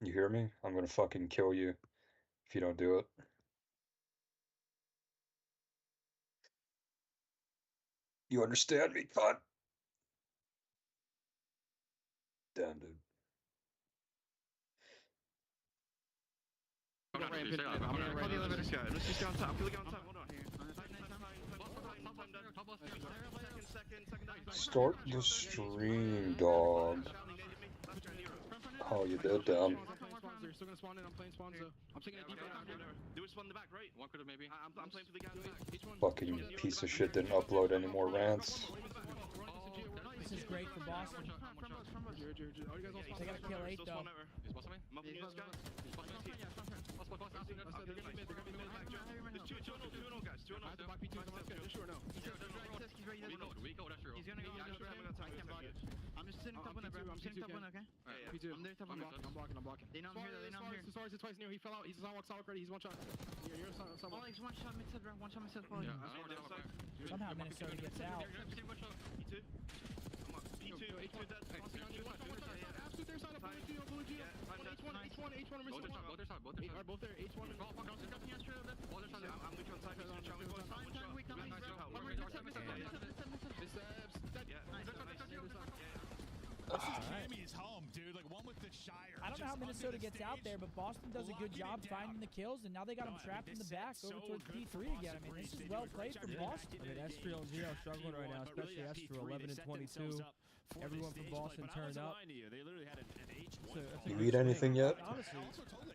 You hear me? I'm gonna fucking kill you if you don't do it. You understand me, bud? Damn, dude. Let's just go on top. Can we go on top? Hold on. Start the stream, dog. Oh, you did, damn. They're still gonna spawn in. I'm playing spawn, so I'm taking a deep Do it spawn in the back, right? One quarter maybe. I'm playing for the guy in the back. Fucking piece of shit didn't upload any more rants. This is great for Boston. They gotta kill 8 though. I'm just sitting top winner, bro. I'm sitting top winner, okay? I'm there top winner. I'm blocking. They know I'm here, they know I'm here. Suarez is twice near. He fell out. He's on solid ready. He's one shot. You're Oh, he's one shot mid-side, bro. One shot mid-side. Somehow Minnesota gets out. P2. P2 dead. Absolute their side of Blue Geo. H1 both there. H1. I'm with you on time. This is Cammy's home, dude. Like, one with the Shire. I don't know how Minnesota gets out there, but Boston does a good job finding the kills, and now they got him trapped in the back over towards P3 again. I mean, this is well played from Boston. I mean, Estriel and Zero struggling right now, especially Estriel, 11 and 22. Everyone from Boston turned up. You eat anything yet? Honestly,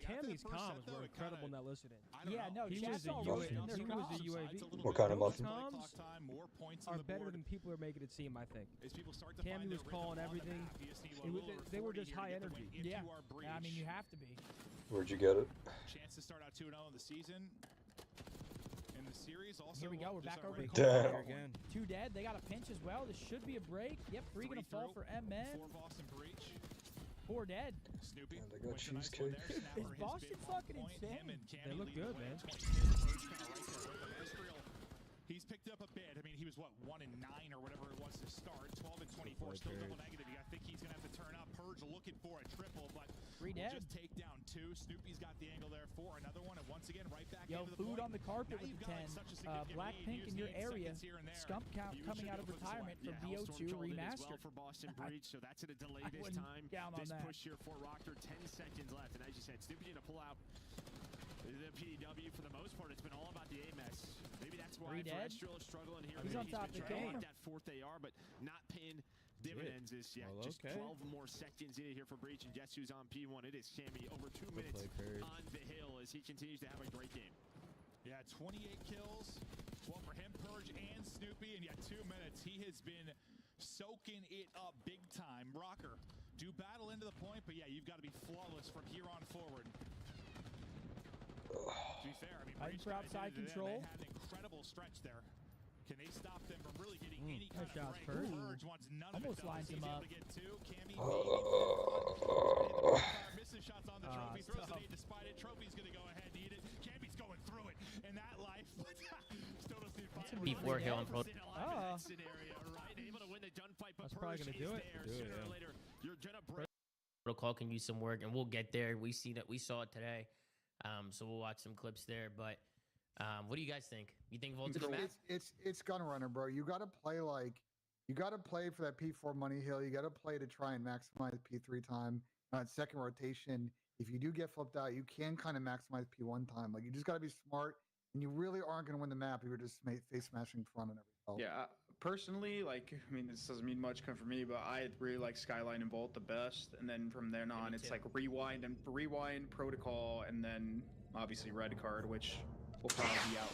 Cammy's comms were incredible in that listening. Yeah, no, He chat's was a all UAV. roasting their He was a comms. UAV. What kind of Those muffin? comms are better than people are making it seem, I think. Cammy was calling everything. They were just high energy. Yeah, I mean, you have to be. Where'd you get it? Chance to start out 2-0 in the season. In the series, also. Here we go. We're back over. Damn. Again. 2 dead. They got a pinch as well. This should be a break. Yep, 3 gonna fall for MN. 4 Boston breach. 4 dead. Snoopy. And they got cheesecake. Is Boston fucking insane? They look good, man. He's picked up a bit. I mean, he was, what, 1 and 9 or whatever it was to start. 12 and 24, still double negative. I think he's going to have to turn up. Purge looking for a triple, but 3 we'll dead. just take down 2. Snoopy's got the angle there for another one, and once again, right back Yo, into the food point. on the carpet Now with you've the got, 10. like, such a significant Blackpink lead. in your Use 8 area. seconds here and there. Scump count You coming should out of go for the retirement swipe. from BO2 remastered. For Boston Breach, so that's in a delay I this wouldn't time. count on This that. push here for Rocker, 10 seconds left, and as you said, Snoopy gonna pull out the PDW. For the most part, it's been all about the AMS. Maybe that's why 3 dead. Estriel is struggling here. He's on He's top been of the trying to game. get that 4th AR, but not paying dividends this yet. Well, Just okay. 12 more seconds in it here for Breach, and guess who's on P1? It is Sammy. Over 2 minutes play, on the hill as he continues to have a great game. Yeah, 28 kills. Well, for him, Purge and Snoopy, and 2 minutes. He has been soaking it up big time. Rocker, do battle into the point, but yeah, you've got to be flawless from here on forward. To be fair, I mean, Fighting Breach for kinda outside did it to them. control. They had an incredible stretch there. Can they stop them from really getting any Nice kind shots, of Purge. break? Purge wants none of Almost it, though. lines He's him able up. to get 2. Cammy missing shots on the trophy. Throws tough. it in despite it. Trophy's going to go ahead and eat it. Cammy's going through it in that life. Still doesn't need fire. Before Hill and Pro. Oh. Scenario, right? Able to win the gunfight, but That's probably Purge gonna do is it. there. Do it, Sooner or yeah. later, you're gonna break. Protocol can use some work, and we'll get there. We saw it today, so we'll watch some clips there. But what do you guys think? You think Volt's gonna match? It's Gunrunner, bro. You got to play for that P4 money hill. You got to play to try and maximize P3 time. Second rotation, if you do get flipped out, you can kind of maximize P1 time. Like, you just got to be smart, and you really aren't going to win the map if you're just face smashing front and everything. Yeah, personally, like, I mean, this doesn't mean much come from me, but I really like Skyline and Bolt the best. And then from then on, it's like rewind, protocol, and then obviously red card, which will probably be out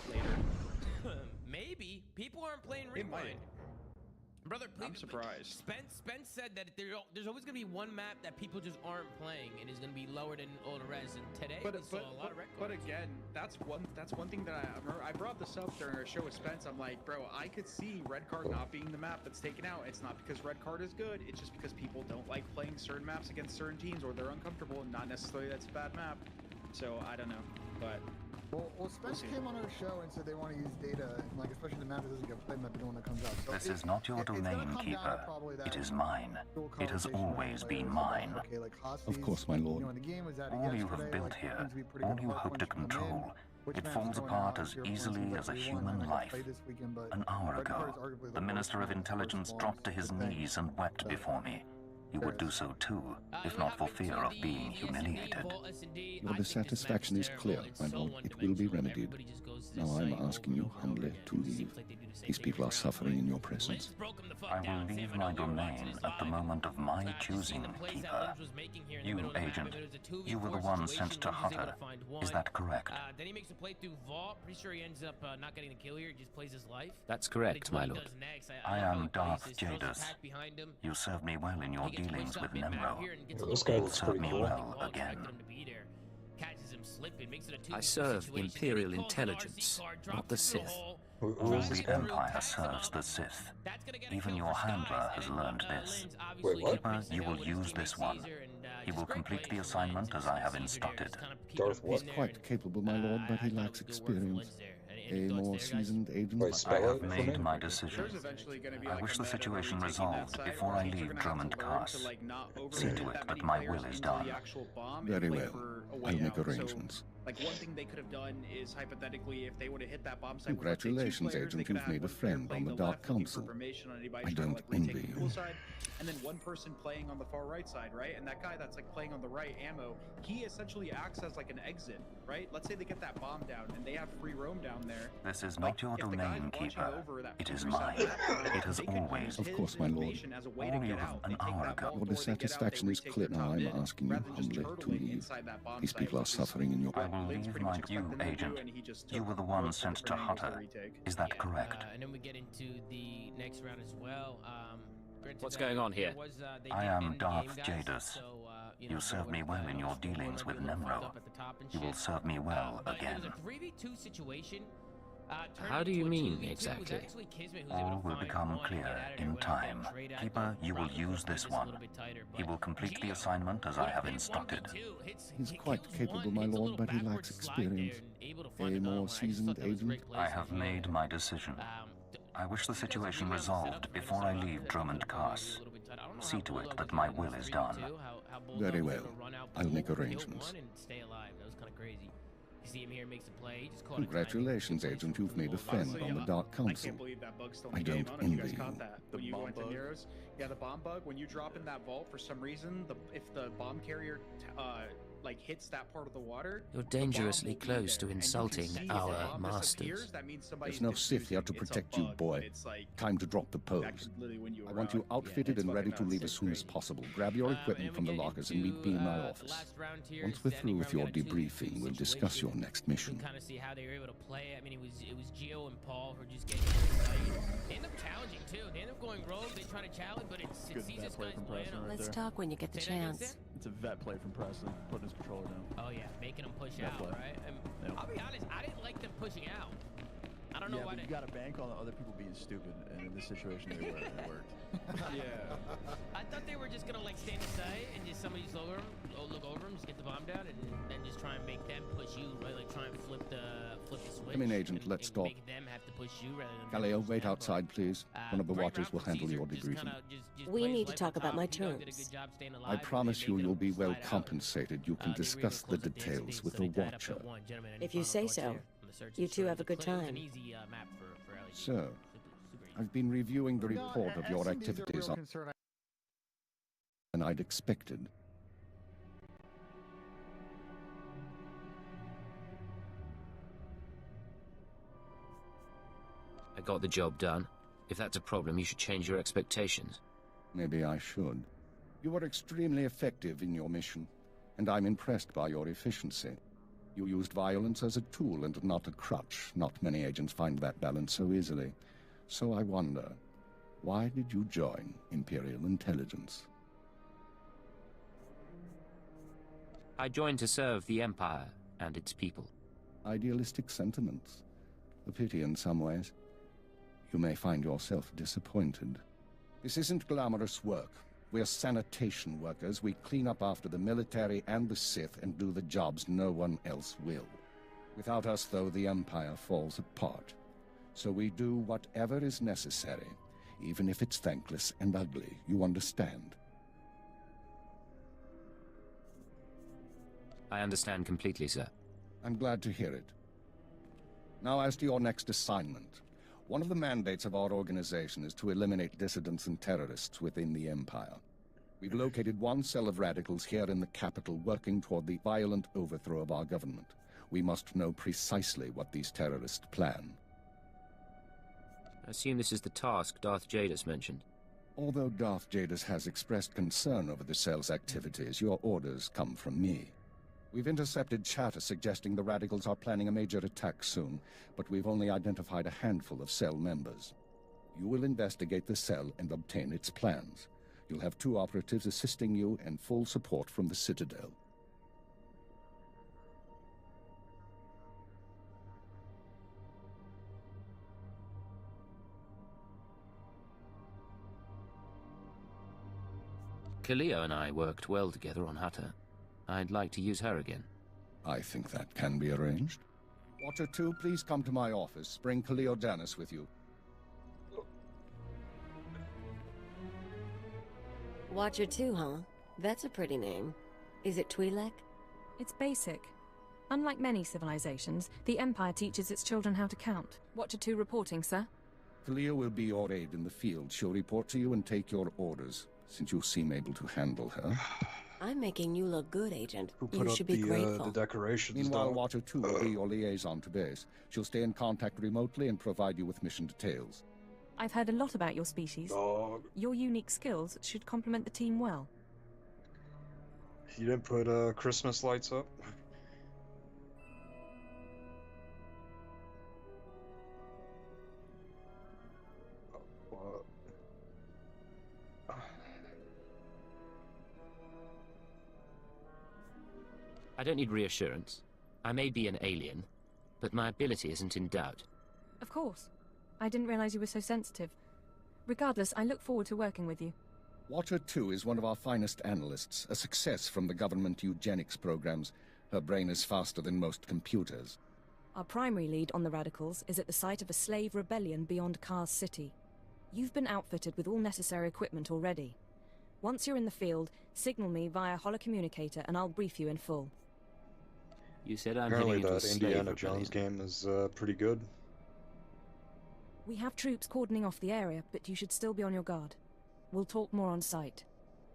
later. Maybe people aren't playing It might. rewind. Brother, I'm surprised. Spence said that there's always gonna be one map that people just aren't playing and is gonna be lower than all the rest. And today we saw a lot of red But cards. again, that's one thing that I remember. I brought this up during our show with Spence. I'm like, bro, I could see red card not being the map that's taken out. It's not because red card is good. It's just because people don't like playing certain maps against certain teams, or they're uncomfortable, and not necessarily that's a bad map. So I don't know, but Well, Spence came on our show and said they want to use data, and like especially the map that doesn't get played, might be the one that comes out. So This is not your domain, Keeper. It is mine. It has always been mine. Okay, like Of course, my lord. You know, when the game was out All you yesterday, have built like, here, things would be pretty all good you luck hope when to you come in. control, Which it match falls is going apart out, as your opponent easily seems as a like they won, human I haven't life. played this weekend, but An hour Red Card ago, is arguably the worst Minister of match Intelligence for dropped to his Spence. knees and wept before me. You would do so too, if not for fear of being humiliated. Your dissatisfaction is clear, my lord. It will be remedied. Now I'm asking you humbly to leave. These people are suffering in your presence. I will leave my domain at the moment of my choosing, Keeper. You, Agent, you were the one sent to Hutter. Is that correct? Then he makes a play through Vault. Pretty sure he ends up not getting the kill here. He just plays his life. That's correct, my lord. I am Darth Jadus. You served me well in your dealings with Nemro. This guy looks Serve pretty me cool. well again. I serve Imperial intelligence, not the Sith. Who is this The guy? Empire serves the Sith. Even your handler has learned this. Wait, what? Keeper, you will use this one. He will complete the assignment as I have instructed. Darth what? He's quite capable, my lord, but he lacks experience. A more seasoned agent. Wait, I spell have it for made me? my decision. There's eventually going to be I like wish a the meta where situation you're taking that resolved site, before or I you're leave gonna have Drummond to learn Cars. to, like, not See overhit to it that that many my players will is into the done. actual bomb and Very play well. for a I'll way make out. arrangements. So, like, one thing they could have done is hypothetically, if they would have hit that bomb site with, let's say, two Congratulations, players, they Agent. could You've have made a one player friend playing on the the Dark left looking for Council. information on anybody I trying to, don't like, retake envy the you. pool side, and then one person playing on the far right side, right? And that guy that's like playing on the right ammo, he essentially acts as like an exit, right? Let's say they get that bomb down and they have free roam down there. This is Like, not your if the guy's domain, watching Keeper. over that It is free side mine. map, It has they could always. use Of course, his my lord. information as a way to Only get an out. They take hour that ago. vault Your door, they get out, dissatisfaction they is retake clear. the Now top I'm in, asking you rather than just humbly to turtling leave. inside that bomb These site, people are which is suffering in your I will Link's leave pretty my much you, expecting them to do, Agent. and he just You took were the one most of sent the to angles to Hutter. retake. Is that correct? And then we get into the next round as well. Granted What's that going on here? there was, they I did am end the Darth game, guys, Jadus. so, You served me well in your dealings with Nemro. You will serve me well again. It was a 3v2 situation. How do you mean exactly? All will become clear in time. Keeper, you will use this one. He will complete the assignment as I have instructed. He's quite capable, my lord, but he lacks experience. A more seasoned agent. I have made my decision. I wish the situation resolved before I leave Drummond Cars. See to it that my will is done. Very well. I'll make arrangements. Stay alive. That was kind of crazy. You see him here, makes a play. Just caught Congratulations, Agent. You've made a friend on the Dark I Council. can't believe that bug's still in I the game. don't I don't know if you guys envy caught you. that. When you went to Nero's, yeah, the bomb bug. When you drop in that vault, for some reason, if the bomb carrier like hits that part of the water, You're the bomb dangerously will be close there, to and you can insulting see if the our bomb masters. disappears, that means somebody's There's no Sith here to diffusing. It's a protect you, bug, boy. but it's like Time to drop the pose. that could literally win you I want around. you outfitted Yeah, and it's ready to fucking leave as soon as possible. Grab your equipment from the lockers and meet me in my office. Once we're through with your debriefing, we'll discuss your next mission. Kind of see how they were able to play it. I mean, it was Gio and Paul who were just getting excited. They end up challenging too. They end up going rogue. They try to challenge, but it's these guys playing on. Let's talk when you get the chance. It's a vet play from Preston, putting his controller down. Oh yeah, making them push Vet out, play. right? And I'll be honest, I didn't like them pushing out. I don't know why. But you got to bank on other people being stupid, and in this situation they were, and it worked. Yeah. I thought they were just gonna like stand aside and just somebody just look over them, just get the bomb down, and then just try and make them push you, right? Like try and flip the switch. Come in, Agent. and Let's talk. Make them have to push you rather than Galileo, push wait them, outside, please. One of the watchers will handle your debriefing. We need to talk about my terms. I promise you, you'll be well compensated. You can discuss the details with the watcher. If you say so. You two have a good time. Sir, I've been reviewing the report of your activities and I'd expected. I got the job done. If that's a problem, you should change your expectations. Maybe I should. You were extremely effective in your mission, and I'm impressed by your efficiency. You used violence as a tool and not a crutch. Not many agents find that balance so easily. So I wonder, why did you join Imperial Intelligence? I joined to serve the Empire and its people. Idealistic sentiments. A pity in some ways. You may find yourself disappointed. This isn't glamorous work. We're sanitation workers. We clean up after the military and the Sith and do the jobs no one else will. Without us, though, the Empire falls apart. So we do whatever is necessary, even if it's thankless and ugly, you understand? I understand completely, sir. I'm glad to hear it. Now, as to your next assignment. One of the mandates of our organization is to eliminate dissidents and terrorists within the Empire. We've located one cell of radicals here in the capital working toward the violent overthrow of our government. We must know precisely what these terrorists plan. I assume this is the task Darth Jadus mentioned. Although Darth Jadus has expressed concern over the cell's activities, your orders come from me. We've intercepted chatter suggesting the radicals are planning a major attack soon, but we've only identified a handful of cell members. You will investigate the cell and obtain its plans. You'll have 2 operatives assisting you and full support from the Citadel. Kalia and I worked well together on Hutta. I'd like to use her again. I think that can be arranged. Watcher 2, please come to my office. Bring Khalil Danis with you. Watcher 2, huh? That's a pretty name. Is it Twi'lek? It's basic. Unlike many civilizations, the Empire teaches its children how to count. Watcher 2 reporting, sir. Kalia will be your aide in the field. She'll report to you and take your orders, since you seem able to handle her. I'm making you look good, Agent. Who put You up should be grateful. the decorations, Meanwhile, dog? Watcher 2 will be your liaison to base. She'll stay in contact remotely and provide you with mission details. I've heard a lot about your species. Dog. Your unique skills should complement the team well. You didn't put Christmas lights up? What? I don't need reassurance. I may be an alien, but my ability isn't in doubt. Of course. I didn't realize you were so sensitive. Regardless, I look forward to working with you. Watcher 2 is one of our finest analysts, a success from the government eugenics programs. Her brain is faster than most computers. Our primary lead on the radicals is at the site of a slave rebellion beyond Kars City. You've been outfitted with all necessary equipment already. Once you're in the field, signal me via holocommunicator and I'll brief you in full. You said I'm Apparently heading into that a Indiana slave Jones rebellion. game is pretty good. We have troops cordoning off the area, but you should still be on your guard. We'll talk more on site.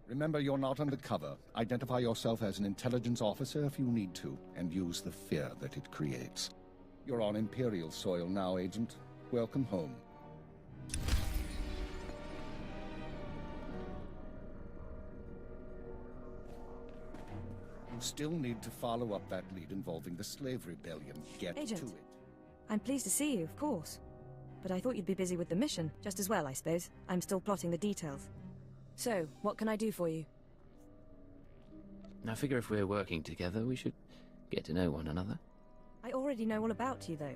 Remember, you're not undercover. Identify yourself as an intelligence officer if you need to, and use the fear that it creates. You're on Imperial soil now, Agent. Welcome home. You still need to follow up that lead involving the slave rebellion. Get Agent, to it. I'm pleased to see you, of course. But I thought you'd be busy with the mission. Just as well, I suppose. I'm still plotting the details. So, what can I do for you? I figure if we're working together, we should get to know one another. I already know all about you, though.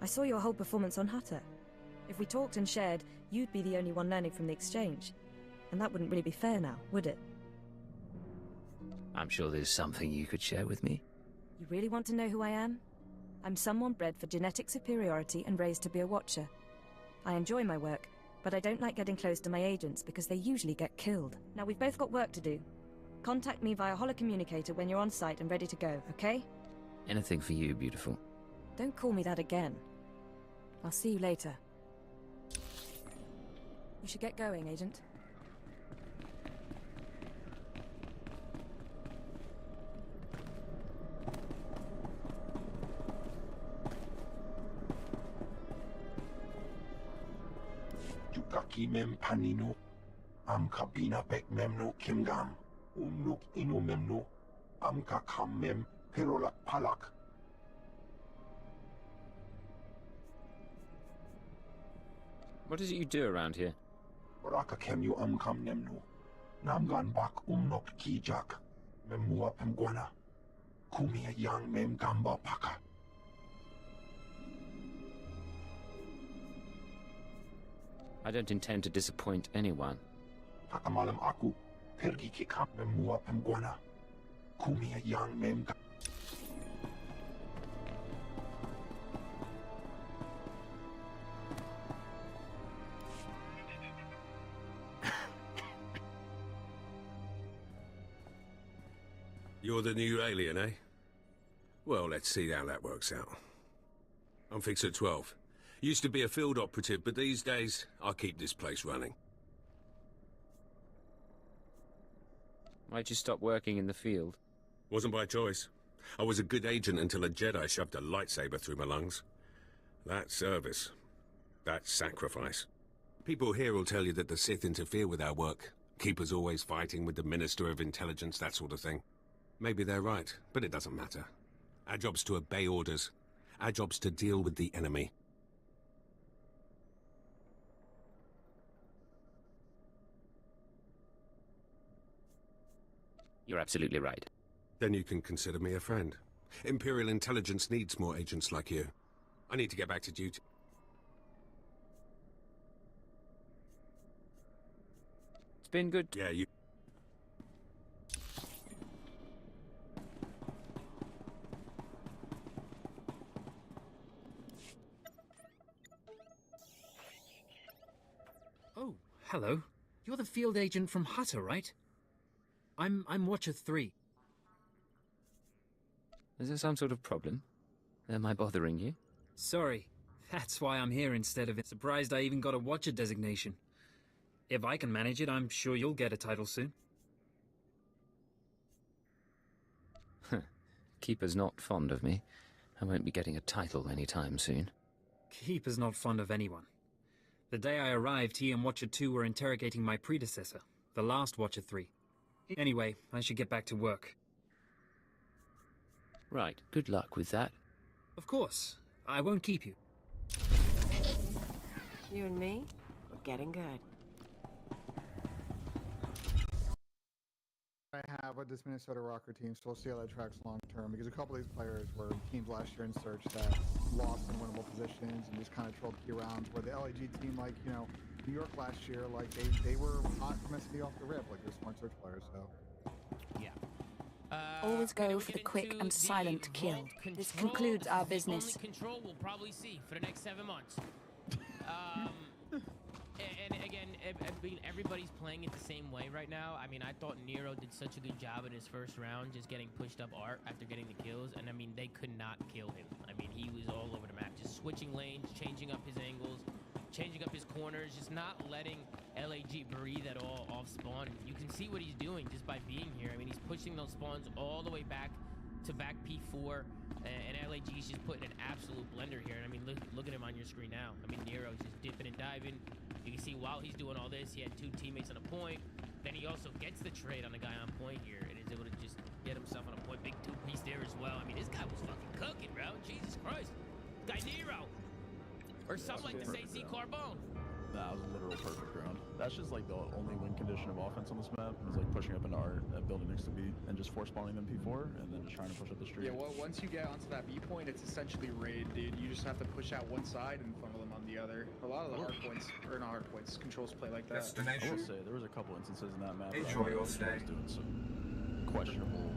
I saw your whole performance on Hutta. If we talked and shared, you'd be the only one learning from the exchange. And that wouldn't really be fair now, would it? I'm sure there's something you could share with me. You really want to know who I am? I'm someone bred for genetic superiority and raised to be a watcher. I enjoy my work, but I don't like getting close to my agents because they usually get killed. Now, we've both got work to do. Contact me via holocommunicator when you're on site and ready to go, okay? Anything for you, beautiful. Don't call me that again. I'll see you later. You should get going, Agent. Mem panino, am kabina bek memno kimgam, nuk ino memno, am kakam mem perolak palak. What is it you do around here? Raka kem you kam nemno, namgan bak nok kijak, memua pemguana, kumia yang mem gamba paka. I don't intend to disappoint anyone. Kakamalam aku, pergi ke kamp memua pemguana, kumia yang mem. You're the new alien, eh? Well, let's see how that works out. I'm Fixer 12. Used to be a field operative, but these days, I keep this place running. Why'd you stop working in the field? Wasn't by choice. I was a good agent until a Jedi shoved a lightsaber through my lungs. That's service. That's sacrifice. People here will tell you that the Sith interfere with our work. Keep us always fighting with the Minister of Intelligence, that sort of thing. Maybe they're right, but it doesn't matter. Our job's to obey orders. Our job's to deal with the enemy. You're absolutely right. Then you can consider me a friend. Imperial Intelligence needs more agents like you. I need to get back to duty. It's been good. Yeah, you... Oh, hello. You're the field agent from Hutter, right? I'm Watcher 3. Is there some sort of problem? Am I bothering you? Sorry. That's why I'm here instead of it. Surprised I even got a Watcher designation. If I can manage it, I'm sure you'll get a title soon. Keeper's not fond of me. I won't be getting a title anytime soon. Keeper's not fond of anyone. The day I arrived, he and Watcher 2 were interrogating my predecessor, the last Watcher 3. Anyway, I should get back to work. Right, good luck with that. Of course. I won't keep you. You and me, we're getting good. I have with this Minnesota Rocker team, so we'll see how that tracks long term, because a couple of these players were teams last year in Search that lost in winnable positions and just kind of trolled key rounds, where the LAG team, like, you know, New York last year, like, they were hot from SD off the rip, like, they're smart Search players, so. Yeah. Always go for the quick and silent kill. This concludes our business. Only control we'll probably see for the next 7 months. And again, I mean, everybody's playing it the same way right now. I mean, I thought Nero did such a good job in his first round, just getting pushed up art after getting the kills. And I mean, they could not kill him. I mean, he was all over the map, just switching lanes, changing up his angles, changing up his corners, just not letting LAG breathe at all off spawn. You can see what he's doing just by being here. I mean, he's pushing those spawns all the way back to back P4, and LAG's just putting an absolute blender here. And I mean, look at him on your screen now. I mean, Nero's just dipping and diving. You can see while he's doing all this, he had 2 teammates on a point. Then he also gets the trade on the guy on point here, and is able to just get himself on a point. Big 2-piece there as well. I mean, this guy was fucking cooking, bro. Jesus Christ. Guy Nero. Or some like to say Z Carbone. That was a literal perfect round. That's just like the only win condition of offense on this map is like pushing up into art, building next to B, and just force spawning them P4, and then just trying to push up the street. Yeah, well, once you get onto that B point, it's essentially raid, dude. You just have to push out one side and funnel them on the other. A lot of the hard points, or not hard points, controls play like that. I will say there was a couple instances in that map. Enjoy your stay. Doing some questionable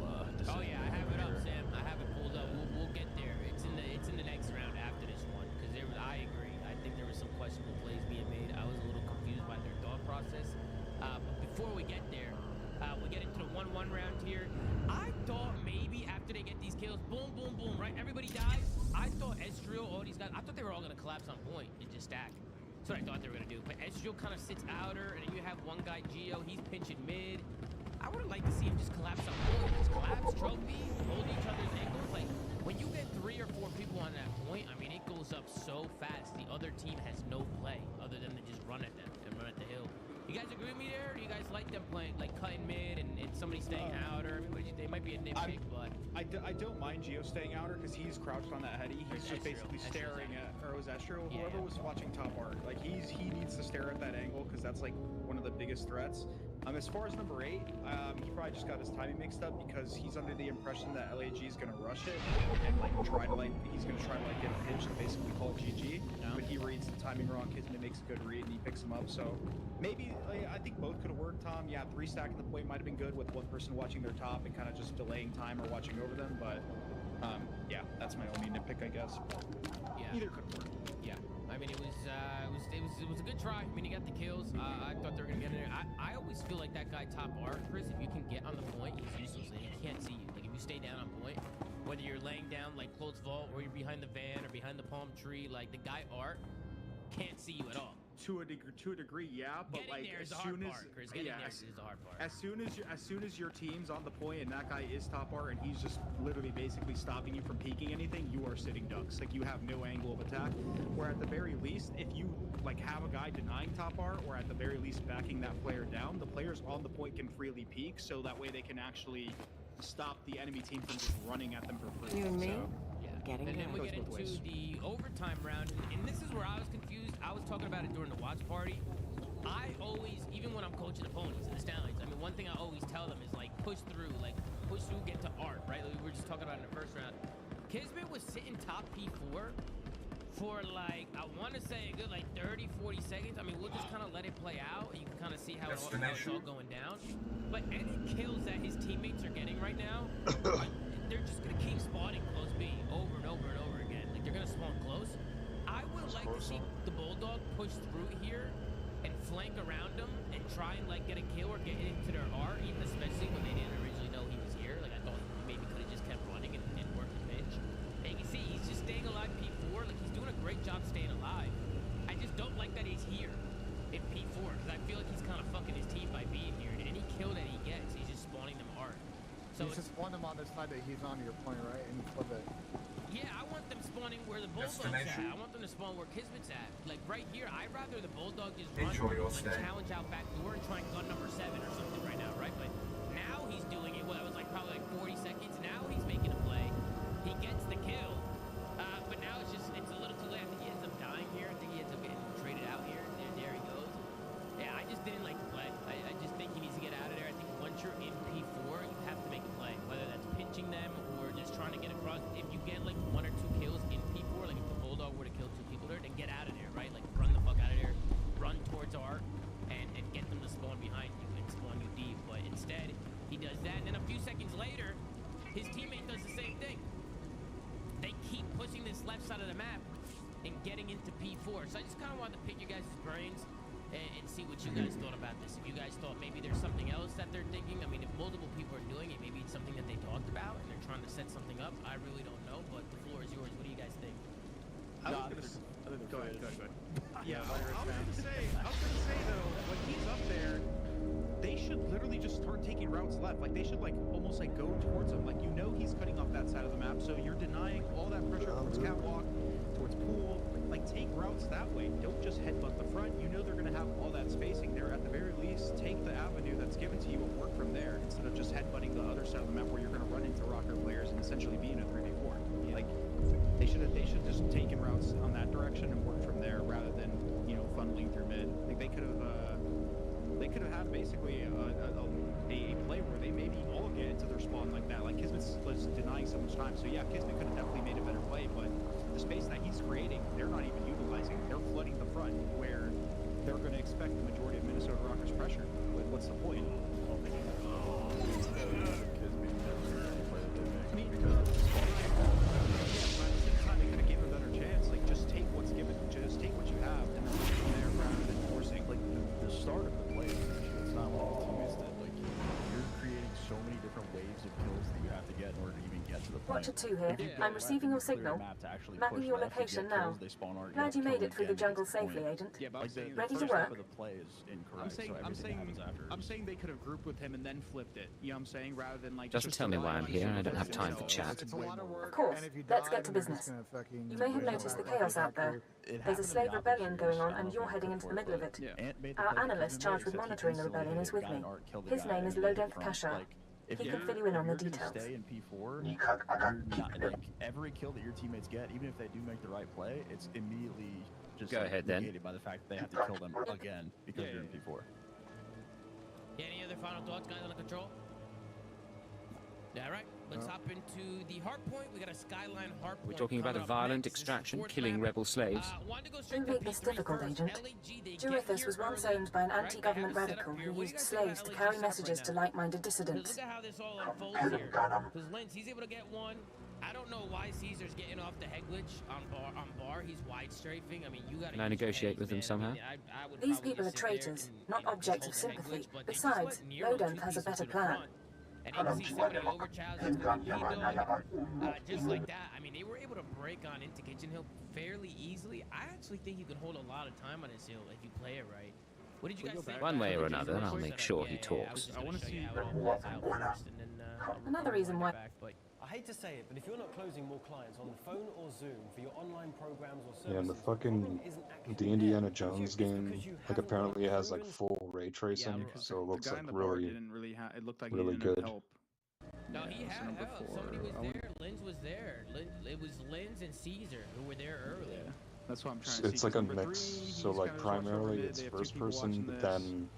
Oh yeah, I have it up, Sam. I have it pulled up. We'll get there. It's in the next round after this one, because I agree. I think there were some questionable plays being made. I was a little confused by their thought process. But before we get there, we get into the 1-1 round here. I thought maybe after they get these kills, boom, boom, boom, right? Everybody dies. I thought Ezreal, all these guys, I thought they were all going to collapse on point and just stack. That's what I thought they were going to do. But Ezreal kind of sits outer, and then you have one guy, Geo, he's pinching mid. I would have liked to see him just collapse on point. Just collapse, trophy, hold each other's ankles. Like, when you get 3 or 4 people on that point, I mean, it goes up so fast. The other team has no play other than to just run at them and run at the hill. You guys agree with me there? Or do you guys like them playing, like cutting mid and somebody staying outer? I mean, they might be a nitpick, but I don't mind Geo staying outer because he's crouched on that heady. He's just basically staring at Ezreal. Whoever was watching top art, like he needs to stare at that angle because that's like one of the biggest threats. As far as number 8, he probably just got his timing mixed up because he's under the impression that LAG is gonna rush it and he's gonna try to get a pinch and basically call it GG. But he reads the timing wrong. Kismet makes a good read and he picks him up. So maybe I think both could have worked, Tom. Yeah, 3 stacking the point might have been good with one person watching their top and kind of just delaying time or watching over them. But yeah, that's my only nitpick, I guess. Yeah. Either could work. Yeah. I mean, it was a good try. I mean, he got the kills. I thought they were gonna get in there. I always feel like that guy top art, Chris. If you can get on the point, he's useless. He can't see you. whether you're laying down like close vault or you're behind the van or behind the palm tree, like the guy Art can't see you at all. To a degree, yeah, but Getting like there is as the hard soon as part, Chris. Getting there is the hard part. as soon as your team's on the point and that guy is top art and he's just literally basically stopping you from peeking anything, you are sitting ducks. Like you have no angle of attack. Where at the very least, if you like have a guy denying top art or at the very least backing that player down, the players on the point can freely peek, so that way they can actually stop the enemy team from just running at them for free. You and me? So, Getting and then we get into the overtime round, and this is where I was confused. I was talking about it during the watch party. I always, even when I'm coaching the ponies and the stallions, I mean, one thing I always tell them is like push through, get to Art, right? Like we were just talking about in the first round. Kismet was sitting top P4 for like, I want to say a good like 30, 40 seconds. I mean, we'll just kind of let it play out, and you can kind of see how it's all going down. But any kills that his teammates are getting right now, they're just going to keep spawning close B over and over and over again. Like, they're going to spawn close. I would like to see the Bulldog push through here and flank around them and try and, like, get a kill or get into their R, even especially when they didn't originally know he was here. Like, I thought he maybe could have just kept running and worked the pitch. And you can see he's just staying alive P4. Like, he's doing a great job staying alive. I just don't like that he's here in P4 because I feel like he's kind of fucking his team by being here. And any kill that he gets, he's just spawning them R. So you just spawn them on the side that he's on your point, right? And you flip it. Yeah, I want them spawning where the Bulldog's at. I want them to spawn where Kismet's at. Like right here, I'd rather the Bulldog just run, like, challenge out back door and try and gun number 7 or something right now, right? But now he's doing it. Well, that was like probably like 40 seconds. Now he's making a play. He gets the kill. But now it's a little too late. I think he ends up dying here. I think he ends up getting traded out here. There he goes. Yeah, I just didn't like the play. I just think he needs to get out of there. I think once you're in P4, you have to make a play, whether that's pinching them or just trying to get across. If you get like 1 or 2 kills in P4, like if the Bulldog were to kill 2 people there, then get out of there, right? Like run the fuck out of there, run towards Art, and get them to spawn behind you and spawn you deep. But instead, he does that, and then a few seconds later, his teammate does the same thing. They keep pushing this left side of the map and getting into P4. So I just kind of wanted to pick your guys' brains and see what you guys thought about this. If you guys thought maybe there's something else that they're thinking. I mean, if multiple people are doing it, maybe it's something that they talked about and they're trying to set something up. I really don't know, but the floor is yours. What do you guys think? Go ahead. Yeah, I was gonna say though, when he's up there, they should literally just start taking routes left. Like they should like almost like go towards him. Like you know he's cutting off that side of the map, so you're denying all that pressure towards catwalk, towards pool. Like take routes that way. Don't just headbutt the front. You know they're gonna have all that spacing there. At the very least, take the avenue that's given to you and work from there instead of just headbutting the other side of the map where you're gonna run into rocker players and essentially be in a 3v4. Yeah. Like they should just taken routes on that direction and work from there rather than funneling through mid. Like they could have had basically a play where they maybe all get into their spawn like that. Like Kismet was denying so much time, so yeah, Kismet could have definitely made a better play, but the space that he's creating, they're not even utilizing. They're flooding the front where they're going to expect the majority of Minnesota Rockers pressure. What's the point? Start of the play, it's not one of the teammates that like you're creating so many different waves of kills that you have to get in order to even get to the point. Watcher 2 here. I'm receiving your signal. Mapping your location now. Glad you made it through the jungle safely, Agent. Yeah, but ready to work? I'm saying they could have grouped with him and then flipped it. You know what I'm saying? Rather than like Doesn't tell me why I'm here. I don't have time for chat. Of course. Let's get to business. You may have noticed the chaos out there. There's a slave rebellion going on and you're heading into the middle of it. Our analyst charged with monitoring the rebellion is with me. His name is Lodenth Kashar. He can fill you in on the details. Stay in P4, every kill that your teammates get, even if they do make the right play, it's immediately just negated by the fact that they have to kill them again because you're in P4. Yeah, any other final thoughts, guys, on the control? Yeah, right. Let's hop into the hard point. We got a Skyline hard point. We're talking about a violent extraction, killing rebel slaves. Don't make this difficult, Agent. Durithus was once owned by an anti-government radical who used slaves to carry messages to like-minded dissidents. Look at how this all unfolds here. Because Lens, he's able to get one. I don't know why Caesar's getting off the head glitch on bar. He's wide strafing. I mean, you got to. Can I negotiate with them somehow? These people are traitors, not objects of sympathy. Besides, Lodenth has a better plan. And then you see somebody overchows into the P-Dog, just like that. I mean, they were able to break on into Kitchen Hill fairly easily. I actually think you can hold a lot of time on this hill if you play it right. What did you guys think? One way or another, I'll make sure he talks. I want to see how it plays out first, and then Another reason why. I hate to say it, but if you're not closing more clients on the phone or Zoom for your online programs or services, Yeah, and the fucking Indiana Jones game, like apparently it has like full ray tracing, so it looks like really, it looked like really he didn't good. help. No, he had help. Somebody was there. Linz was there. It was Linz and Caesar who were there earlier. Yeah. That's what I'm trying to see. It's like a mix, so like primarily it's first person, but then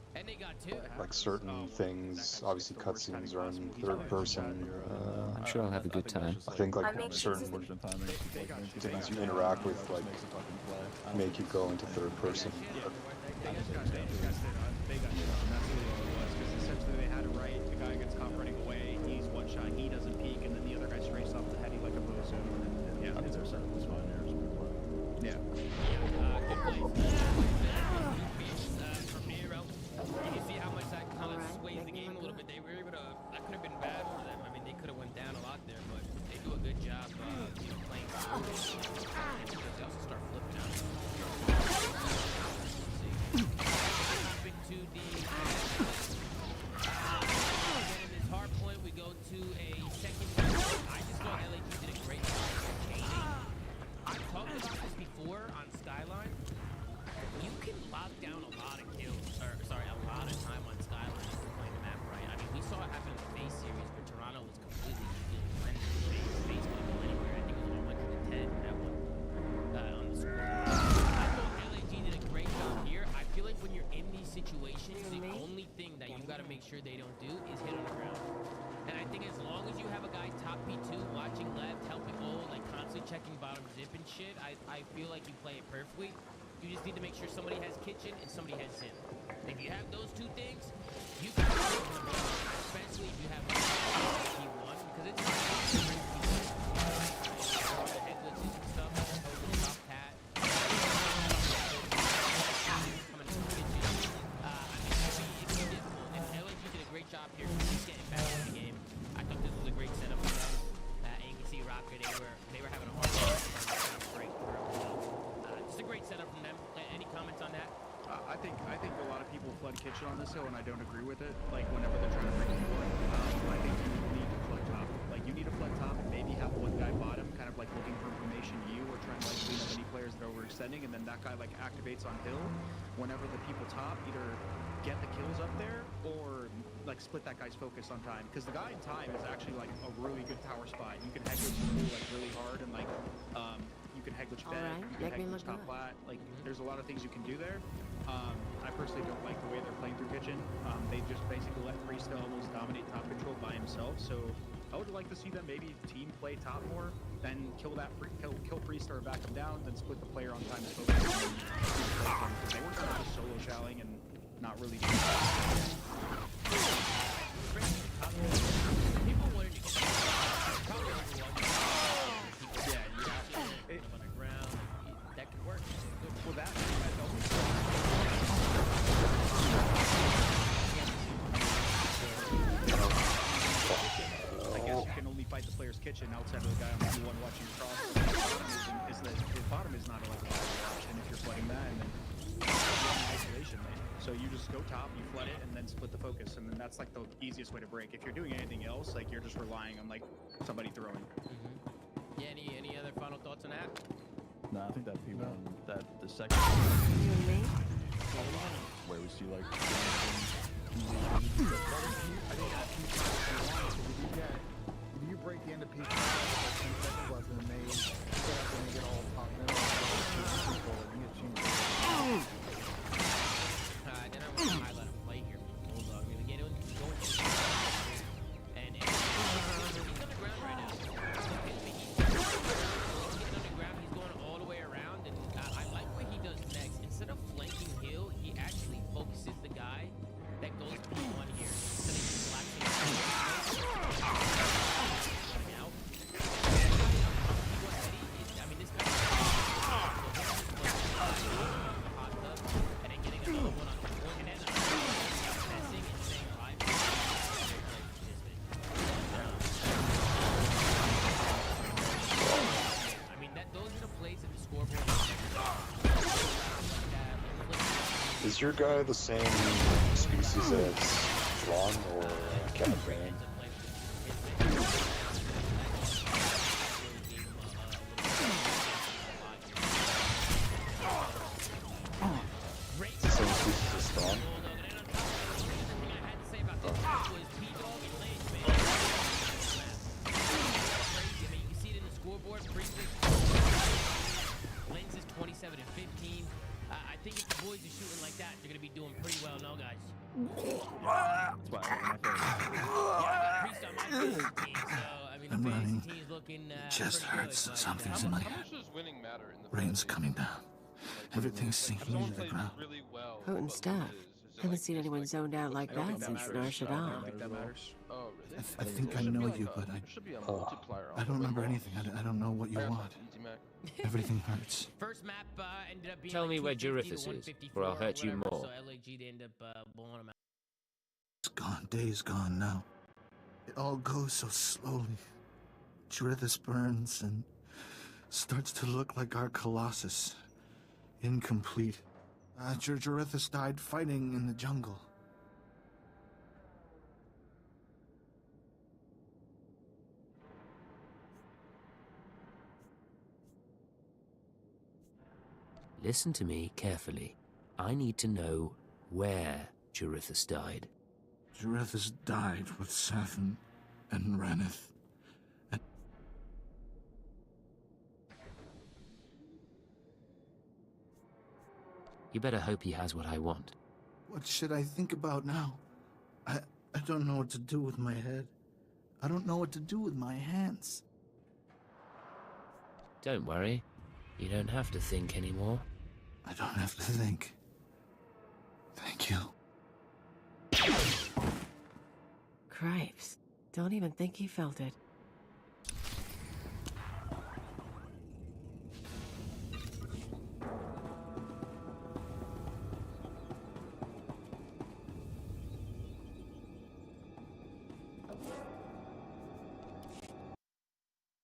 like certain things, obviously cutscenes are in third person. I'm sure I'll have a good time. I think like certain things you interact with like make you go into third person. They got hit, and that's really all it was, because essentially they had it right, the guy gets caught running away, he's one shot, he doesn't peek, and then the other guy straights off the heady like a bozo, and yeah, I mean, their setup was fine there, so good play. Yeah. Good play. From Miro, you can see how much that kind of sways the game a little bit. They were able to, that could have been bad for them. I mean, they could have went down a lot there, but they do a good job, playing through it. And they also start flipping out. Big 2D. In this hard point, we go to a second. I just thought LAG did a great job containing. I've talked about this before on Skyline. You can lock down a lot of kills, or sorry, a lot of time on Skyline if you're playing the map right. I mean, we saw it happen in the Face series where Toronto was completely rendered. Face couldn't go anywhere. I think it was 110 that one on the score. I thought LAG did a great job here. I feel like when you're in these situations, the only thing that you gotta make sure they don't do is hit on the ground. And I think as long as you have a guy top P2 watching left, helping hold, like constantly checking bottom zip and shit, I feel like you play it perfectly. You just need to make sure somebody has kitchen and somebody has zip. If you have those two things, you can play it, especially if you have P1, because it's head glitches and stuff, top hat. Coming to the kitchen. I mean, it's difficult. And LAG did a great job here. He's getting back in the game. I thought this was a great setup for them. And you can see Rocker, they were having a hard time trying to break through. Just a great setup from them. Any comments on that? I think a lot of people flood kitchen on this hill, and I don't agree with it. Like whenever they're trying to break the flood, I think you need to flood top. Like you need to flood top and maybe have one guy bottom, kind of like looking for information. You or trying to like clean up any players that are overextending, and then that guy like activates on hill. Whenever the people top either get the kills up there or like split that guy's focus on time, because the guy in time is actually like a really good power spot. You can head glitch the pool like really hard, and like you can head glitch bed, you can head glitch top flat. Like there's a lot of things you can do there. I personally don't like the way they're playing through kitchen. They just basically let Freestyle almost dominate top control by himself. So I would like to see them maybe team play top more, then kill Freestar, back him down, then split the player on time to focus. Because they were kind of just solo shalling and not really doing that. People wanted to get underground. That could work. Well, that I guess you can only fight the player's kitchen outside of the guy on the P1 watching cross. The bottom is not like a viable option if you're flooding that, and then isolation lane. So you just go top, you flood it, and then split the focus, and then that's like the easiest way to break. If you're doing anything else, like you're just relying on like somebody throwing. Yeah, any other final thoughts on that? No, I think that P1, that the second where we see like if you break the end of P2, like 10 seconds left, and they set up and they get all top middle, you get changed. Then I want to highlight a play here from Bulldog. We're going to go into the and he's on the ground right now. He's getting underground. He's going all the way around, and I like what he does next. Instead of flanking Hill, he actually focuses the guy that goes P1 here. Instead of just flashing. your guy the same species as Ron or Kevin? The same species as Thrawn? Lens is 27 and 15. I think if the boys are shooting like that, they're gonna be doing pretty well, no, guys. That's why Priest on my favorite team, so I mean, the fantasy team's looking. It just hurts. Good, Something's in my head. Rain's coming down. Everything's sinking into the ground. Potent stuff. Haven't seen anyone zoned out like that since Nar Shaddaa. I think I know you, but I don't remember anything. I don't know what you want. Everything hurts. First map ended up being Tell me where 250 Jurithus is, or I'll hurt you whatever, more. So LAG they end up blowing him out. It's gone. Day's gone now. It all goes so slowly. Jurithus burns and starts to look like our Colossus. Incomplete. Jurithus died fighting in the jungle. Listen to me carefully. I need to know where Jurithus died. Jurithus died with Sathan and Raneth. You better hope he has what I want. What should I think about now? I don't know what to do with my head. I don't know what to do with my hands. Don't worry. You don't have to think anymore. I don't have to think. Thank you. Cripes. Don't even think he felt it.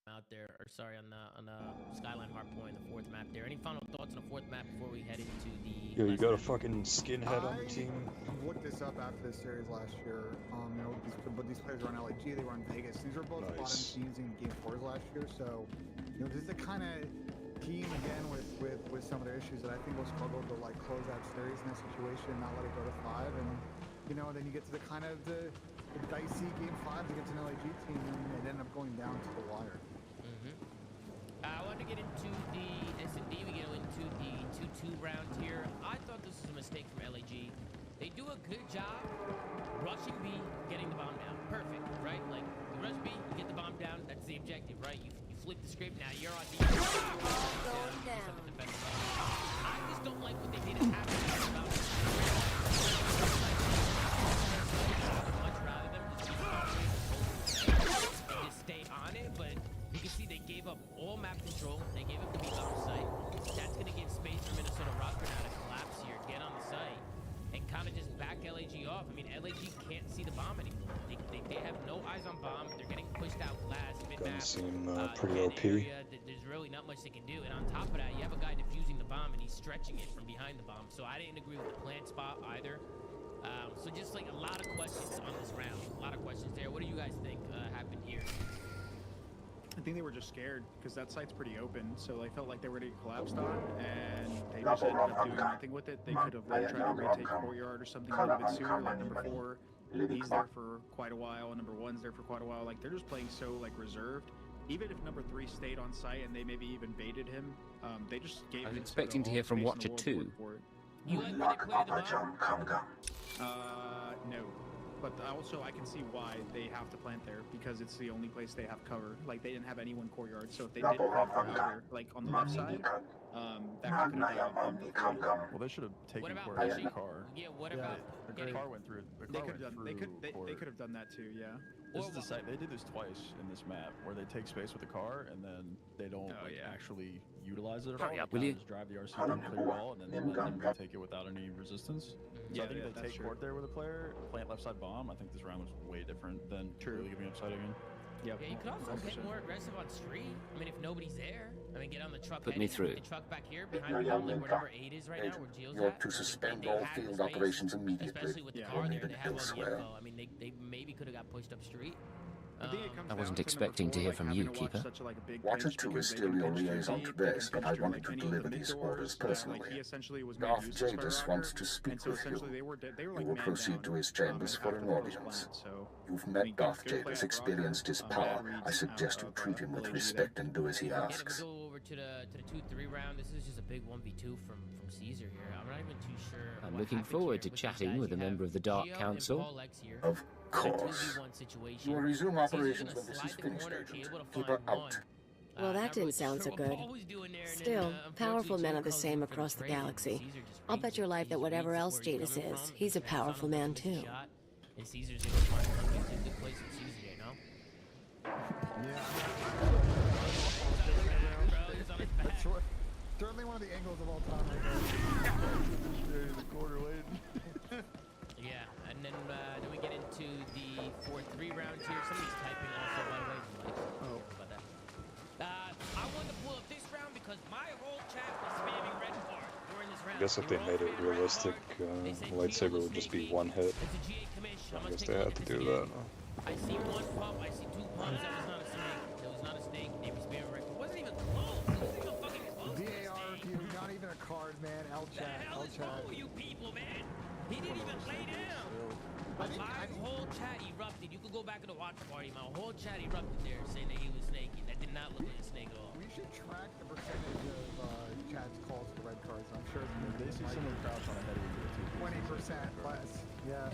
Out there, or sorry, on the Skyline Hardpoint, the fourth map there. Any final thoughts on the fourth map before we head into the? Yo, you got a fucking skinhead on your team. I looked this up after the series last year. You know, these players were on LAG, they were on Vegas. These were both bottom teams in Game 4s last year, so you know, this is the kind of team again with some of their issues that I think will struggle to like close out series in that situation, not let it go to 5, and you know, then you get to the kind of the dicey Game 5 against an LAG team, and it ended up going down to the wire. I want to get into the S&D. We get into the 2-2 round here. I thought this was a mistake from LAG. They do a good job rushing B, getting the bomb down. Perfect, right? Like, you rush B, you get the bomb down. That's the objective, right? You flip the script. Now you're on D. Going down. I just don't like what they did after the bomb. Much rather than just stay on it, but you can see they gave up all map control. They gave up the beat on the site. That's going to give space for Minnesota Rocker now to collapse here, get on the site, and kind of just back LAG off. I mean, LAG can't see the bomb anymore. They have no eyes on bomb. They're getting pushed out last mid-map. Doesn't seem pretty OP. There's really not much they can do. And on top of that, you have a guy defusing the bomb, and he's stretching it from behind the bomb. So I didn't agree with the plant spot either. So just like a lot of questions on this round. A lot of questions there. What do you guys think happened here? I think they were just scared because that site's pretty open, so they felt like they were going to get collapsed on, and they just ended up doing nothing with it. They could have like tried to retake courtyard or something a little bit sooner. Like number 4, he's there for quite a while, and number 1's there for quite a while. Like they're just playing so like reserved. Even if number 3 stayed on site and they maybe even baited him, they just gave. I was expecting to hear from Watcher 2. You like when they played the bomb? No. But also, I can see why they have to plant there, because it's the only place they have cover. Like, they didn't have anyone courtyard, so if they did plant for outer, like, on the left side, that could have died. Well, they should have taken courtyard in the car. Yeah, what about... The car went through. They could have done that too, yeah. This is the site. They did this twice in this map, where they take space with the car, and then they don't actually utilize it at all. Will you? Just drive the RC and clear it all, and then let them take it without any resistance. So I think if they take court there with a player, plant left side bomb, I think this round was way different than really giving up side again. Yeah, you could also get more aggressive on street. I mean, if nobody's there. I mean, get on the truck. Put me through. The truck back here behind the where number 8 is right now, where Gio's You're at. to suspend all field operations immediately. Especially with the car there, they have all the info. I mean, they maybe could have got pushed up street. I wasn't expecting to hear from you, Keeper. Watcher 2 is still your liaison to base, but I wanted to deliver these orders personally. Darth Jadis wants to speak with you. You will proceed to his chambers for an audience. You've met Darth Jadis, experienced his power. I suggest you treat him with respect and do as he asks. Go over to the 2-3 round. This is just a big 1v2 from Caesar here. I'm not even too sure. I'm looking forward to chatting with a member of the Dark Council. Of course. You will resume operations when this is finished, Agent. Keeper out. Well, that didn't sound so good. Still, powerful men are the same across the galaxy. I'll bet your life that whatever else Jadis is, he's a powerful man too. And Caesar's in a good place with Caesar, you know? That's certainly one of the angles of all time right there. There's the quarter waiting. Yeah, and then we get into the 4-3 round here. Somebody's typing also, by the way. Oh, about that. I wanted to pull up this round because my whole chat was spamming red card during this round. I guess if they made it realistic, lightsaber would just be one hit. I guess they had to do that. I see one pump, I see 2 pumps. That was not a snake. That was not a snake. They were spamming red card. It wasn't even close. It wasn't even fucking close. DAR review, not even a card, man. L-chat. The hell is wrong with you people, man? He didn't even lay down. My whole chat erupted. You could go back to the watch party. My whole chat erupted there saying that he was snaky. That did not look like a snake at all. We should track the percentage of chat's calls for red cards. I'm sure they see someone crouch on a head with it too. 20% less. Yeah.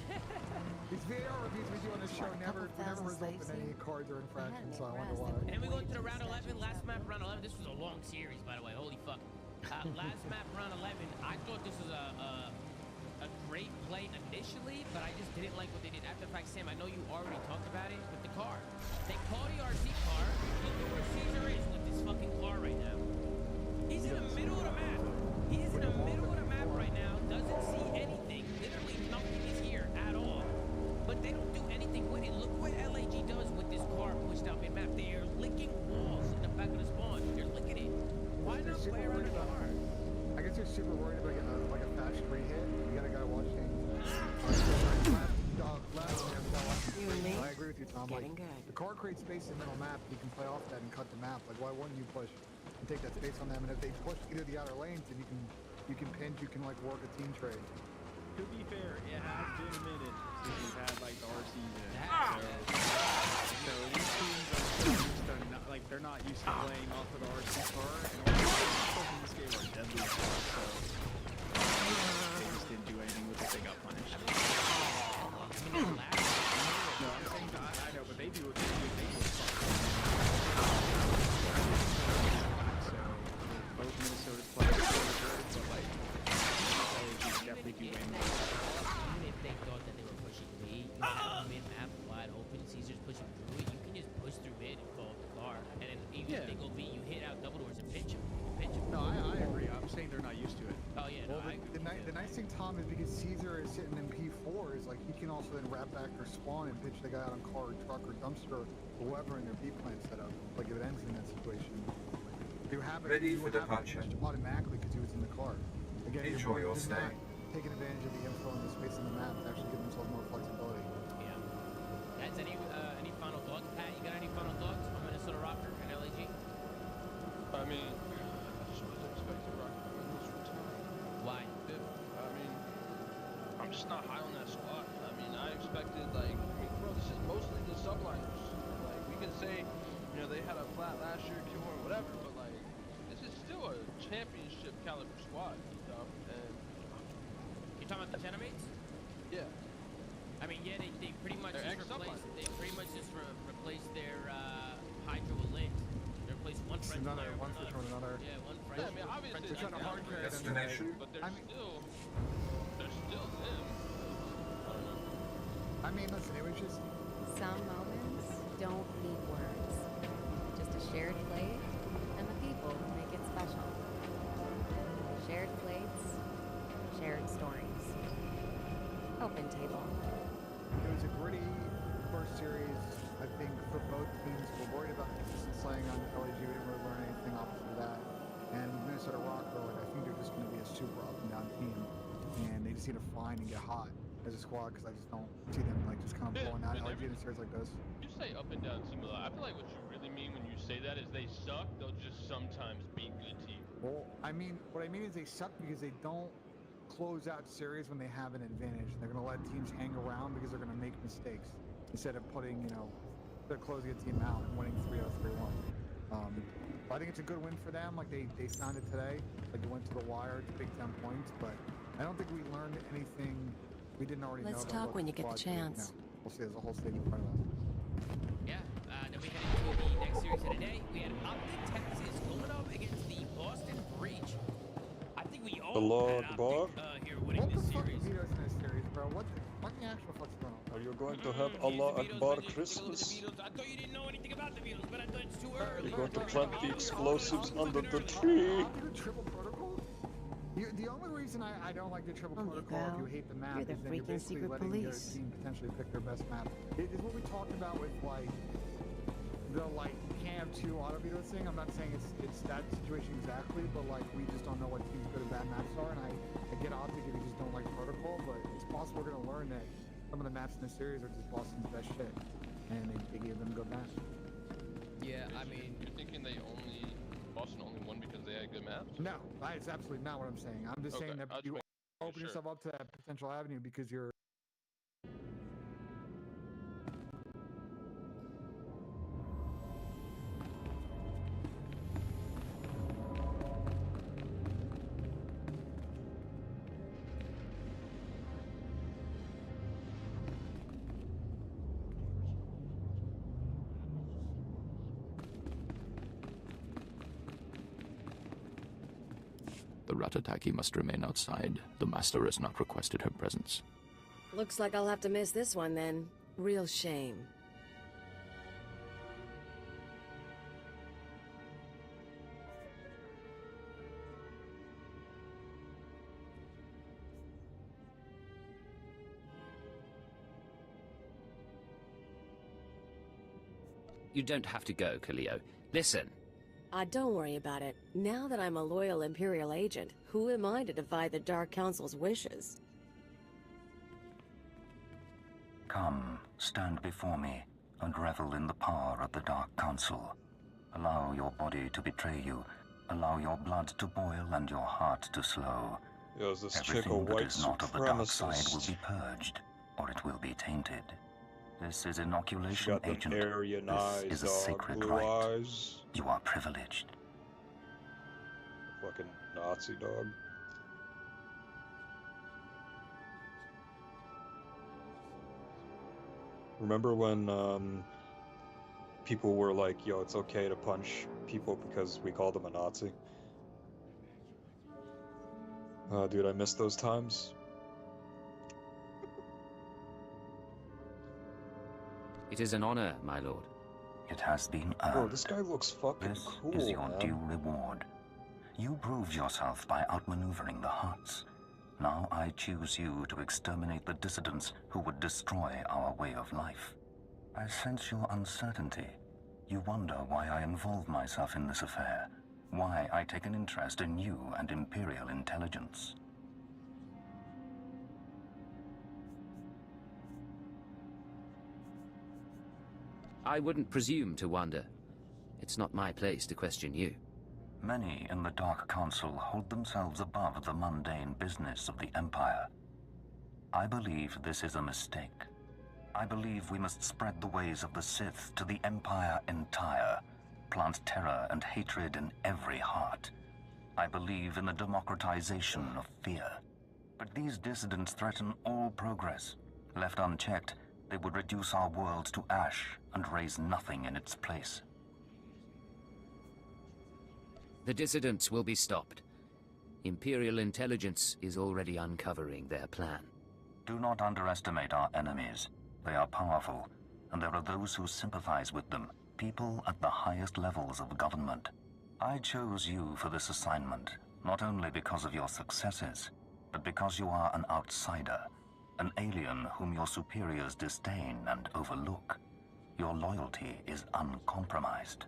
These VAR reviews we do on this show never result in any cards or infractions, so I wonder why. And we go into the round 11. Last map, round 11. This was a long series, by the way. Holy fuck. Last map, round 11. I thought this was a great play initially, but I just didn't like what they did. After the fact, Sam, I know you already talked about it with the car. They call the RC car. Look at where Caesar is with this fucking car right now. He's in the middle of the map. He is in the middle of the map right now. Doesn't see anything. Literally nothing is here at all. But they don't do anything with it. Look what LAG does with this car pushed out mid-map. They are licking walls in the back of the spawn. They're licking it. Why not play around the car? I guess they're super worried about getting a fast free hit. You got a guy watching. You and me? I agree with you, Tom. The car creates space in the middle map. You can play off that and cut the map. Like, why wouldn't you push and take that space on them? And if they push either the outer lanes, then you can pinch. You can like work a team trade. To be fair, it has been a minute since we've had like the RCs in. So these teams are not, like they're not used to playing off of the RC car, and RCs in this game are deadly as fuck. So they just didn't do anything with it. They got punished. No, I'm saying I know, but they do it. They do it. So both Minnesota's players are hurt, but like definitely do win. Even if they thought that they were pushing me, you have mid-map wide open. Caesar's pushing through it. You can just push through mid and fall off the car, and then even if they go B, you hit out double doors and pinch them. No, I agree. I'm saying they're not used to it. Oh yeah, well, the nice thing, Tom, is because Caesar is sitting in P4, is like he can also then wrap back or spawn and pitch the guy out on car or truck or dumpster or whoever in their B plan setup. Like if it ends in that situation, you have it. Ready for departure. Automatically because he was in the car. Again, enjoy your stay. Taking advantage of the info and the space in the map to actually give themselves more flexibility. Yeah. Guys, any final thoughts? Pat, you got any final thoughts on Minnesota Rocker and LAG? I mean, I just was expecting Rocker to win this return. Why? I mean, I'm just not high on that squad. I mean, I expected, like, bro, this is mostly the subliners. Like, we can say, you know, they had a flat last year, Q1, whatever, but, like, this is still a championship caliber squad, you know? And you're talking about the Genomates? Yeah. I mean, yeah, they pretty much just replaced their Hydra with Lint. They replaced one friend another. Yeah, one friend. Yeah, I mean, obviously they're trying to hard carry destination. But they're still them. I don't know. I mean, listen, it was just some moments don't need words. Just a shared plate and the people who make it special. Shared plates, shared stories. Open table. It was a gritty first series. I I think for both teams, we're worried about consistent slaying on LAG. We didn't really learn anything off of that. And Minnesota Rockville, I think they're just going to be a super up and down team, and they just need to find and get hot as a squad, because I just don't see them like just kind of blowing out LAG in a series like this. You say up and down team a lot. I feel like what you really mean when you say that is they suck. They'll just sometimes be good team. Well, I mean, what I mean is they suck because they don't close out series when they have an advantage. They're going to let teams hang around because they're going to make mistakes instead of putting, you know, they're closing a team out and winning 3-0, 3-1. I think it's a good win for them. Like they found it today. Like they went to the wire to big 10 points, but I don't think we learned anything we didn't already know. Let's about talk when you get the chance. We'll see. There's a whole stage in front of us. Yeah, then we head into the next series of the day. We had Upton, Texas going up against the Boston Breach. I think we all Allah had Akbar. Here winning this series. Beat us in this series, bro. What the actual fuck's going on? Are you going to have Allah Akbar Christmas? I thought you didn't know anything about the Beatles, but I thought it's too early. You're going to plant the explosives under the tree. Triple protocol? The only reason I don't like the triple protocol, if you hate the map, You're the is that you're freaking basically secret letting your police. team potentially pick their best map. It is what we talked about with like the Cam 2 auto veto thing. I'm not saying it's that situation exactly, but like we just don't know what teams good and bad maps are, and I get optic if you just don't like protocol, but it's possible we're gonna learn that some of the maps in the series are just Boston's best shit, and they gave them good maps. Yeah, I mean, you're thinking Boston only won because they had good maps? No, it's absolutely not what I'm saying. I'm just saying that you open yourself up to that potential avenue because you're. The Ratataki must remain outside. The Master has not requested her presence. Looks like I'll have to miss this one then. Real shame. You don't have to go, Kaleo. Listen. Don't worry about it. Now that I'm a loyal Imperial agent, who am I to defy the Dark Council's wishes? Come, stand before me, and revel in the power of the Dark Council. Allow your body to betray you. Allow your blood to boil and your heart to slow. Yo, is this chick a Everything that white is not of the dark side will supremacist? be purged, or it will be tainted. This is inoculation, She got them agent. Aryan This eyes, is a dog, sacred blue right. eyes. You are privileged. Fucking Nazi dog. Remember when people were like, yo, it's okay to punch people because we called them a Nazi? Dude, I miss those times. It is an honor, my lord. It has been earned. Bro, this guy looks fucking This cool, is your man. due reward. You proved yourself by outmaneuvering the Huts. Now I choose you to exterminate the dissidents who would destroy our way of life. I sense your uncertainty. You wonder why I involve myself in this affair, why I take an interest in you and Imperial intelligence. I wouldn't presume to wonder. It's not my place to question you. Many in the Dark Council hold themselves above the mundane business of the Empire. I believe this is a mistake. I believe we must spread the ways of the Sith to the Empire entire, plant terror and hatred in every heart. I believe in the democratization of fear. But these dissidents threaten all progress. Left unchecked, they would reduce our world to ash and raise nothing in its place. The dissidents will be stopped. Imperial intelligence is already uncovering their plan. Do not underestimate our enemies. They are powerful, and there are those who sympathize with them, people at the highest levels of government. I chose you for this assignment, not only because of your successes, but because you are an outsider, an alien whom your superiors disdain and overlook. Your loyalty is uncompromised.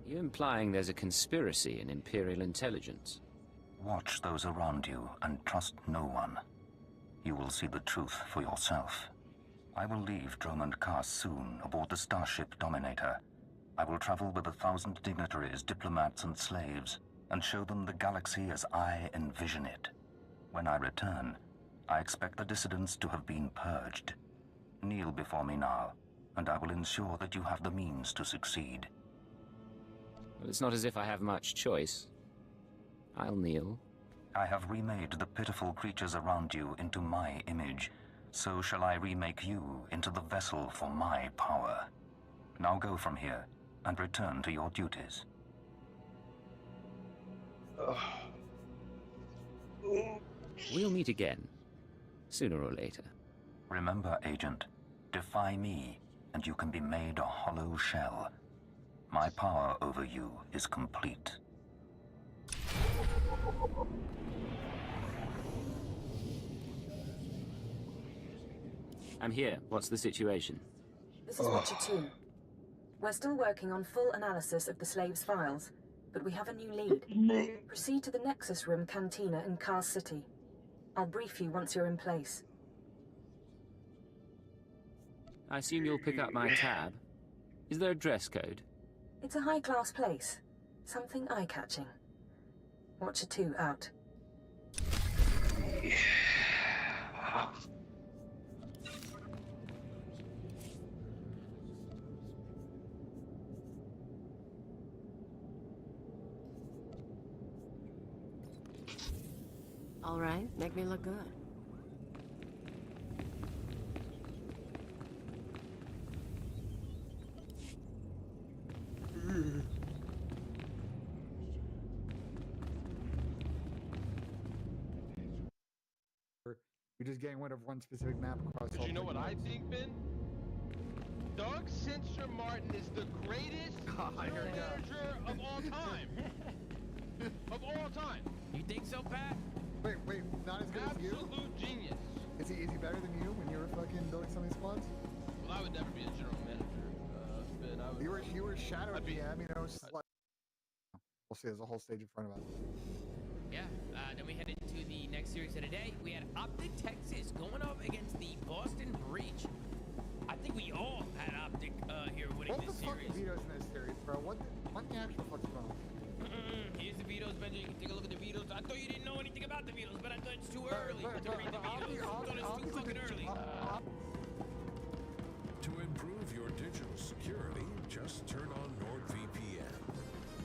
You're implying there's a conspiracy in Imperial intelligence? Watch those around you and trust no one. You will see the truth for yourself. I will leave Dromund Kaas soon aboard the starship Dominator. I will travel with 1,000 dignitaries, diplomats, and slaves, and show them the galaxy as I envision it. When I return, I expect the dissidents to have been purged. Kneel before me now, and I will ensure that you have the means to succeed. Well, it's not as if I have much choice. I'll kneel. I have remade the pitiful creatures around you into my image. So shall I remake you into the vessel for my power. Now go from here, and return to your duties. We'll meet again, sooner or later. Remember, Agent, defy me, and you can be made a hollow shell. My power over you is complete. I'm here. What's the situation? This is Watcher 2. We're still working on full analysis of the slaves' files, but we have a new lead. Proceed to the Nexus Room Cantina in Kaas City. I'll brief you once you're in place. I assume you'll pick up my tab. Is there a dress code? It's a high-class place. Something eye-catching. Watcher 2 out. All right, make me look good. You're just getting rid of one specific map across. But you know what I think, Ben? Doug Sensor Martin is the greatest manager of all time. Of all time. You think so, Pat? Wait, not as good as you? Absolute genius. Is he better than you when you were fucking building some of these squads? Well, I would never be a general manager, Ben. I would, you were shadow GM, you know, it's like... We'll see, there's a whole stage in front of us. Yeah, then we head into the next series of the day. We had Optic Texas going up against the Boston Breach. I think we all had Optic here winning this series. What the fuck vetoes in this series, bro? What the actual fuck's going on? Here's the vetoes, Benji. You can take a look at the vetoes. I thought you didn't know anything about the vetoes, but I thought it's too early to read the vetoes. I thought it's too fucking early. To improve your digital security, just turn on NordVPN.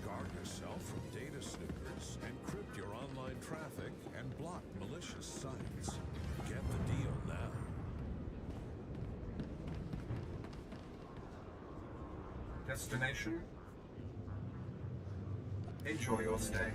Guard yourself from data snoopers, encrypt your online traffic, and block malicious sites. Get the deal now. Destination? Enjoy your stay.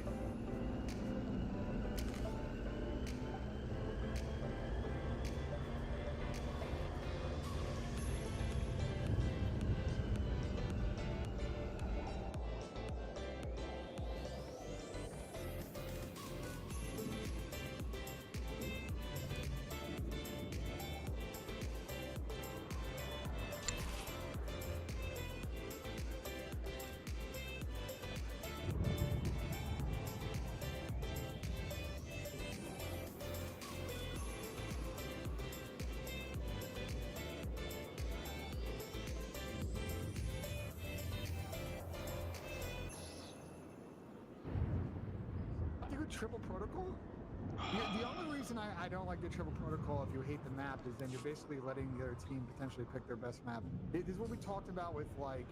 Triple protocol? The only reason I don't like the triple protocol if you hate the map is then you're basically letting the other team potentially pick their best map. This is what we talked about with like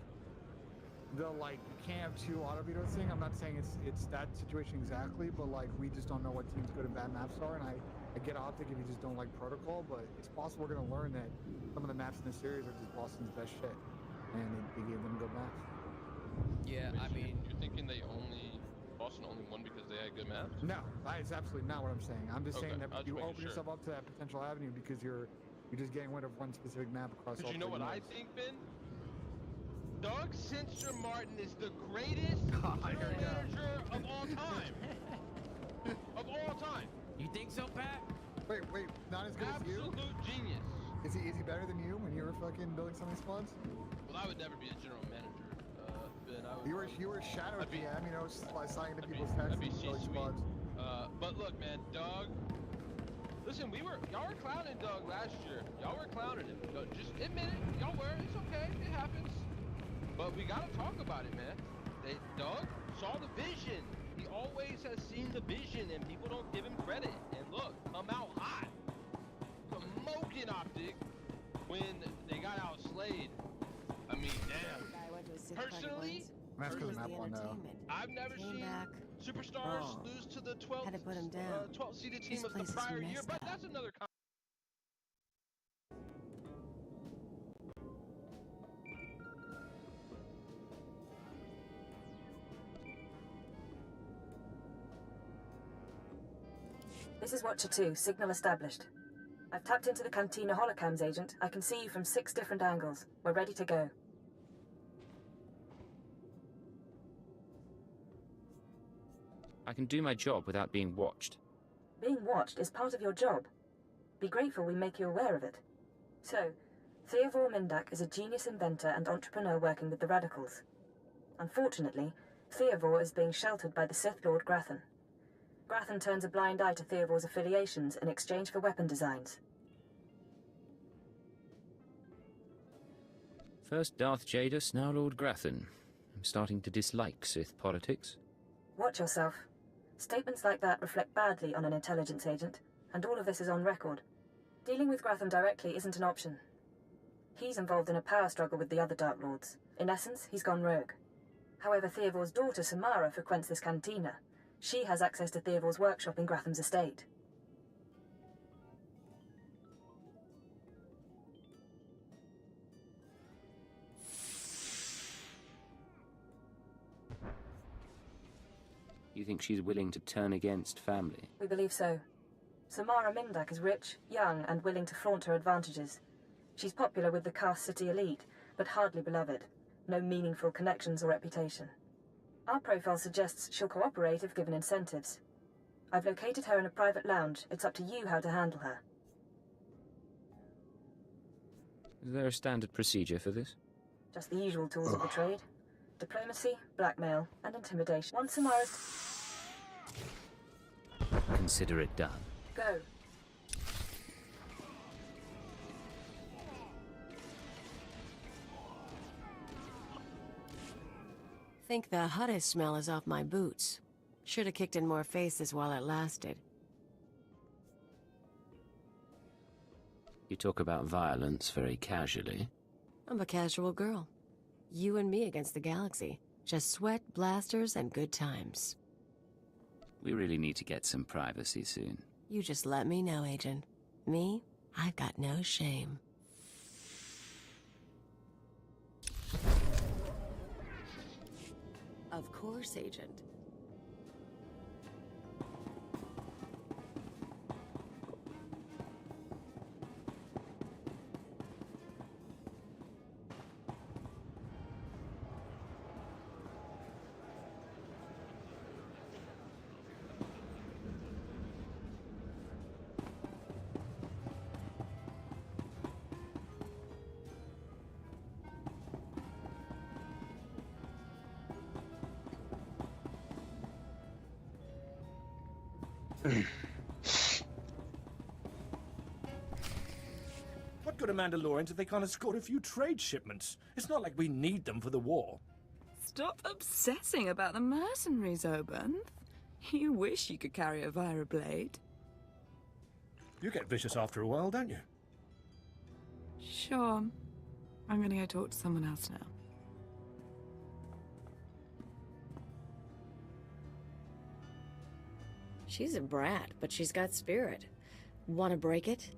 the you can't have two auto veto thing. I'm not saying it's that situation exactly, but like we just don't know what teams good and bad maps are, and I get Optic if you just don't like protocol, but it's possible we're gonna learn that some of the maps in the series are just Boston's best shit, and they gave them good maps. Yeah, I mean, you're thinking they only Boston only won because they had good maps? No, that is absolutely not what I'm saying. I'm just saying that I was you making open sure. yourself up to that potential avenue because you're just getting rid of one specific map across all But you know three what I modes. think, Ben? Doug Sensor Martin is the greatest general manager of all time. Of all time. You think so, Pat? Wait, not as good as you? Absolute genius. Is he better than you when you were fucking building so many squads? Well, I would never be a general manager, Ben. You were shadow GM, you know, assigning to people's I'd tasks be and building C-suite. squads. But look, man, Doug. Listen, y'all were clowning Doug last year. Y'all were clowning him. Just admit it. Y'all were. It's okay. It happens. But we gotta talk about it, man. Doug saw the vision. He always has seen the vision, and people don't give him credit. And look, come out hot. Smoking Optic when they got outslayed. I mean, damn. Personally, That's because map one though. I've never seen Superstars lose to the 12th seeded team of the prior year, but that's another This is Watcher 2, signal established. I've tapped into the Cantina holocams, Agent. I can see you from 6 different angles. We're ready to go. I can do my job without being watched. Being watched is part of your job. Be grateful we make you aware of it. So, Theovor Mindak is a genius inventor and entrepreneur working with the Radicals. Unfortunately, Theovor is being sheltered by the Sith Lord Grathan. Grathan turns a blind eye to Theovor's affiliations in exchange for weapon designs. First Darth Jadus, now Lord Grathan. I'm starting to dislike Sith politics. Watch yourself. Statements like that reflect badly on an intelligence agent, and all of this is on record. Dealing with Grathan directly isn't an option. He's involved in a power struggle with the other Dark Lords. In essence, he's gone rogue. However, Theovor's daughter Samara frequents this cantina. She has access to Theovor's workshop in Gratham's estate. You think she's willing to turn against family? We believe so. Samara Mindak is rich, young, and willing to flaunt her advantages. She's popular with the Karst City elite, but hardly beloved. No meaningful connections or reputation. Our profile suggests she'll cooperate if given incentives. I've located her in a private lounge. It's up to you how to handle her. Is there a standard procedure for this? Just the usual tools of the trade. Diplomacy, blackmail, and intimidation. Once Samara's... Consider it done. Go. Think the hottest smell is off my boots. Should have kicked in more faces while it lasted. You talk about violence very casually. I'm a casual girl. You and me against the galaxy. Just sweat, blasters, and good times. We really need to get some privacy soon. You just let me know, Agent. Me, I've got no shame. Of course, Agent. What good are Mandalorians if they can't escort a few trade shipments? It's not like we need them for the war. Stop obsessing about the mercenaries, Obanth. You wish you could carry a Vira blade. You get vicious after a while, don't you? Sure. I'm gonna go talk to someone else now. She's a brat, but she's got spirit. Want to break it?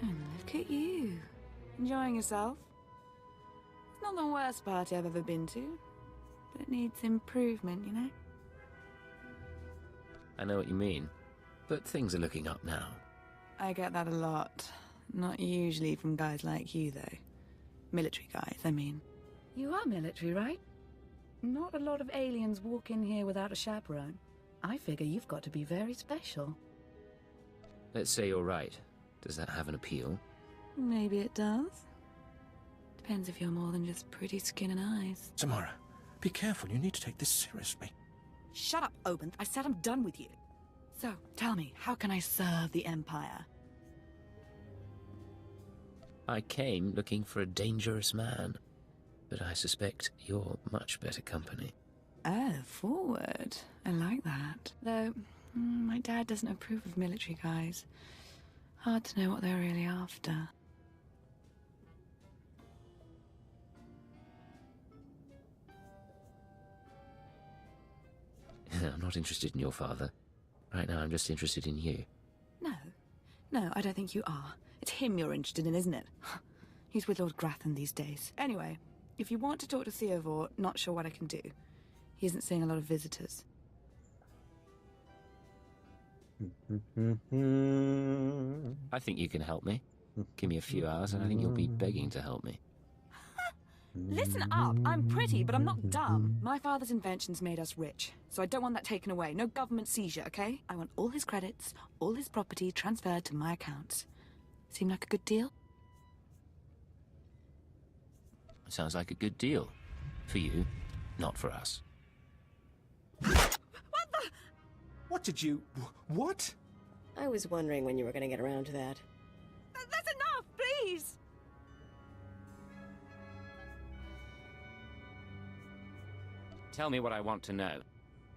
And look at you. Enjoying yourself? It's not the worst party I've ever been to. but it needs improvement, you know? I know what you mean, but things are looking up now. I get that a lot. Not usually from guys like you, though. Military guys, I mean. You are military, right? Not a lot of aliens walk in here without a chaperone. I figure you've got to be very special. Let's say you're right. Does that have an appeal? Maybe it does. Depends if you're more than just pretty skin and eyes. Samara, be careful. You need to take this seriously. Shut up, Obenth. I said I'm done with you. So, tell me, how can I serve the Empire? I came looking for a dangerous man, but I suspect you're much better company. Oh, forward. I like that. Though, my dad doesn't approve of military guys. Hard to know what they're really after. I'm not interested in your father. Right now, I'm just interested in you. No, I don't think you are. It's him you're interested in, isn't it? He's with Lord Grathan these days. Anyway, if you want to talk to Theovor, not sure what I can do. He isn't seeing a lot of visitors. I think you can help me. Give me a few hours and I think you'll be begging to help me. Listen up! I'm pretty, but I'm not dumb. My father's inventions made us rich, so I don't want that taken away. No government seizure, okay? I want all his credits, all his property transferred to my accounts. Seem like a good deal? Sounds like a good deal. For you, not for us. What did you... What? I was wondering when you were going to get around to that. That's enough, please! Tell me what I want to know.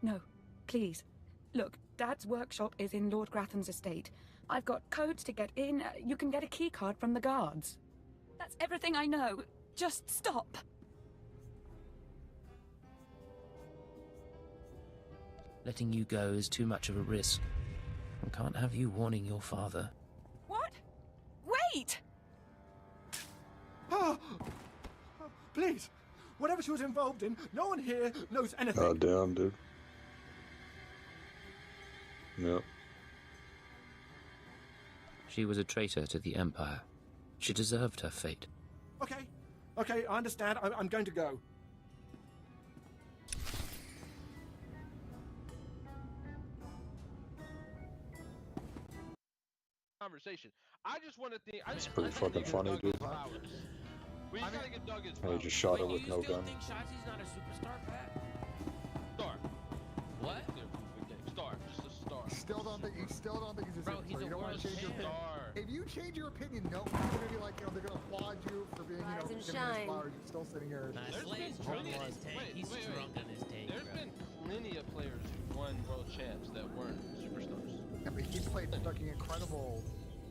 No, please. Look, Dad's workshop is in Lord Grathan's estate. I've got codes to get in. You can get a keycard from the guards. That's everything I know. Just stop. Letting you go is too much of a risk. I can't have you warning your father. What? Wait! Oh, please. Whatever she was involved in, no one here knows anything. Oh, damn, dude. Yep. She was a traitor to the Empire. She deserved her fate. Okay, I understand. I'm going to go. Conversation. I just want to think. It's pretty fucking funny, dude. We just gotta give Doug his I just shot her with no gun. Think Shotzi's not a superstar, Pat? Star. What? Star. Just a star. You still don't think he's a Bro, superstar. he's a You don't want to change your opinion. If you change your opinion, no one's gonna be like, they're gonna applaud you for being, Rise and giving shine. us flowers. You're still sitting here. Nah, Slay's drunk on his tank. He's drunk on his tank, There's bro. been plenty of players who won world champs that weren't superstars. Yeah, but he played fucking incredible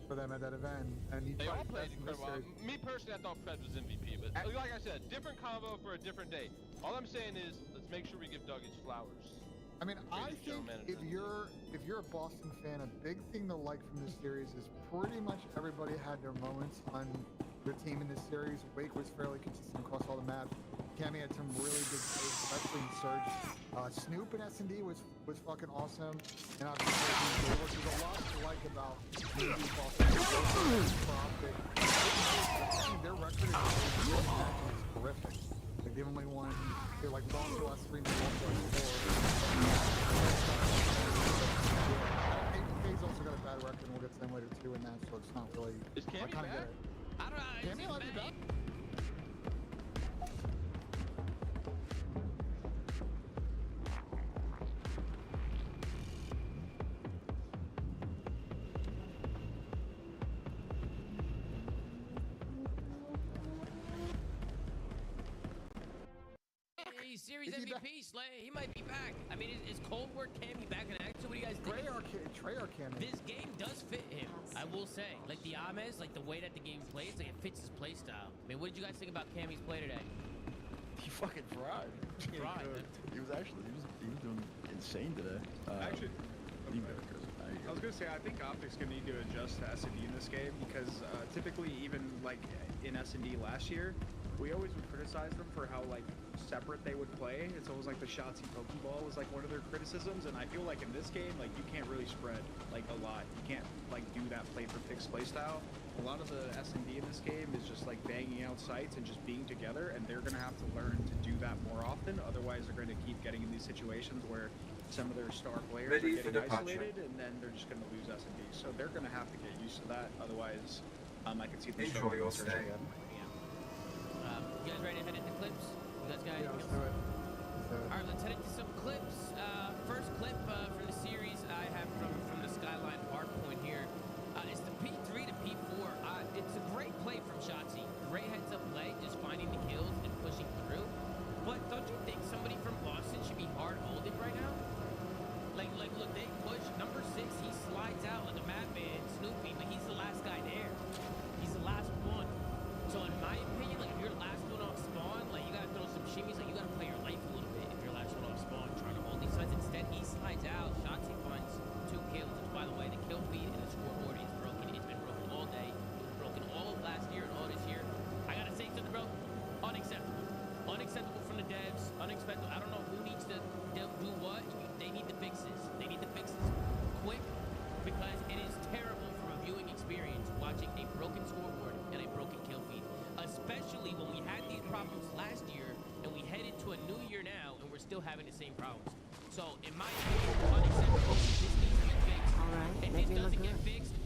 for them at that event, and he They all played played best in this incredible. series. Me personally, I thought Pred was MVP, but like I said, different combo for a different day. All I'm saying is, let's make sure we give Doug his flowers. I mean, I think if you're a Boston fan, a big thing to like from this series is pretty much everybody had their moments on their team in this series. Wake was fairly consistent across all the maps. Cammy had some really big saves, especially in Surge. Snoop in S&D was fucking awesome, and obviously there's a lot to like about Boston. Their record is horrific. Like they've only won, they're like lost the last 3 and lost the last 4. APK's also got a bad record, and we'll get to them later too in that, so it's not really. Is Cammy back? I don't know. Cammy might be back. He's series MVP, Slay. He might be back. I mean, is Cold War Cammy back in action? What do you guys think? Treyarch Cammy. This game does fit him. I will say, like the Ames, like the way that the game plays, like it fits his play style. I mean, what did you guys think about Cammy's play today? He fucking fried. He was doing insane today. Actually, you go, Chris. I was gonna say, I think Optic's gonna need to adjust to S&D in this game because typically, even like in S&D last year, we always would criticize them for how like separate they would play. It's almost like the Shotzi Pokeball was like one of their criticisms, and I feel like in this game, like you can't really spread like a lot. You can't like do that play for picks play style. A lot of the S&D in this game is just like banging out sites and just being together, and they're gonna have to learn to do that more often. Otherwise, they're going to keep getting in these situations where some of their star players are getting isolated, and then they're just going to lose S&D. So they're going to have to get used to that. Otherwise, I can see them Enjoy your stay. You guys ready to head into clips? You guys got anything else? Do it. All right, let's head into some clips. First clip from the series I have from the Skyline Hardpoint here. It's the P3 to P4. It's a great play from Shotzi. Great heads-up play, just finding the kills and pushing through. But don't you think somebody from Boston should be hard-holding right now? Like, look, they push. Number 6, he slides out like a madman, Snoopy, but he's the last guy there. He's the last one. So in my opinion, like, if you're the last one off spawn, like, you gotta throw some shimmies, like, you gotta play your life a little bit if you're last one off spawn, trying to hold these sides. Instead, he slides out. Shotzi finds 2 kills, which, by the way, the kill feed in the scoreboard is broken. It's been broken all day. It was broken all of last year and all this year. I gotta say something, bro. Unacceptable. Unacceptable from the devs. Unacceptable. I don't know who needs to do what. They need the fixes. They need the fixes quick, because it is terrible from a viewing experience watching a broken scoreboard and a broken kill feed. Especially when we had these problems last year and we head into a new year now and we're still having the same problems. So in my opinion, unacceptable. This needs to be fixed. All right, If make this me look doesn't get good. fixed,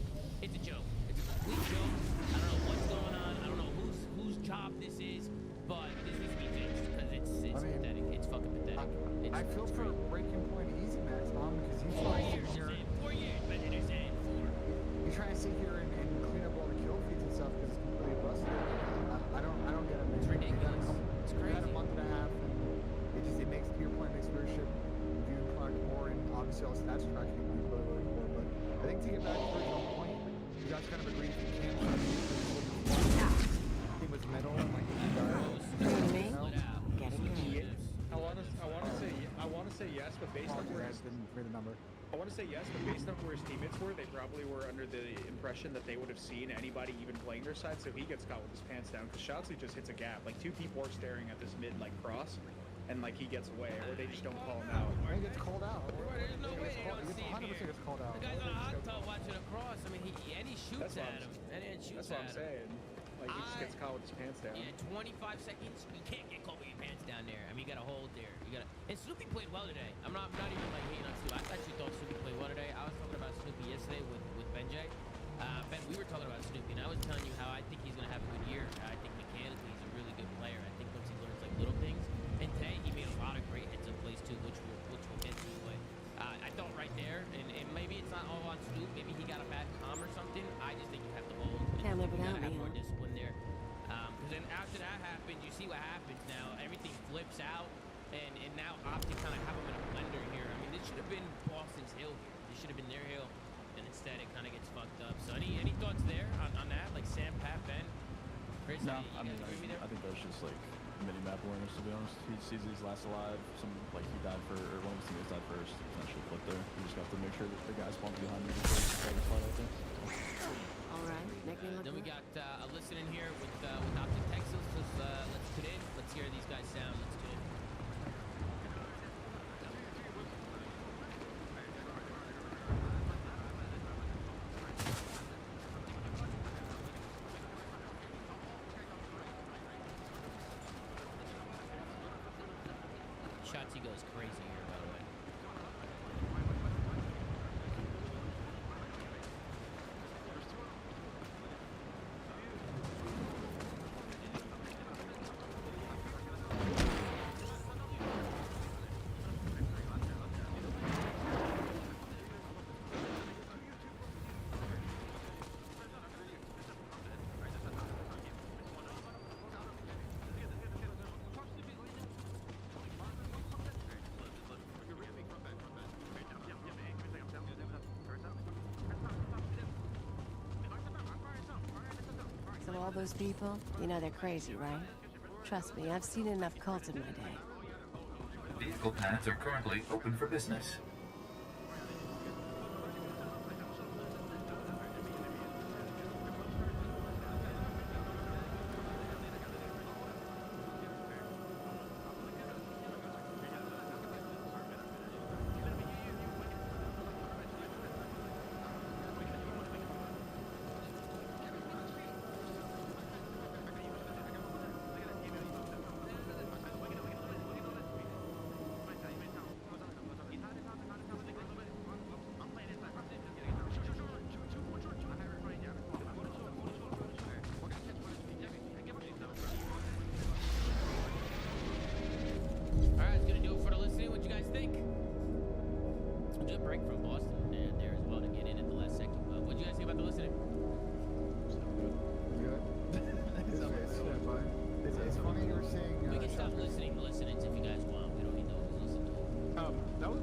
it's a joke. It's a complete joke. I don't know what's going on. I don't know whose job this is, but this needs to be fixed because it's pathetic. It's fucking pathetic. I feel for Breaking Point Easy Max, Tom, because he's trying to sit here. 4 years, but it is in 4. He's trying to sit here and clean up all the kill feeds and stuff because it's completely busted. I don't get it, man. It's ridiculous. It's We had crazy. a month and a half, and it makes, to your point, makes viewership viewing product more, and obviously all stats tracking is really, really cool. But I think to get back to the original point, you guys kind of agree if you can. He was metal and like he died. I want to say yes, but based on where didn't read the number. I want to say yes, but based on where his teammates were, they probably were under the impression that they would have seen anybody even playing their side, so he gets caught with his pants down, because Shotzi just hits a gap. Like, 2 people are staring at this mid, like, cross, and, like, he gets away, or they just don't call him out. He gets called out. There's no way they don't see him 100% here. gets called out. The guy's on a hot tub watching across. I mean, he shoots at him. And then shoots That's what I'm at him. saying. Like, he just gets caught with his pants down. Yeah, 25 seconds. You can't get caught with your pants down there. I mean, you got to hold there. You got to. And Snoopy played well today. I'm not even like hating on Snoopy. I actually thought Snoopy played well today. I was talking about Snoopy yesterday with Benjay. Ben, we were talking about Snoopy, and I was telling you how I think he's gonna have a good year. I think mechanically he's a really good player. I think once he learns like little things, and today he made a lot of great heads-up plays too, which we'll get to. But I thought right there, and maybe it's not all on Snoop. Maybe he got a bad comm or something. I just think you have to hold. Can't live You without gotta have me, more huh? discipline there. Because then after that happens, you see what happens now. Everything flips out, and now Optic kind of have them in a blender here. I mean, this should have been Boston's hill here. This should have been their hill, and instead it kind of gets fucked up. So any thoughts there on that? Like Sam, Pat, Ben, Chris? No, you I mean, guys agree with me there? I think that's just like mini-map awareness, to be honest. He sees these last alive. Like he died for, or one of his teammates died first. Essentially flipped there. You just have to make sure that the guy spawns behind you before you try to slide out there. All right, make me look Then we good. got a listen in here with Optic Texas. Let's tune in. Let's hear these guys sound. Let's tune in. Shotzi goes crazy here, by the way. So all those people, you know they're crazy, right? Trust me, I've seen enough cults in my day. Vehicle paths are currently open for business.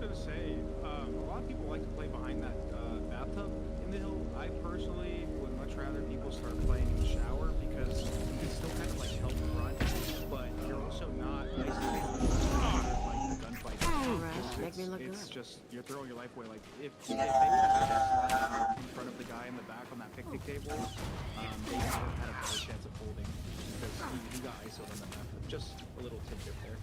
gonna say, a lot of people like to play behind that bathtub in the hill. I personally would much rather people start playing in the shower because you can still kind of like help run, but you're also not isolated like the gunfight. It's just you're throwing your life away. Like if they would have had that in front of the guy in the back on that picnic table, they would have had a better chance of holding because he got ISO'd on that map. Just a little tidbit there.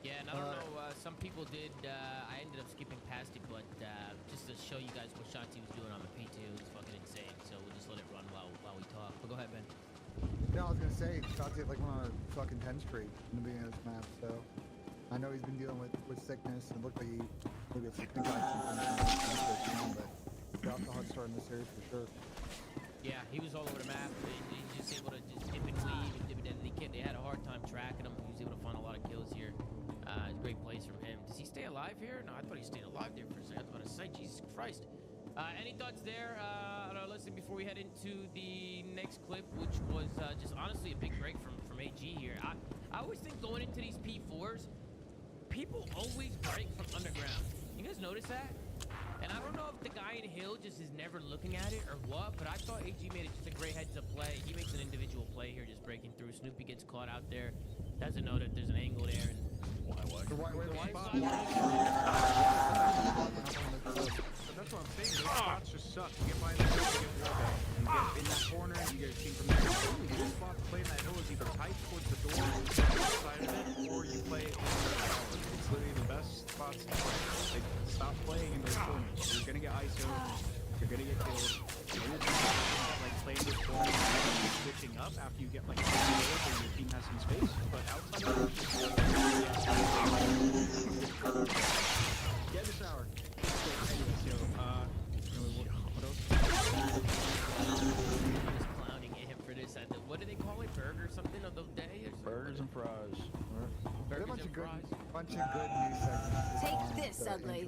Yeah, and I don't know, some people did, I ended up skipping past it, but just to show you guys what Shanti was doing on the P2, it was fucking insane, so we'll just let it run while we talk. But go ahead, Ben. Yeah, I was gonna say, Shanti like went on a fucking 10th Street in the beginning of this map, so I know he's been dealing with sickness, and it looked like he maybe got something, but he got the hard start in this series for sure. Yeah, he was all over the map, he's just able to just dip and weave and dip and they had a hard time tracking him, he was able to find a lot of kills here. Great plays from him. Does he stay alive here? No, I thought he stayed alive there for a second. I was about to say, Jesus Christ. Any thoughts there on our listing before we head into the next clip, which was just honestly a big break from AG here. I always think going into these P4s, people always break from underground. You guys notice that? And I don't know if the guy in Hill just is never looking at it or what, but I thought AG made it just a great heads-up play. He makes an individual play here, just breaking through. Snoopy gets caught out there. Doesn't know that there's an angle there. And That's what I'm saying. Those spots just suck. You get by there, you get wallbang. You get in that corner, you get a team from there. You get a spot to play in that hill is either tight towards the door, side of it, or you play in the tower. It's literally the best spots to play. Like, stop playing in those corners. You're gonna get ISO. You're gonna get killed. Like playing this corner, switching up after you get like 2 kills and your team has some space. But outside of that, get in the shower. Anyways, what else? Just clowning at him for this. What do they call it? Burger something of the day? Burgers and fries. Burgers and fries. Bunch of good news segments. Take this, ugly.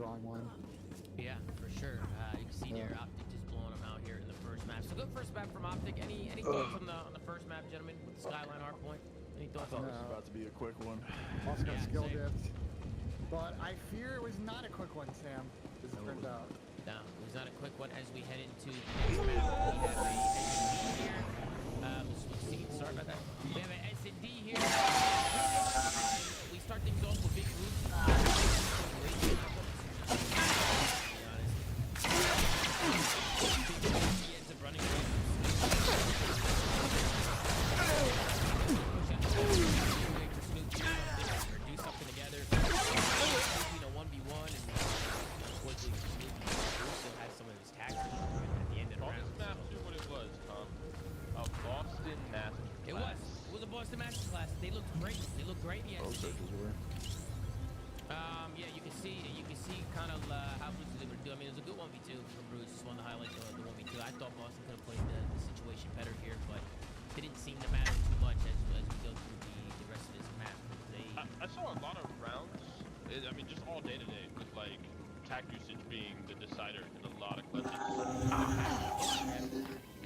Yeah, for sure. You can see there, Optic just blowing them out here in the first map. So good first map from Optic. Any thoughts on the first map, gentlemen, with the Skyline hard point? Any thoughts on this? It's about to be a quick one. Also got skill dipped. But I fear it was not a quick one, Sam, as it turns out. No, it was not a quick one. As we head into the next map, we have a S&D here. Sorry about that. We have an S&D here. We start things off with big groups. He ends up running away. Do something together. 1v1 and unfortunately Snoopy still has some of his tactics at the end of the round. This map knew what it was, Tom. A Boston Masterclass. It was a Boston Masterclass. They looked great. They looked great in the S&D. Yeah, you can see kind of how Bruce was able to do. I mean, it was a good 1v2 from Bruce. Just wanted to highlight the 1v2. I thought Boston could have played the situation better here, but it didn't seem to matter too much as we go through the rest of this map. I saw a lot of rounds. I mean, just all day today with like tac usage being the decider in a lot of clutches.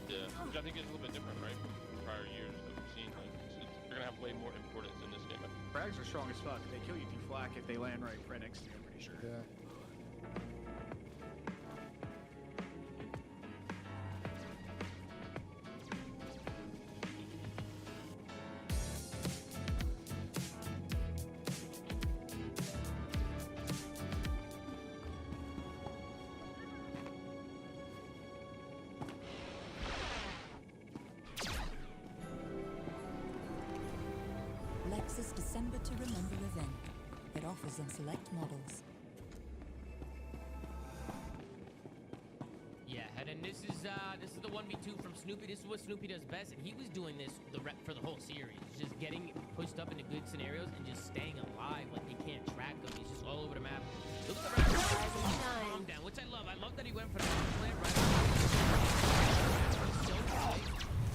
Yeah, which I think is a little bit different, right, from prior years that we've seen. Like, they're gonna have way more importance in this game. Frags are strong as fuck. They kill you through flak if they land right next to you, I'm pretty sure. Yeah. Lexus December to Remember event that offers on select models. Yeah, and then this is the 1v2 from Snoopy. This is what Snoopy does best, and he was doing this for the whole series. Just getting pushed up into good scenarios and just staying alive like they can't track him. He's just all over the map. Look at the calm down, which I love. I love that he went for the plant right away. He's so quick,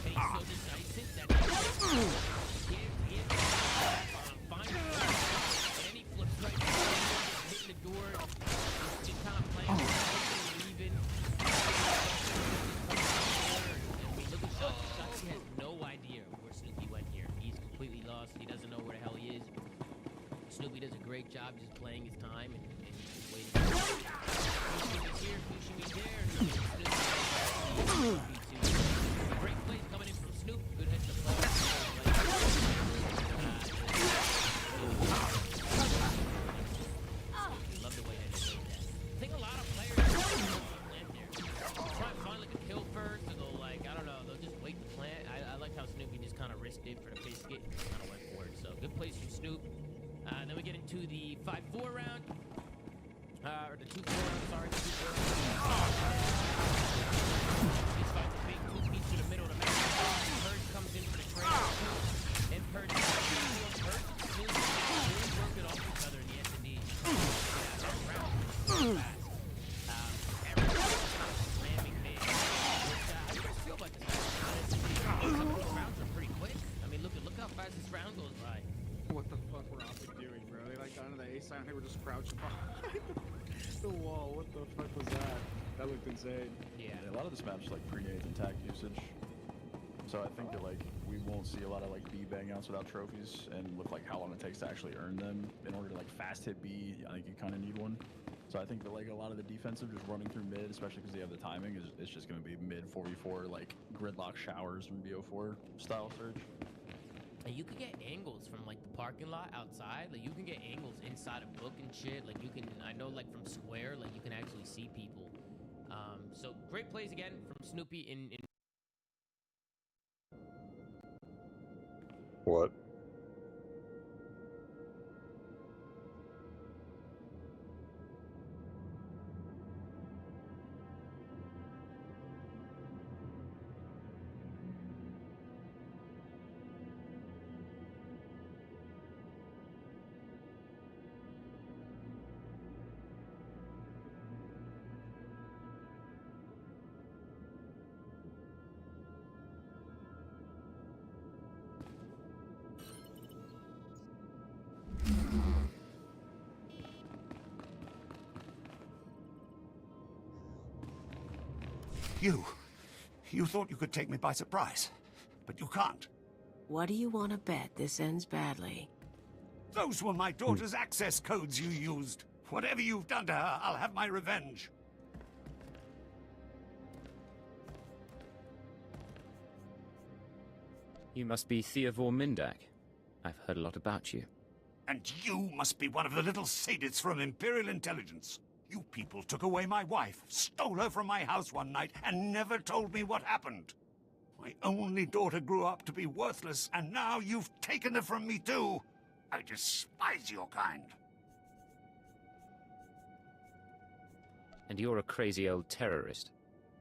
and he's so decisive that he fine. And then he flips right hitting the door, just kind of playing leaving. Look at Shanti. He has no idea where Snoopy went here. He's completely lost. He doesn't know where the hell he is. Snoopy does a great job just playing his time and Great plays coming in from Snoop. Good hit to play. Love the way they did that. I think a lot of players plant there. Try to find like a kill first, or they'll like, I don't know, they'll just wait to plant. I like how Snoopy just kind of risked it for the biscuit and kind of went for it. So good plays from Snoop. Then we get into the 5-4 round. Or the 2-4 round, sorry, the 2-4 round. This fight's a big two-piece to the middle of the map. Purge comes in for the trade. And Purge and Snoop work it off each other in the S&D. Slamming mid. How do you guys feel about this match? Some of the rounds are pretty quick. I mean, look how fast this round goes by. What the fuck were Optic doing, bro? They like got into the A side and they were just crouched behind the wall. What the fuck was that? That looked insane. Yeah, a lot of this map's like pre-AIDS and tag usage. So I think that like we won't see a lot of like B bang outs without trophies, and with like how long it takes to actually earn them in order to like fast hit B, I think you kind of need one. So I think that like a lot of the defensive just running through mid, especially because they have the timing, is it's just going to be mid 4v4 like gridlock showers from BO4 style surge. And you can get angles from like the parking lot outside. Like you can get angles inside a book and shit. Like you can, I know like from square, like you can actually see people. So great plays again from Snoopy in What? You thought you could take me by surprise, but you can't. What do you want to bet this ends badly? Those were my daughter's access codes you used. Whatever you've done to her, I'll have my revenge. You must be Theodore Mindak. I've heard a lot about you. And you must be one of the little sadists from Imperial Intelligence. You people took away my wife, stole her from my house one night, and never told me what happened. My only daughter grew up to be worthless, and now you've taken her from me too. I despise your kind. And you're a crazy old terrorist.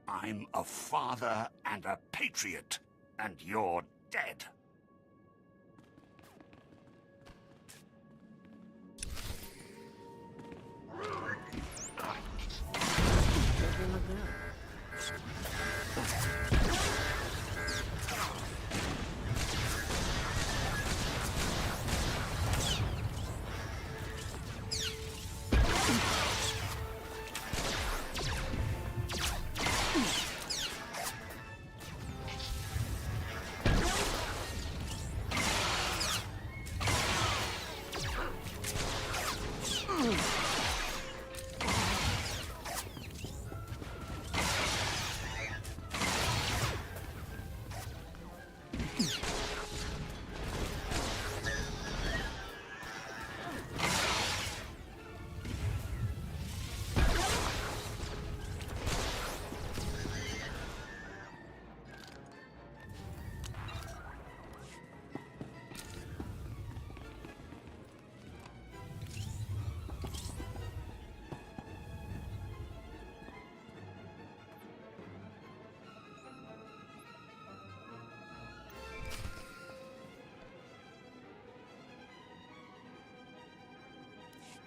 I'm a father and a patriot, and you're dead.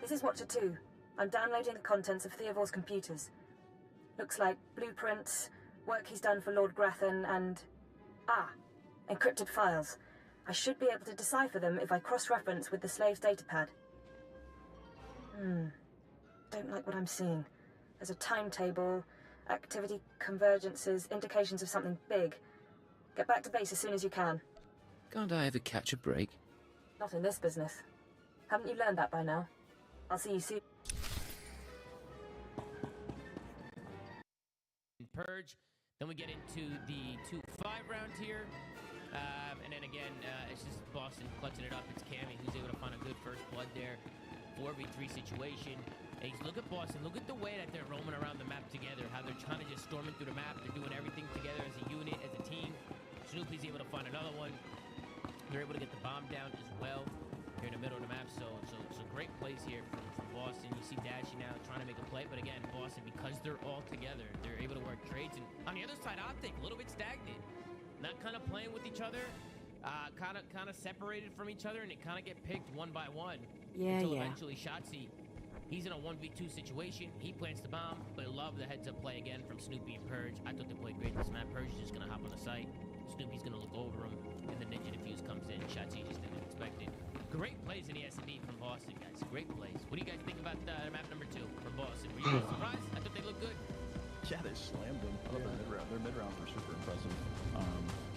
This is Watcher 2. I'm downloading the contents of Theovor's computers. Looks like blueprints, work he's done for Lord Grathan, and... encrypted files. I should be able to decipher them if I cross-reference with the slave's datapad. Don't like what I'm seeing. There's a timetable, activity convergences, indications of something big. Get back to base as soon as you can. Can't I ever catch a break? Not in this business. Haven't you learned that by now? I'll see you soon. Purge. Then we get into the 2-5 round here. And then again, it's just Boston clutching it up. It's Cammy who's able to find a good first blood there. 4v3 situation. Hey, look at Boston. Look at the way that they're roaming around the map together. How they're trying to just storming through the map. They're doing everything together as a unit, as a team. Snoopy's able to find another one. They're able to get the bomb down as well here in the middle of the map. So great plays here from Boston. You see Dashy now trying to make a play. But again, Boston, because they're all together, they're able to work trades. And on the other side, Optic, a little bit stagnant. Not kind of playing with each other. Kind of separated from each other. And they kind of get picked one by one. Until eventually Shotzzy, he's in a 1v2 situation. He plants the bomb. But I love the heads-up play again from Snoopy and Purge. I thought they played great this map. Purge is just going to hop on the site. Snoopy's going to look over him. And the Ninja Defuse comes in. Shotzzy just didn't expect it. Great plays in the S&D from Boston, guys. Great plays. What do you guys think about map number 2 from Boston? Were you guys surprised? I thought they looked good. Yeah, they slammed them. I thought their mid-rounds were super impressive.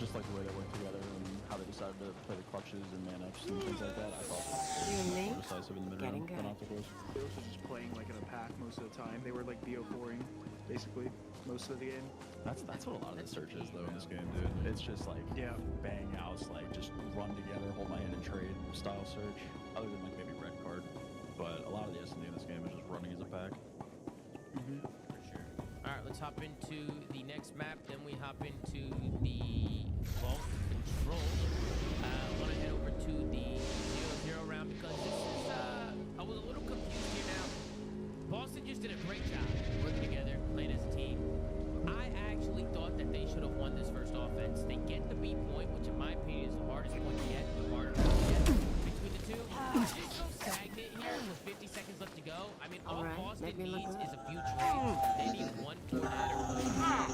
Just like the way they worked together and how they decided to play the clutches and man-ups and things like that. I thought they were decisive in the mid-round than Optic was. They were just playing like in a pack most of the time. They were like BO4ing basically most of the game. That's what a lot of the search is though in this game, dude. It's just like bang outs, like just run together, hold my hand and trade style search. Other than like maybe red card, but a lot of the S&D in this game is just running as a pack. For sure. All right, let's hop into the next map. Then we hop into the Vault Control. I want to head over to the 0-0 round because this is I was a little confused here now. Boston just did a great job working together, playing as a team. I actually thought that they should have won this first offense. They get the B point, which in my opinion is the hardest point yet, the harder point yet between the two. It's so stagnant here with 50 seconds left to go. I mean, all Boston needs is a few trades. They need one Tornado or one. I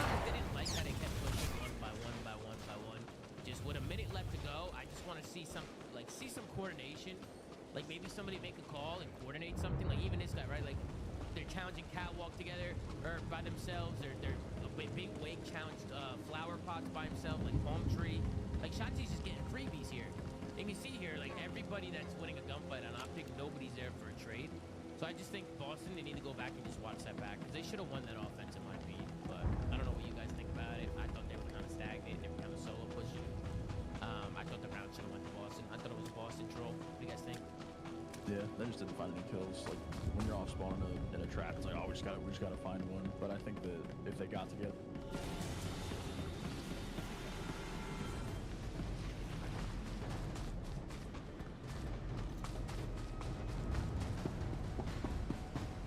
think they didn't like how they kept pushing one by one. Just with a minute left to go, I just want to see some coordination. Like maybe somebody make a call and coordinate something. Like even this guy, right? Like they're challenging Catwalk together or by themselves. They're big wake challenged flower pots by himself, like Palm Tree. Like Shotzzy's just getting freebies here. And you see here, like everybody that's winning a gunfight on Optic, nobody's there for a trade. So I just think Boston, they need to go back and just watch that back because they should have won that offense in my opinion. But I don't know what you guys think about it. I thought they were kind of stagnant. They were kind of solo pushing. I thought the round should have went to Boston. I thought it was Boston troll. What do you guys think? Yeah, they just didn't find any kills. Like when you're off spawn in a trap, it's like, oh, we just gotta find one. But I think that if they got together.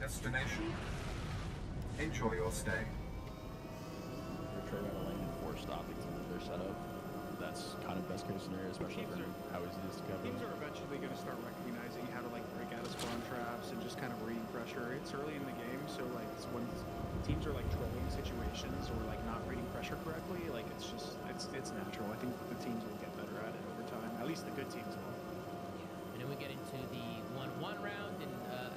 Destination. Enjoy your stay. They're trade out a lane and force Optic to move their setup. That's kind of best case scenario, especially for how easy it is to cover. Teams are eventually going to start recognizing how to like break out of spawn traps and just kind of read pressure. It's early in the game, so like when teams are like trolling situations or like not reading pressure correctly, like it's natural. I think the teams will get better at it over time. At least the good teams will. And then we get into the 1-1 round, and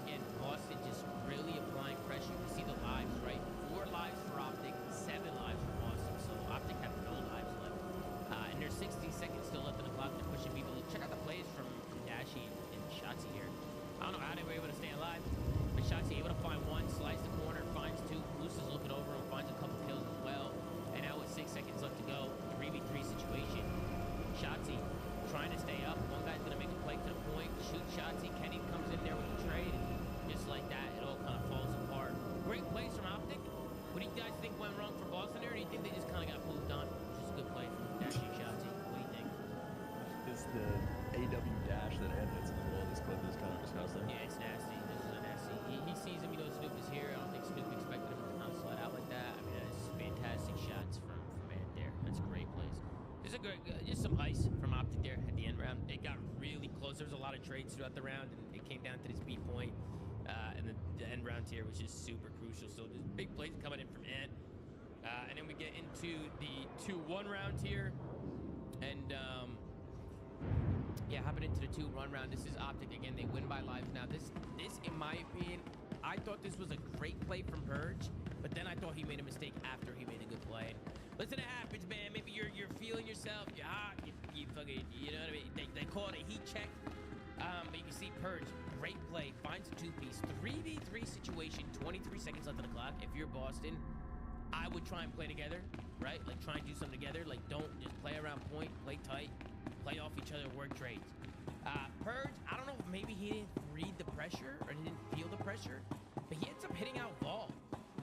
again, Boston just really applying pressure. You see the lives, right? 4 lives for Optic, 7 lives for Boston. So Optic have no lives left. And there's 60 seconds still left in the clock. They're pushing people. Check out the plays from Dashy and Shotzzy here. I don't know how they were able to stay alive, but Shotzzy able to find one, slice the corner, finds 2. Moose is looking over him, finds a couple kills as well. And now with 6 seconds left to go, 3v3 situation. Shotzzy trying to stay up. One guy's gonna make a play to the point, shoot Shotzzy. Kenny comes in there with a trade, and just like that, it all kind of falls apart. Great plays from Optic. What do you guys think went wrong for Boston there? Or do you think they just kind of got moved on? Just a good play from Dashy and Shotzzy. What do you think? It's the AW dash that hits in the middle of this clip is kind of disgusting. Yeah, it's nasty. This is a nasty. He sees him, he knows Snoop is here. I don't think Snoop expected him to kind of slide out like that. I mean, that's fantastic shots from Ant there. That's great plays. There's a great, just some ice from Optic there at the end round. It got really close. There was a lot of trades throughout the round, and it came down to this B point. And the end round here was just super crucial. So there's big plays coming in from Ant. And then we get into the 2-1 round here. And yeah, hopping into the 2-1 round. This is Optic again. They win by lives. Now this in my opinion, I thought this was a great play from Purge, but then I thought he made a mistake after he made a good play. Listen, it happens, man. Maybe you're feeling yourself. You're hot. You fucking, you know what I mean? They call it a heat check. But you can see Purge, great play, finds a 2-piece, 3v3 situation, 23 seconds left on the clock. If you're Boston, I would try and play together, right? Like try and do something together. Like don't just play around point, play tight, play off each other, work trades. Purge, I don't know if maybe he didn't read the pressure or he didn't feel the pressure, but he ends up hitting out Vault.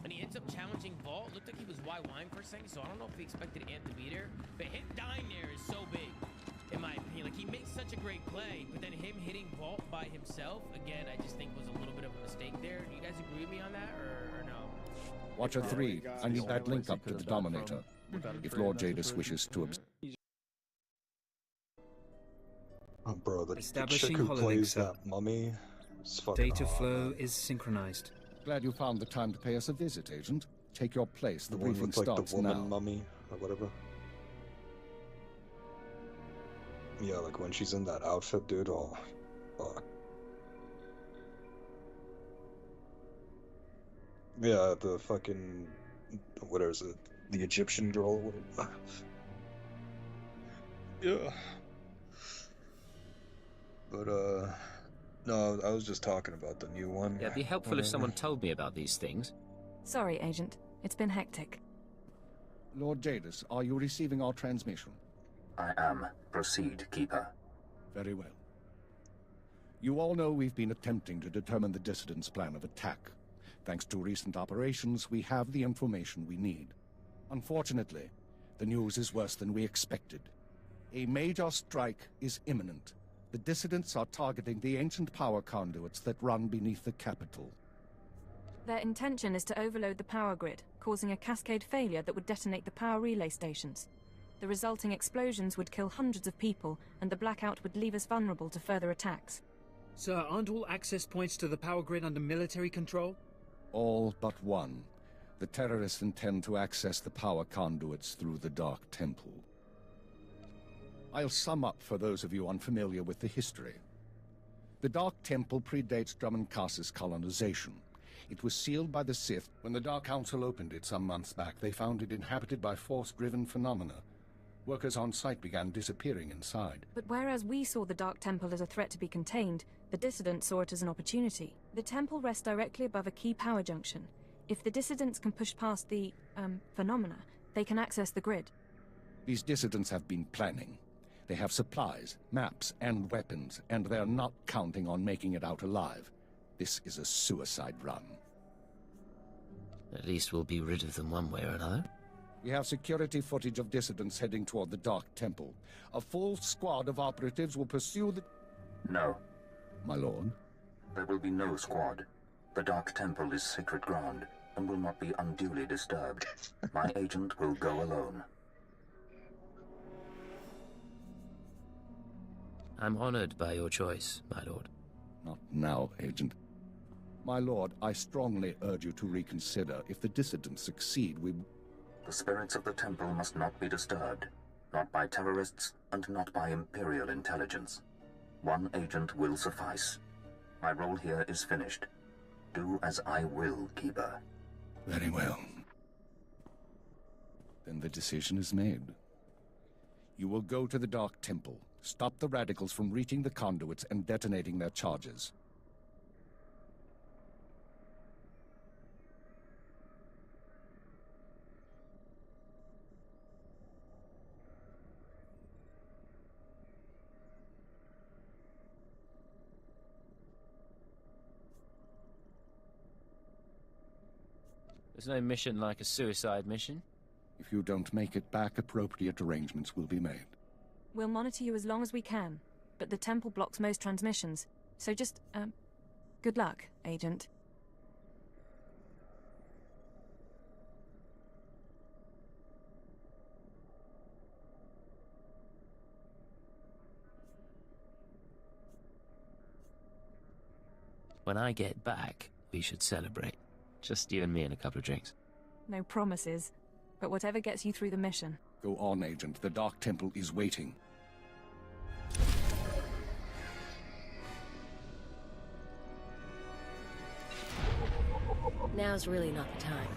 And he ends up challenging Vault. Looked like he was Y-Wine for a second, so I don't know if he expected Ant to be there. But him dying there is so big, in my opinion. Like, he makes such a great play, but then him hitting Vault by himself, again, I just think was a little bit of a mistake there. Do you guys agree with me on that, or no? Watcher 3, I need that link up to the Dominator. If Lord Jadis wishes to... Oh, bro, the Establishing chick who plays HoloLink, that mummy is fucking Data hot, flow man. is synchronized. Glad you found the time to pay us a visit, Agent. Take your place. The one briefing with, like, starts the woman now. mummy or whatever. Yeah, like when she's in that outfit, dude. Oh, fuck. Yeah, the fucking what is it? The Egyptian girl. Whatever. Yeah. But no, I was just talking about the new one. Yeah, it'd be helpful if someone told me about these things. Sorry, Agent. It's been hectic. Lord Jadis, are you receiving our transmission? I am. Proceed, Keeper. Very well. You all know we've been attempting to determine the dissidents' plan of attack. Thanks to recent operations, we have the information we need. Unfortunately, the news is worse than we expected. A major strike is imminent. The dissidents are targeting the ancient power conduits that run beneath the capital. Their intention is to overload the power grid, causing a cascade failure that would detonate the power relay stations. The resulting explosions would kill hundreds of people, and the blackout would leave us vulnerable to further attacks. Sir, aren't all access points to the power grid under military control? All but one. The terrorists intend to access the power conduits through the Dark Temple. I'll sum up for those of you unfamiliar with the history. The Dark Temple predates Drummoncasis colonization. It was sealed by the Sith. When the Dark Council opened it some months back, they found it inhabited by force-driven phenomena. Workers on site began disappearing inside. But whereas we saw the Dark Temple as a threat to be contained, the dissidents saw it as an opportunity. The temple rests directly above a key power junction. If the dissidents can push past the, phenomena, they can access the grid. These dissidents have been planning. They have supplies, maps, and weapons, and they're not counting on making it out alive. This is a suicide run. At least we'll be rid of them one way or another. We have security footage of dissidents heading toward the Dark Temple. A full squad of operatives will pursue the... No. My lord? There will be no squad. The Dark Temple is sacred ground and will not be unduly disturbed. My agent will go alone. I'm honored by your choice, my lord. Not now, Agent. My lord, I strongly urge you to reconsider. If the dissidents succeed, we... The spirits of the temple must not be disturbed. Not by terrorists, and not by Imperial intelligence. One agent will suffice. My role here is finished. Do as I will, Keeper. Very well. Then the decision is made. You will go to the Dark Temple, stop the radicals from reaching the conduits and detonating their charges. There's no mission like a suicide mission. If you don't make it back, appropriate arrangements will be made. We'll monitor you as long as we can, but the temple blocks most transmissions, so just, good luck, Agent. When I get back, we should celebrate. Just you and me and a couple of drinks. No promises, but whatever gets you through the mission. Go on, Agent. The Dark Temple is waiting. Now's really not the time.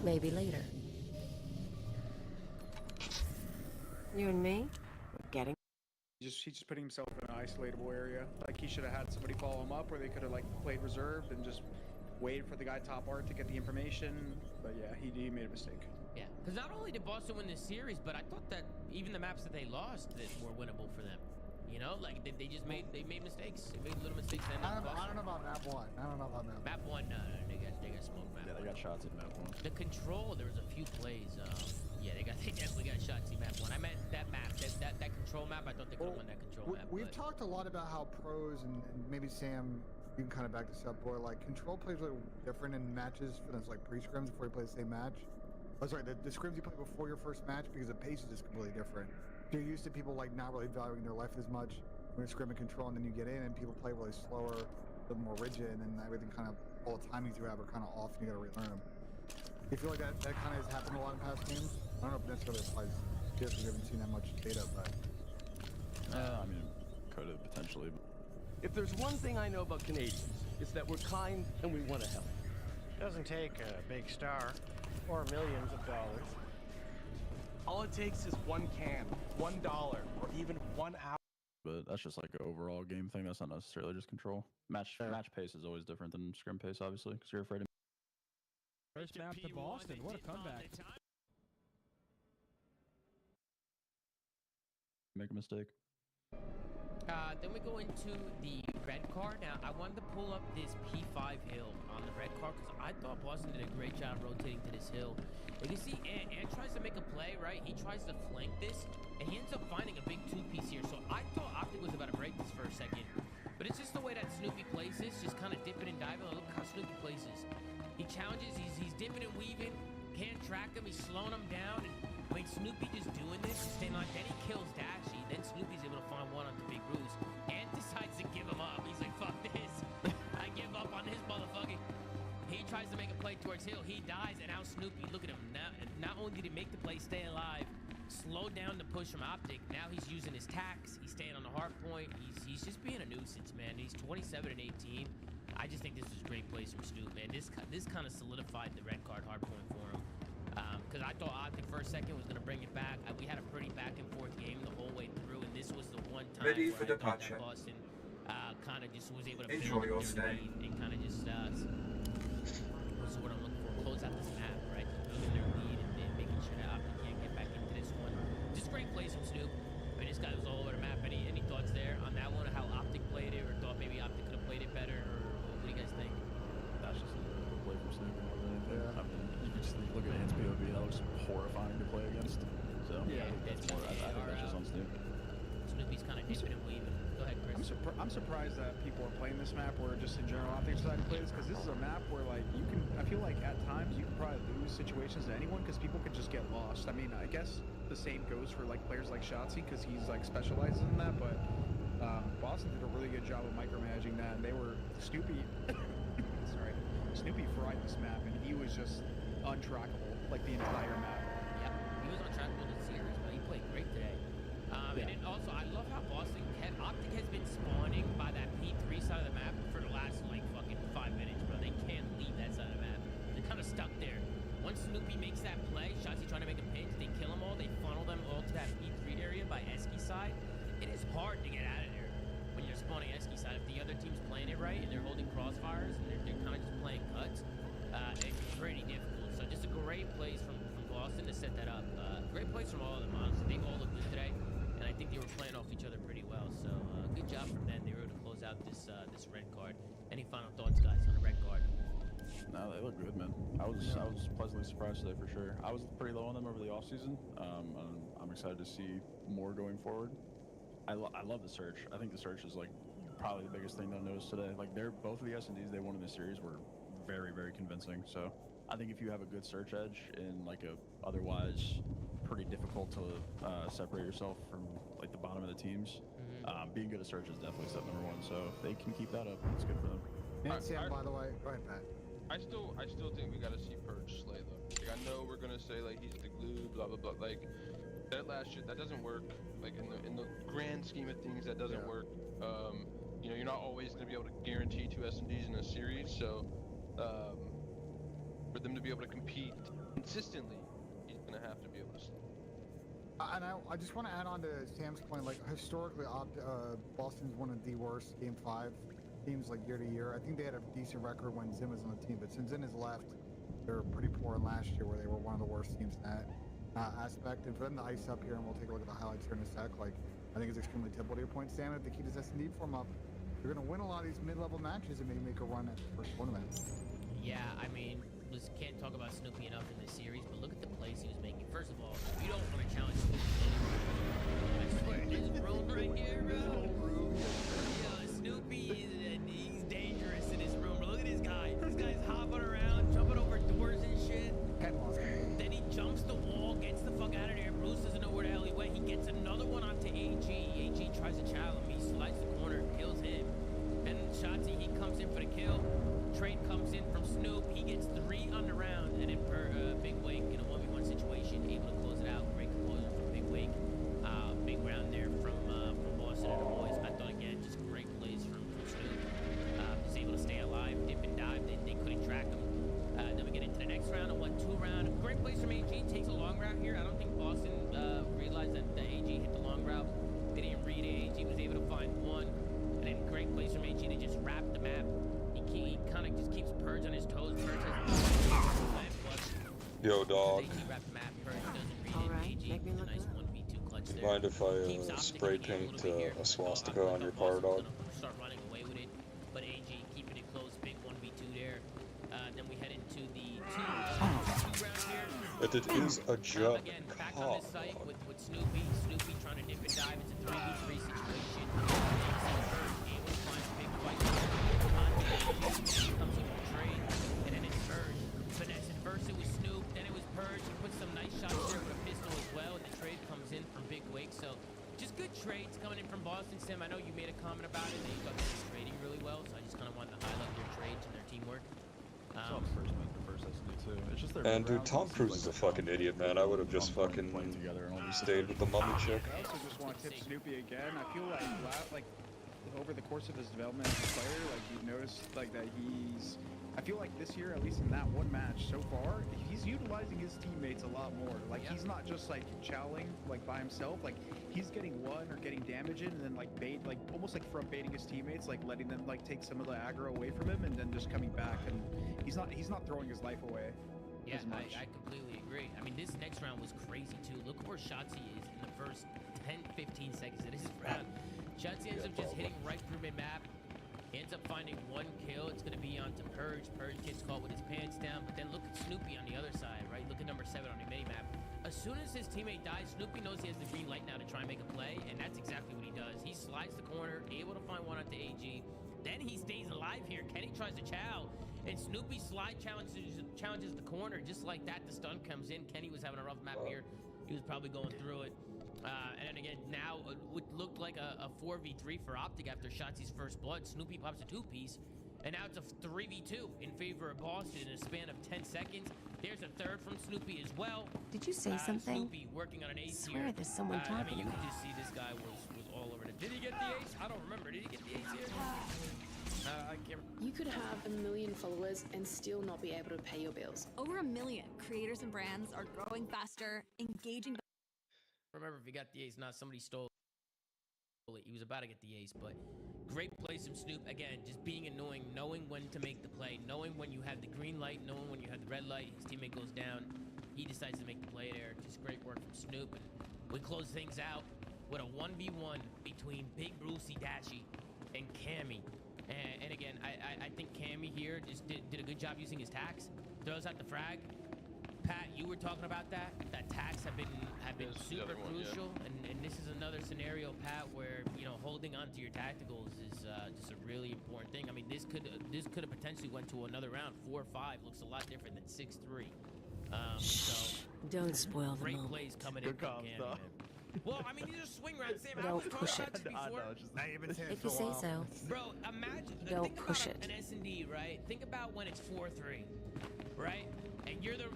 Maybe later. You and me? We're getting... He's just putting himself in an isolatable area. Like, he should have had somebody follow him up, or they could have, like, played reserved and just waited for the guy top art to get the information. But yeah, he made a mistake. Yeah, because not only did Boston win this series, but I thought that even the maps that they lost that were winnable for them. You know, like they just made mistakes. They made little mistakes. I don't know about map 1. I don't know about map 1. Map 1, no, they got smoked. Map Yeah, they got shots at map 1. The control, there was a few plays. Yeah, they definitely got shots in map 1. I meant that map, that control map. I thought they could have won that control map. We've talked a lot about how pros and maybe Sam, you can kind of back this up, boy. Like control plays a little different in matches for those like pre-scrims before you play the same match. Oh, sorry, the scrims you play before your first match because the pace is just completely different. You're used to people like not really valuing their life as much when you're scrimming control, and then you get in and people play really slower, a little more rigid, and everything kind of, all the timings you have are kind of off and you gotta relearn them. Do you feel like that kind of has happened a lot in past games? I don't know if necessarily applies to this, we haven't seen that much data, but... I mean, could have potentially. If there's one thing I know about Canadians, it's that we're kind and we want to help. Doesn't take a big star or millions of dollars. All it takes is one can, $1, or even 1 hour. But that's just like an overall game thing. That's not necessarily just control. Match pace is always different than scrim pace, obviously, because you're afraid of. First map to Boston. What a comeback. Make a mistake. Then we go into the red card. Now, I wanted to pull up this P5 hill on the red card because I thought Boston did a great job rotating to this hill. You can see Ant tries to make a play, right? He tries to flank this, and he ends up finding a big two-piece here. So I thought Optic was about to break this for a second. But it's just the way that Snoopy plays this, just kind of dipping and diving. Look how Snoopy plays this. He challenges, he's dipping and weaving, can't track him, he's slowing him down. And when Snoopy just doing this, staying like, then he kills Dashy, then Snoopy's able to find one onto Big Bruce, and decides to give him up. He's like, fuck this, I give up on this motherfucker. He tries to make a play towards Hill, he dies, and now Snoopy, look at him, now, not only did he make the play stay alive, slowed down the push from Optic, now he's using his tacks, he's staying on the hard point, he's just being a nuisance, man. He's 27 and 18. I just think this was great plays from Snoop, man. This kind of solidified the red card hard point for him. Because I thought Optic for a second was going to bring it back. We had a pretty back and forth game the whole way through, and this was the one time Ready where for I thought departure. that Boston kind of just was able to Enjoy your their stay. lead and kind of just what's the word I'm looking for? Close out this map, right? Building their lead and then making sure that Optic can't get back into this one. Just great plays from Snoop. I mean, this guy was all over the map. Any thoughts there on that one? How Optic played it, or thought maybe Optic could have played it better, or what do you guys think? That's just a play from Snoop more than anything. I mean, you can just look at Ant's POV. That looks horrifying to play against. So Yeah, that's more. I think that's just on Snoop. Snoopy's kind of dipping and weaving. Go ahead, Chris. I'm surprised that people are playing this map, or just in general Optic decided to play this, because this is a map where like you can. I feel like at times you can probably lose situations to anyone because people could just get lost. I mean, I guess the same goes for like players like Shotzi because he's like specializes in that, but Boston did a really good job of micromanaging that, and they were Snoopy. Sorry, Snoopy fried this map, and he was just untrackable like the entire map. Yeah, he was untrackable this series, but he played great today. And then also, I love how Boston Optic has been spawning by that P3 side of the map for the last like fucking 5 minutes, bro. They can't leave that side of the map. They're kind of stuck there. Once Snoopy makes that play, Shotzi trying to make a pinch, they kill them all, they funnel them all to that P3 area by Eski side. It is hard to get out of there when you're spawning Eski side. If the other team's playing it right and they're holding crossfires and they're kind of just playing cuts, it's pretty difficult. So just a great plays from Boston to set that up. Great plays from all of them, honestly. They all look good today, and I think they were playing off each other pretty well. So good job from them. They were able to close out this red card. Any final thoughts, guys, on the red card? No, they look good, man. I was pleasantly surprised today for sure. I was pretty low on them over the offseason. I'm excited to see more going forward. I love the search. I think the search is like probably the biggest thing that I noticed today. Like both of the S&Ds they won in this series were very, very convincing. So I think if you have a good search edge in like a otherwise pretty difficult to separate yourself from like the bottom of the teams, being good at search is definitely step number one. So if they can keep that up, it's good for them. And Sam, by the way, go ahead, Pat. I still think we gotta see Purge slay though. Like I know we're gonna say like he's the glue, blah blah blah. Like that last shit, that doesn't work. Like in the grand scheme of things, that doesn't work. You know, you're not always gonna be able to guarantee 2 S&Ds in a series. So for them to be able to compete consistently, he's gonna have to be able to slay. And I just want to add on to Sam's point, like historically, Boston's one of the worst Game 5 teams like year to year. I think they had a decent record when Zim was on the team, but since Zim has left, they were pretty poor last year, where they were one of the worst teams in that aspect. And for them to ice up here, and we'll take a look at the highlights here in a sec. Like, I think it's extremely typical to your point, Sam. If they keep this S&D form up, they're going to win a lot of these mid-level matches and maybe make a run at the first tournament. Yeah, I mean, just can't talk about Snoopy enough in this series, but look at the plays he was making. First of all, you don't want to challenge Snoopy. I swear, this room right here, bro. Yo, Snoopy he's dangerous in this room. Look at this guy. This guy's hopping around, jumping over doors and shit. Then he jumps the wall, gets the fuck out of there. Bruce doesn't know where the hell he went. He gets another one onto AG. AG tries to challenge him. He slides the corner, kills him. Then Shotzi, he comes in for the kill. Trade comes in from Snoop. He gets 3 on the round, and then Big Wig in a 1v1 situation, able to close it out. Great composure from Big Wig. Big round there from Boston and the boys. I thought again, just great plays from Snoop. Was able to stay alive, dip and dive. They couldn't track him. Then we get into the next round, a 1-2 round. Great plays from AG. Takes a long route here. I don't think Boston realized that the AG hit the long route. They didn't read it. AG was able to find one. And then great plays from AG. They just wrapped the map. He kind of just keeps Purge on his toes. Purge has Yo, dog. Alright, make me look Do you mind if I spray paint a swastika on your car, dog? Start running away with it, but AG keeping it close, big 1v2 there. Then we head into the 2 round here. But it is a jump. Again, back on this site with Snoopy. Snoopy trying to dip and dive. It's a 3v3 situation. Able to find a big fight. Comes in with Trade, and then it's Purge. Finesse at first it was Snoop, then it was Purge. He put some nice shots there with a pistol as well, and the trade comes in from Big Wig. So just good trades coming in from Boston. Sim, I know you made a comment about it, that you thought they were trading really well, so I just kind of wanted to highlight their trades and their teamwork. And dude, Tom Cruise is a fucking idiot, man. I would have just fucking stayed with the mummy chick. I also just want to tip Snoopy again. I feel like over the course of his development as a player, like you've noticed like that I feel like this year, at least in that one match so far, he's utilizing his teammates a lot more. Like he's not just like chowing like by himself, like he's getting one or getting damage in and then like almost like front baiting his teammates, like letting them like take some of the aggro away from him and then just coming back, and he's not throwing his life away. Yeah, I completely agree. I mean, this next round was crazy too. Look where Shotzi is in the first 10-15 seconds of this round. Shotzi ends up just hitting right through mid-map. Ends up finding 1 kill. It's going to be onto Purge. Purge gets caught with his pants down. But then look at Snoopy on the other side, right? Look at number 7 on the mini-map. As soon as his teammate dies, Snoopy knows he has the green light now to try and make a play. And that's exactly what he does. He slides the corner, able to find one onto AG. Then he stays alive here. Kenny tries to chow. And Snoopy slide challenges the corner. Just like that, the stun comes in. Kenny was having a rough map here. He was probably going through it. And then again, now it looked like a 4v3 for Optic after Shotzi's first blood. Snoopy pops a 2-piece, and now it's a 3v2 in favor of Boston in a span of 10 seconds. There's a third from Snoopy as well. Did you say something? Snoopy working on an ace I swear here. there's someone talking I mean, you to me. can just see this guy was all over it. Did he get the ace? I don't remember. Did he get the ace here? I can't. You could have 1 million followers and still not be able to pay your bills. Over 1 million creators and brands are growing faster, engaging. Remember, if he got the ace, not somebody stole it. He was about to get the ace, but great plays from Snoop. Again, just being annoying, knowing when to make the play, knowing when you have the green light, knowing when you have the red light. His teammate goes down. He decides to make the play there. Just great work from Snoop. And we close things out with a 1v1 between Big Brucey Dashy and Cammy. And again, I think Cammy here just did a good job using his tax. Throws out the frag. Pat, you were talking about that tax have been super crucial, and this is another scenario, Pat, where holding on to your tacticals is just a really important thing. I mean, this could have potentially went to another round. 4-5 looks a lot different than 6-3. So Don't spoil the great moment. plays coming in from Cammy. Well, I mean, these are swing rounds. Sam, I was Don't talking push about it. this before. If you say so. Bro, imagine. Don't think push about it. An S&D, right? Think about when it's 4-3, right? And you're the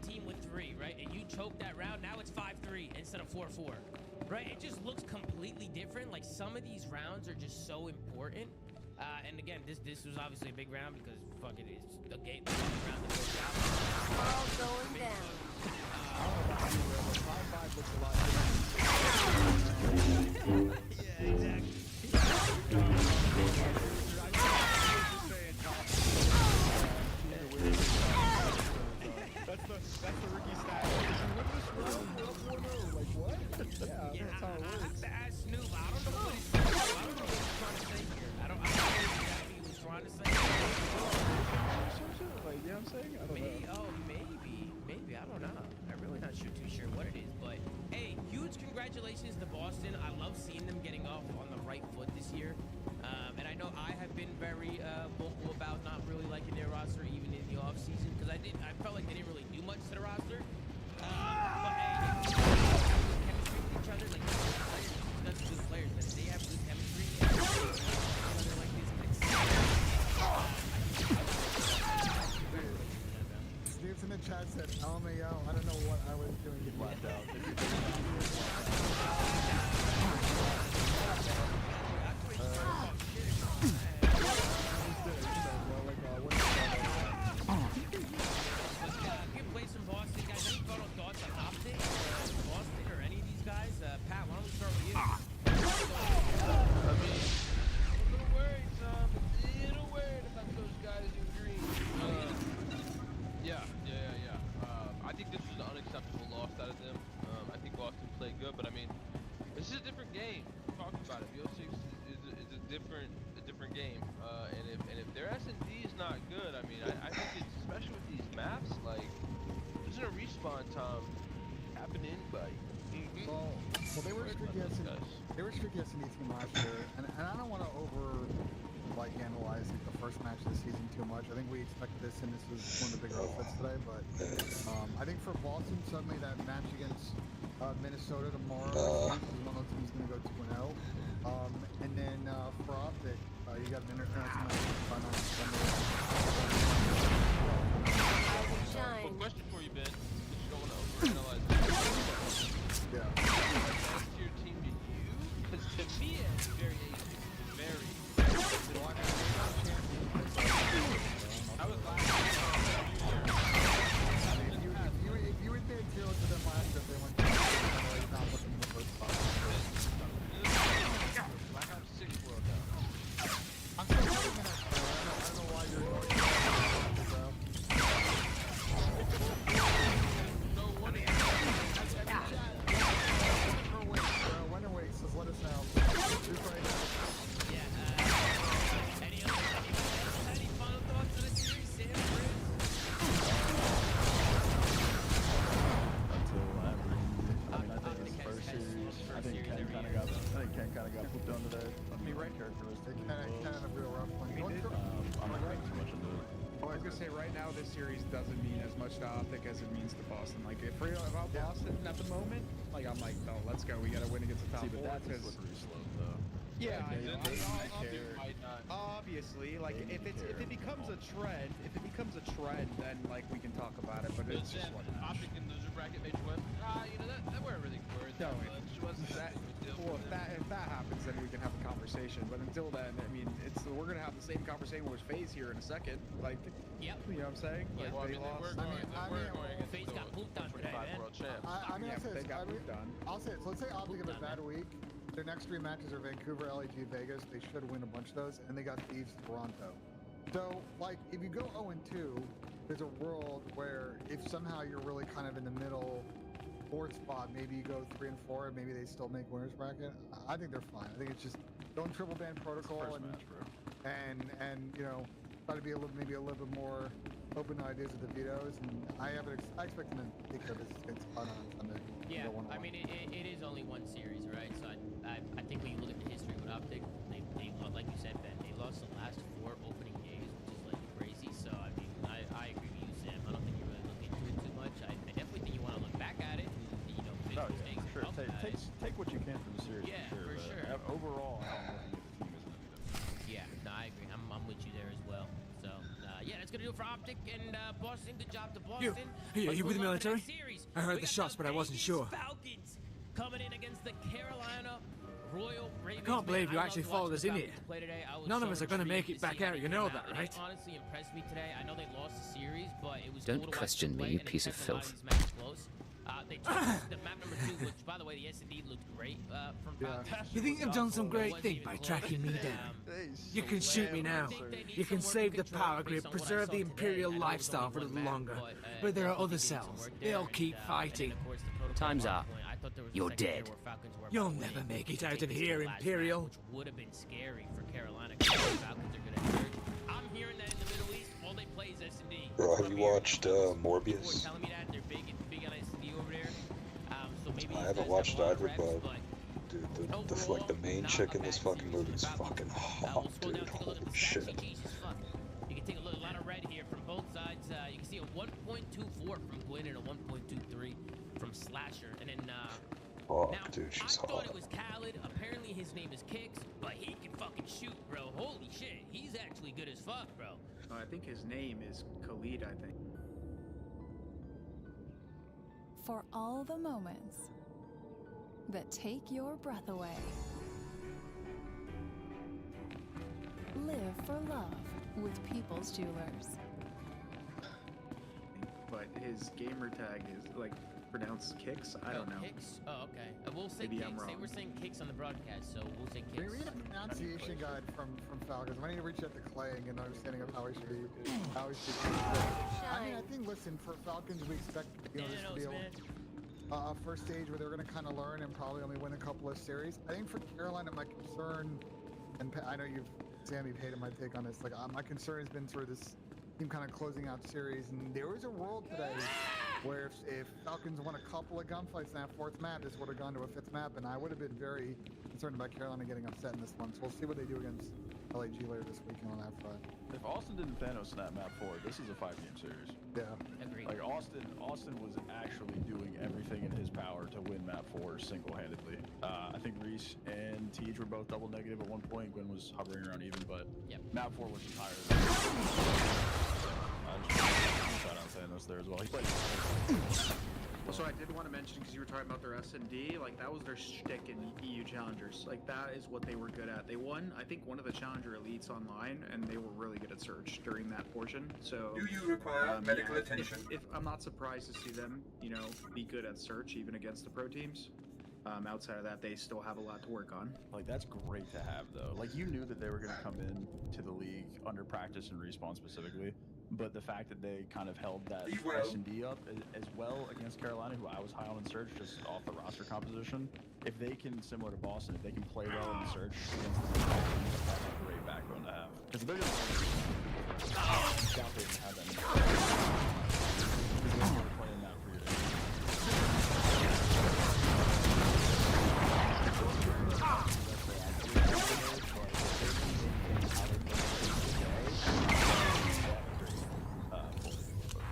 team with 3, right? And you choke that round. Now it's 5-3 instead of 4-4, right? It just looks completely different. Like some of these rounds are just so important. And again, this was obviously a big round because fuck it is a game round that goes down. All going down. Yeah, exactly. Hey, huge congratulations to Boston. I love seeing them getting off on the right foot this year. And I know I have been very vocal about not really liking their roster even in the offseason because I felt like they didn't really do much to the roster. But hey, chemistry with each other, like that's good players. That they have good chemistry. And they're like this. Steve's in the chat said, LMAO, I don't know what I was doing. Get blacked out. Good place from Boston, guys. Any final thoughts on Optic, Boston, or any of these guys? Pat, why don't we start with you? I mean, a little worried, Tom. A little worried about those guys in green. Yeah. I think this was an unacceptable loss out of them. I think Boston played good, but I mean, this is a different game. We talked about it. BO6 is a different game. And if their S&D is not good, I mean, I think it's especially with these maps, like there's a respawn time happen to anybody. Well, they were streaky S&D team last year, and I don't want to analyze the first match of the season too much. I think we expected this, and this was one of the bigger outfits today. But I think for Boston, suddenly that match against Minnesota tomorrow, one of those teams going to go 2-0. And then for Optic, you got an international match on Sunday. One question for you, Ben. Just don't want to overanalyze it. Yeah. What's your team to you? Because to me, it's very easy. It's very. I was last year. If you would take 0 to them last year, they went to not looking in the first spot. Black Ops 6 World Cup. I'm still looking at it. I don't know why you're going to No one is. Winner Wait says let us know. Any final thoughts on the series, Sam? I think Ken kind of got pooped under there. I mean, right characteristic. Kind of a real rough one. I'm not getting too much into it. I was gonna say right now this series doesn't mean as much to Optic as it means to Boston. Like if we're about Boston at the moment, like I'm like, oh, let's go. We gotta win against the top four. But that's a slippery slope, though. Yeah, I know. Obviously, like if it becomes a trend, then like we can talk about it. But it's just what Optic and loser bracket made you win. That weren't really worried. No, it wasn't that. Well, if that happens, then we can have a conversation. But until then, I mean, we're gonna have the same conversation with FaZe here in a second. Like, yep. You know what I'm saying? Yep. Like, FaZe got pooped on today, man. World champs. I'll say it. So let's say Optic have a bad week. Their next 3 matches are Vancouver, LAG, Vegas. They should win a bunch of those, and they got Thieves, Toronto. So, like, if you go 0-2, there's a world where if somehow you're really kind of in the middle 4th spot, maybe you go 3 and 4, and maybe they still make winners bracket. I think they're fine. I think it's just don't triple ban protocol and you know, try to be maybe a little bit more open to ideas with the vetoes. And I expect them to take care of this against Spot on Sunday. Yeah, I mean, it is only one series, right? So I think when you look at the history with Optic, they like you said, Ben, they lost the last 4 opening games, which is like crazy. So I mean, I agree with you, Sam. I don't think you really look into it too much. I definitely think you want to look back at it and, you know, fix mistakes. Sure. Take what you can from the series. Yeah, for sure. Overall, I'm looking at the team as an Yeah, no, I agree. I'm with you there as well. So yeah, that's gonna do it for Optic and Boston. Good job to Boston. You with the military? I heard the shots, but I wasn't sure. Falcons coming in against the Carolina Royal Ravens. I can't believe you actually followed us in here. None of us are going to make it back out, you know that, right? Honestly impressed me today. I know they lost the series, but it was Don't question me, you piece of filth. They took the map number 2, which, by the way, the S&D looked great from Falcons. You think you've done some great thing by tracking me down? You can shoot me now. You can save the power grid, preserve the Imperial lifestyle for a little longer. But there are other cells. They'll keep fighting. Time's up. You're dead. You'll never make it out of here, Imperial. Which would have been scary for Carolina because the Falcons are going to emerge. I'm hearing that in the Middle East, all they play is S&D. Bro, have you watched Morbius? Telling me that they're big on S&D over there. So maybe I haven't watched either, but dude, the main chick in this fucking movie is fucking hot, dude. Holy shit. You can take a lot of red here from both sides. You can see a 1.24 from Gwen and a 1.23 from Slasher, and then Oh, now, dude, she's I thought hot. it was Khaled. Apparently his name is Kix, but he can fucking shoot, bro. Holy shit, he's actually good as fuck, bro. I think his name is Khalid, I think. For all the moments that take your breath away. Live for love with People's Jewelers. But his gamer tag is like pronounced Kix. I don't know. Kix? Oh, okay. We'll say Maybe Kix. I'm wrong. We're saying Kix on the broadcast, so we'll say We Kix. read a pronunciation guide from Falcons. I need to reach out to Clay and get an understanding of how we should I mean, I think, listen, for Falcons, we expect this to be a first stage where they're going to kind of learn and probably only win a couple of series. I think for Carolina, my concern, and I know Sam, you've hated my take on this. Like, my concern has been sort of this team kind of closing out series, and there was a world today where if Falcons won a couple of gunfights in that fourth map, this would have gone to a fifth map, and I would have been very concerned about Carolina getting upset in this one. So we'll see what they do against LAG later this weekend on that front. If Austin didn't Thanos in that map 4, this is a 5-game series. Yeah. Agreed. Like Austin was actually doing everything in his power to win map 4 single-handedly. I think Reese and Tej were both double negative at one point. Gwen was hovering around even, but map 4 was higher. Shout out Thanos there as well. He played. Also, I did want to mention, because you were talking about their S&D, like that was their shtick in EU Challengers. Like that is what they were good at. They won, I think, one of the Challenger Elites online, and they were really good at search during that portion. So, Do you require medical attention? If I'm not surprised to see them, you know, be good at search even against the pro teams. Outside of that, they still have a lot to work on. Like that's great to have though. Like you knew that they were going to come in to the league under practice and respawn specifically, but the fact that they kind of held that S&D up as well against Carolina, who I was high on in search just off the roster composition, if they can, similar to Boston, if they can play well in the search against the teams, that's a great backbone to have. Because they're just doubt they even have that. Because they're playing that for your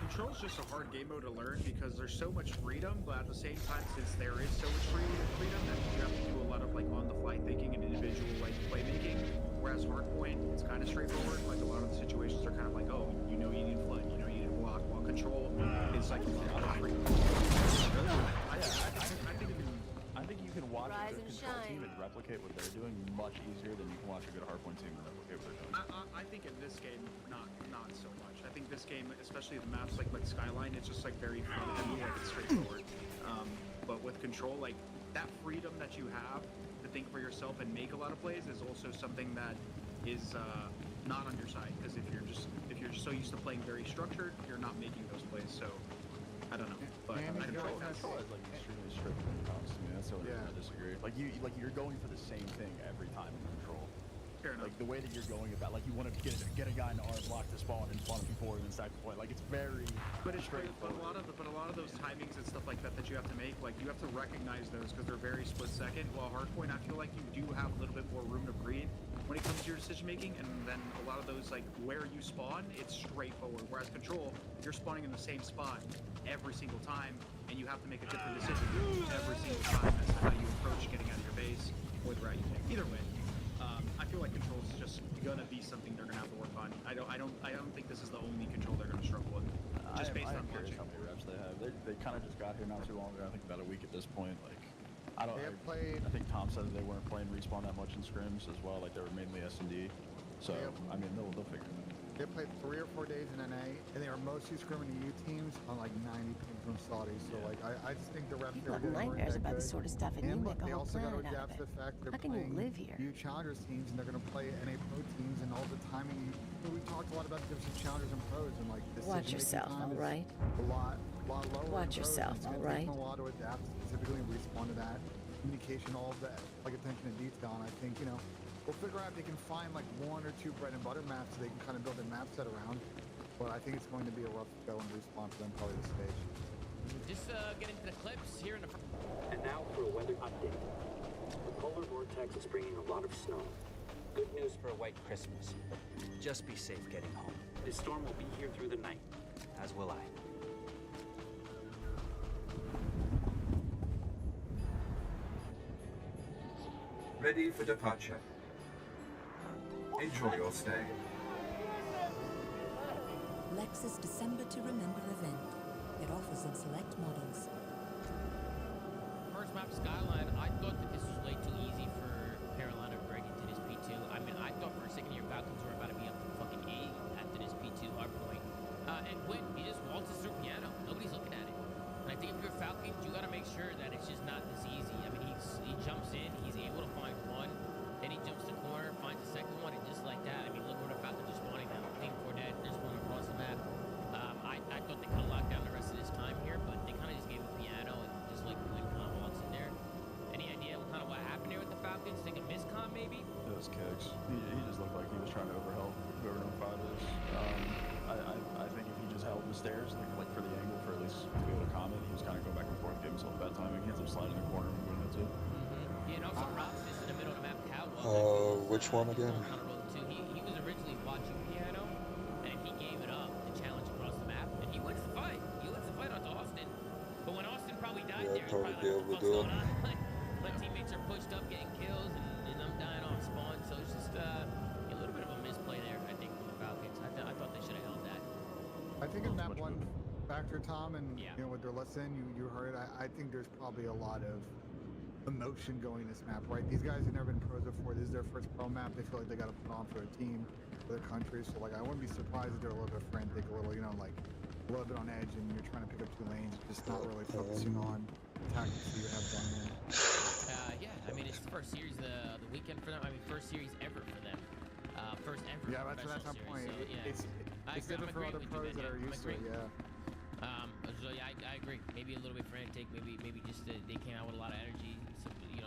Control's just a hard game mode to learn because there's so much freedom, but at the same time, since there is so much freedom, that you have to do a lot of like on-the-fly thinking and individual like playmaking. Whereas Hardpoint, it's kind of straightforward. Like a lot of the situations are kind of like, oh, you know you need flood, you know you need a block. While Control is like a lot of freedom. I think you can watch a good Control team and replicate what they're doing much easier than you can watch a good Hardpoint team and replicate what they're doing. I think in this game, not so much. I think this game, especially the maps like Skyline, it's just like very fun and like it's straightforward. But with Control, like that freedom that you have to think for yourself and make a lot of plays is also something that is not on your side. Because if you're just so used to playing very structured, you're not making those plays. So I don't know. But I feel like that's Control is like extremely strict when it comes to me. That's the only thing I disagree. Like you're going for the same thing every time in Control. Fair enough. Like the way that you're going about, like you want to get a guy in the R block to spawn and spawn before and then stack the point. Like it's very straightforward. But a lot of those timings and stuff like that you have to make, like you have to recognize those because they're very split second. While Hardpoint, I feel like you do have a little bit more room to breathe when it comes to your decision making, and then a lot of those like where you spawn, it's straightforward. Whereas Control, you're spawning in the same spot every single time, and you have to make a different decision every single time as to how you approach getting out of your base or the route you take. Either way. I feel like Control is just gonna be something they're gonna have to work on. I don't think this is the only Control they're gonna struggle with. Just based on watching how many reps they have. They kind of just got here not too long ago. I think about a week at this point. Like I think Tom said that they weren't playing respawn that much in scrims as well. Like they were mainly S&D. So I mean they'll figure it out. They played 3 or 4 days in NA, and they were mostly scrimming EU teams on like 90 ping from Saudi. So like I just think the reps You've got nightmares about this sort of stuff, and you make a they whole also got to planet out adapt of to it. the fact they're How can you playing live here? EU Challengers teams, and they're going to play NA Pro teams, and all the timing. We talked a lot about the difference between Challengers and Pros, and like this. Watch yourself, all right? A lot lower. Watch yourself, all right? It's going to take them a while to adapt, specifically respond to that communication, all of that, like attention to detail, and I think we'll figure out if they can find like 1 or 2 bread and butter maps so they can kind of build their map set around. But I think it's going to be a rough go and respawn for them probably this stage. Just get into the clips here in the front. And now Now for a weather update. The polar vortex is bringing a lot of snow. Good news for a white Christmas, but just be safe getting home. This storm will be here through the night, as will I. Ready for departure. Enjoy your stay. Lexus December to Remember event. It offers in select models. First map Skyline, I thought that this was way too easy for Carolina to break into this P2. I mean, I thought for a second your Falcons were about to be up to fucking 8 after this P2 hard point. And Quinn, he just waltzes through piano. Nobody's looking at it. And I think if you're Falcons, you gotta make sure that it's just not this easy. I mean, he jumps in, he's able to find one, then he jumps the corner, finds the second one, and just like that, I mean, look where the Falcons are spawning now. Pink Fournette, there's one across the map. I thought they could have locked down the rest of this time here, but they kind of just gave a piano and just like Quinn kind of walks in there. Any idea what happened there with the Falcons? Think a miscom maybe? It was kicks. He just looked like he was trying to overhelp whoever number 5 is. I think if he just held the stairs, like for the angle, for at least to be able to comment, he was kind of going back and forth, gave himself a bad timing. He ends up sliding in the corner and going into it. You know, some rocks just in the middle of the map. Catwalk. Which one again? He was originally watching piano, and he gave it up to challenge across the map, and he wins the fight. He wins the fight onto Austin. But when Austin probably died there, he's probably like, what the fuck's going on? My teammates are pushed up, getting kills, and I'm dying on spawn. So it's just a little bit of a misplay there, I think, from the Falcons. I thought they should have held that. I think in that one factor, Tom, and you know, with their lesson, you heard. I think there's probably a lot of emotion going this map, right? These guys have never been pros before. This is their first pro map. They feel like they got to put on for their team, for their country. So like, I wouldn't be surprised if they're a little bit frantic, a little, you know, like a little bit on edge, and you're trying to pick up 2 lanes, just not really focusing on the tactics that you have done there. Yeah, I mean, it's the first series of the weekend for them. I mean, first series ever for them. First ever. Yeah, that's my point. So, yeah. It's different for other pros that are used to it. Yeah. So yeah, I agree. Maybe a little bit frantic. Maybe just they came out with a lot of energy.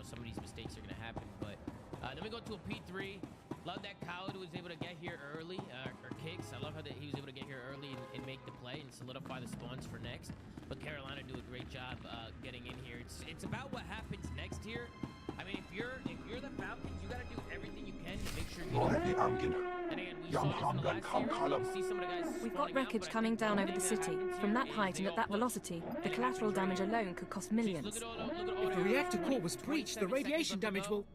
Some of these mistakes are gonna happen. But then we go to a P3. Love that Khaled was able to get here early, or Kicks. I love how that he was able to get here early and make the play and solidify the spawns for next. But Carolina do a great job getting in here. It's about what happens next here. I mean, if you're the Falcons, you gotta do everything you can to make sure you We've got wreckage coming down over the city. From that height and at that velocity, the collateral damage alone could cost millions. If the reactor core was breached, the radiation damage will...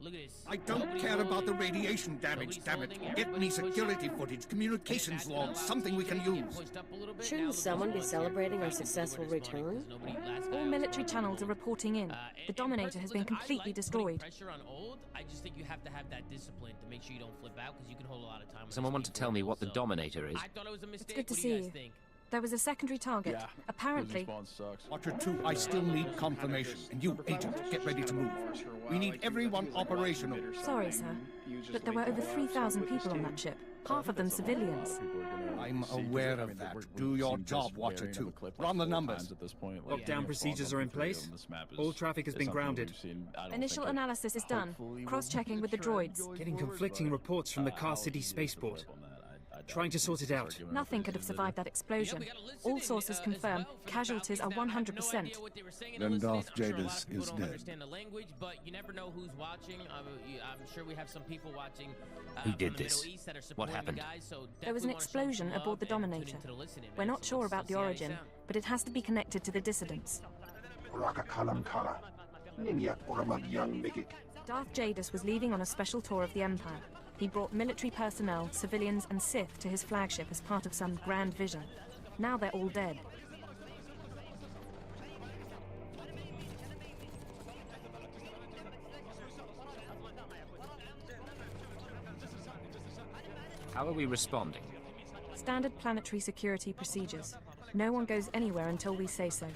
I don't care about the radiation damage, damn it. Get me security footage, communications logs, something we can use. Shouldn't someone be celebrating our successful return? All military channels are reporting in. The Dominator has been completely destroyed. Pressure on old, I just think you have to have that discipline to make sure you don't flip out, because you can hold a lot of time. Someone want to tell me what the Dominator is? I thought it was a mistake. It's good to see you. There was a secondary target. Yeah, apparently. Watcher 2, I still need confirmation. And you, Agent, get ready to move. We need everyone operational. Sorry, sir. But there were over 3,000 people on that ship. Half of them civilians. I'm aware of that. Do your job, Watcher 2. Run the numbers. At this point, lockdown procedures are in place. All traffic has been grounded. Initial analysis is done. Cross-checking with the droids. Getting conflicting reports from the Car City spaceport. Trying to sort it out. Nothing could have survived that explosion. All sources confirm casualties are 100%. Then Darth Jadis is dead. Understand the language, but you never know who's watching. I'm sure we have some people watching. Who did this? What happened? There was an explosion aboard the Dominator. We're not sure about the origin, but it has to be connected to the dissidents. Darth Jadis was leaving on a special tour of the Empire. He brought military personnel, civilians, and Sith to his flagship as part of some grand vision. Now they're all dead. How are we responding? Standard planetary security procedures. No one goes anywhere until we say so.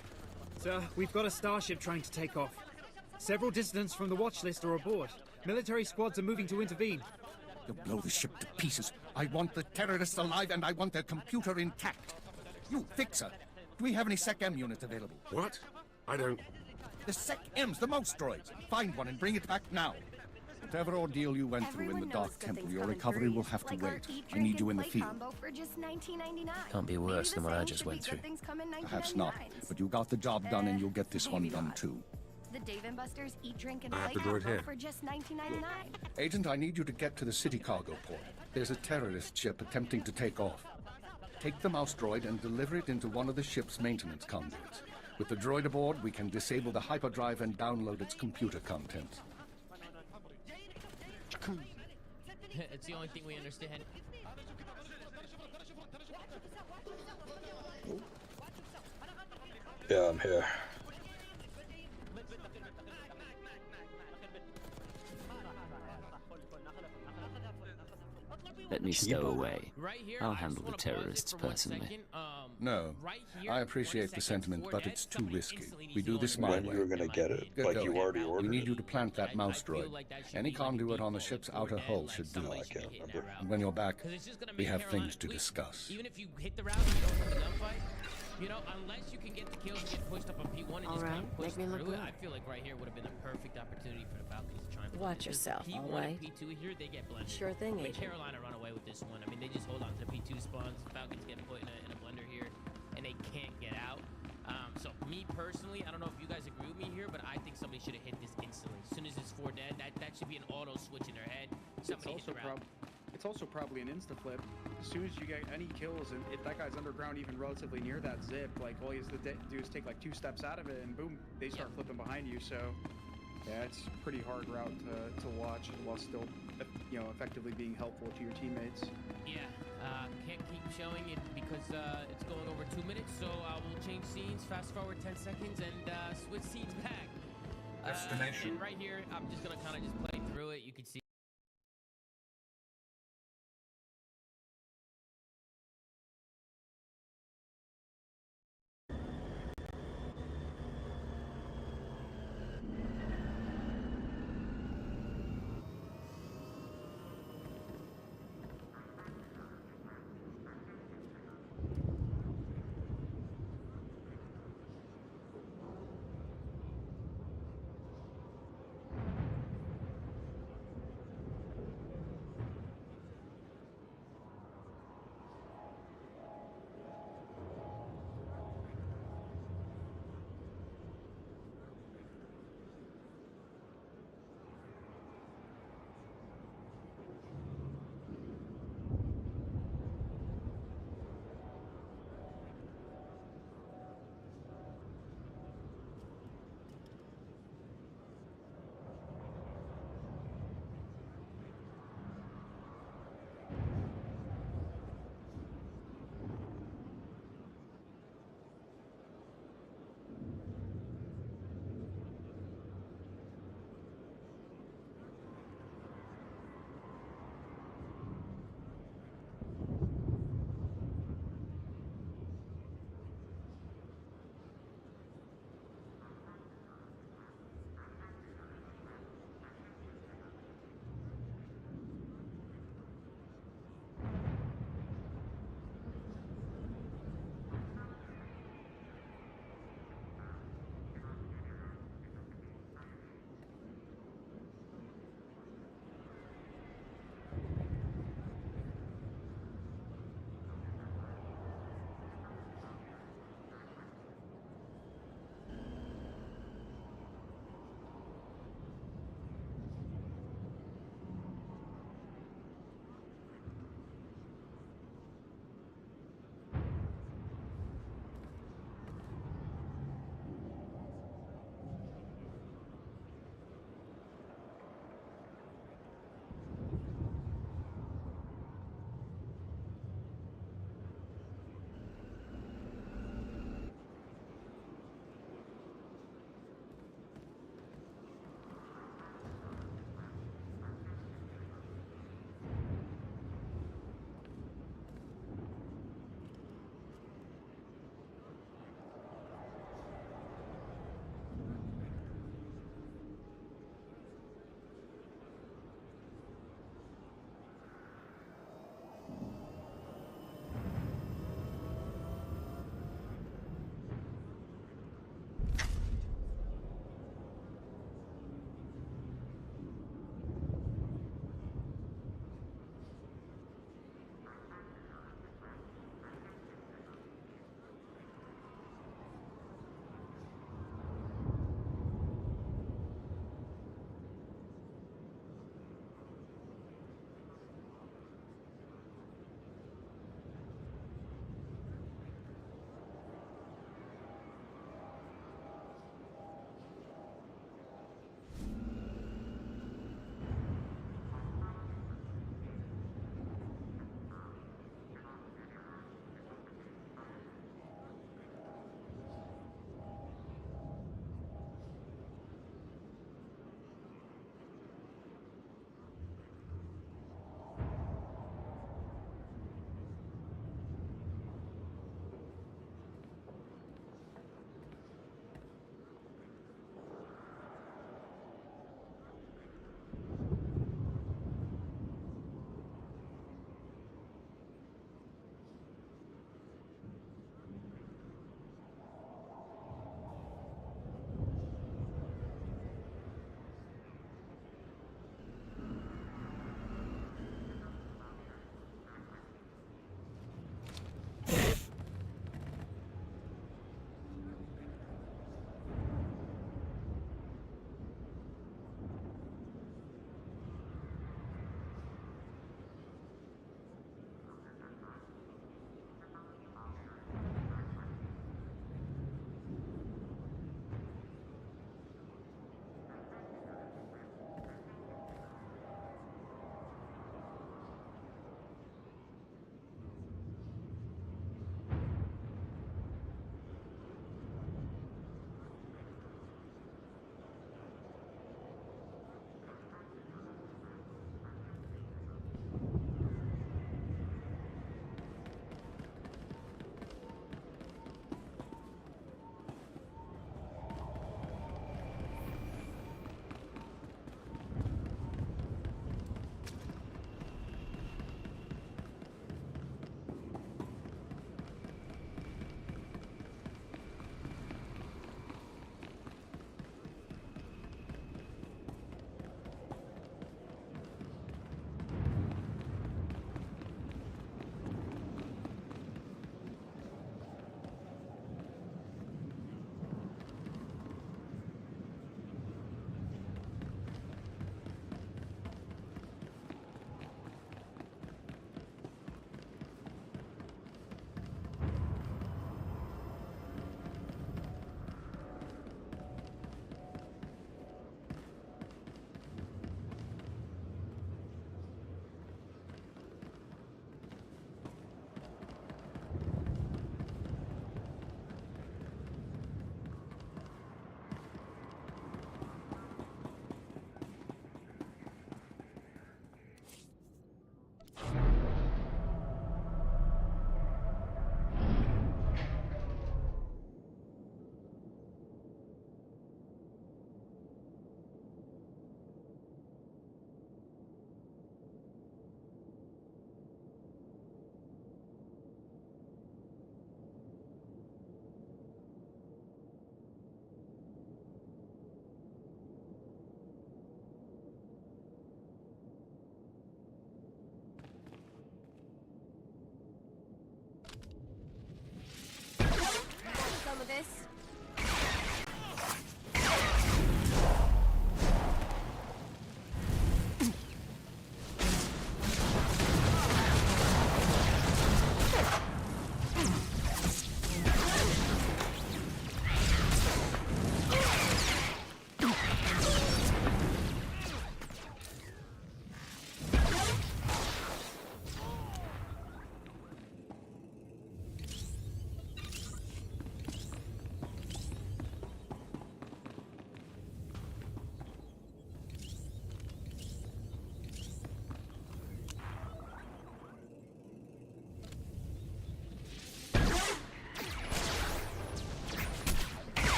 Sir, we've got a starship trying to take off. Several dissidents from the watch list are aboard. Military squads are moving to intervene. You'll blow the ship to pieces. I want the terrorists alive and I want their computer intact. You, Fixer, do we have any Sec-M units available? What? I don't... The Sec-Ms, the mouse droids. Find one and bring it back now. Whatever ordeal you went through in the Dark Temple, your recovery will have to wait. I need you in the field. Can't be worse than what I just went through. Perhaps not, but you got the job done and you'll get this one done too. The Dave & Buster's Eat, Drink, and I have Play the droid combo here. for just $19.99. Agent, I need you to get to the city cargo port. There's a terrorist ship attempting to take off. Take the mouse droid and deliver it into one of the ship's maintenance conduits. With the droid aboard, we can disable the hyperdrive and download its computer contents. It's the only thing we understand. Yeah, I'm here. Let me stow away. I'll handle the terrorists personally. No, I appreciate the sentiment, but it's too risky. We do this my way. When you're gonna get it, Get like going. you already ordered. We need you to plant that mouse droid. Any conduit on the ship's outer hull should do. I can't remember. And when you're back, we have things to discuss. Even if you hit the route and you don't have a gunfight, you know, unless you can get the kills and get pushed up on P1 and just kind of push through it, I feel like right here would have been a perfect opportunity for the Falcons to try and Watch yourself, P1 all right? and P2 here, they get blended. Sure thing, I mean, Agent. Carolina run away with this one. I mean, they just hold on to the P2 spawns. Falcons get put in a blender here, and they can't get out. So me personally, I don't know if you guys agree with me here, but I think somebody should have hit this instantly. As soon as it's 4 dead, that should be an auto switch in their head. Somebody hit the route. It's also probably an insta flip. As soon as you get any kills, and if that guy's underground even relatively near that zip, like all he has to do is take like 2 steps out of it, and boom, they start flipping behind you. So yeah, it's a pretty hard route to watch while still, you know, effectively being helpful to your teammates. Yeah, can't keep showing it because it's going over 2 minutes, so I will change scenes, fast forward 10 seconds, and switch scenes back. Destination. And right here, I'm just gonna kind of just play through it. You can see.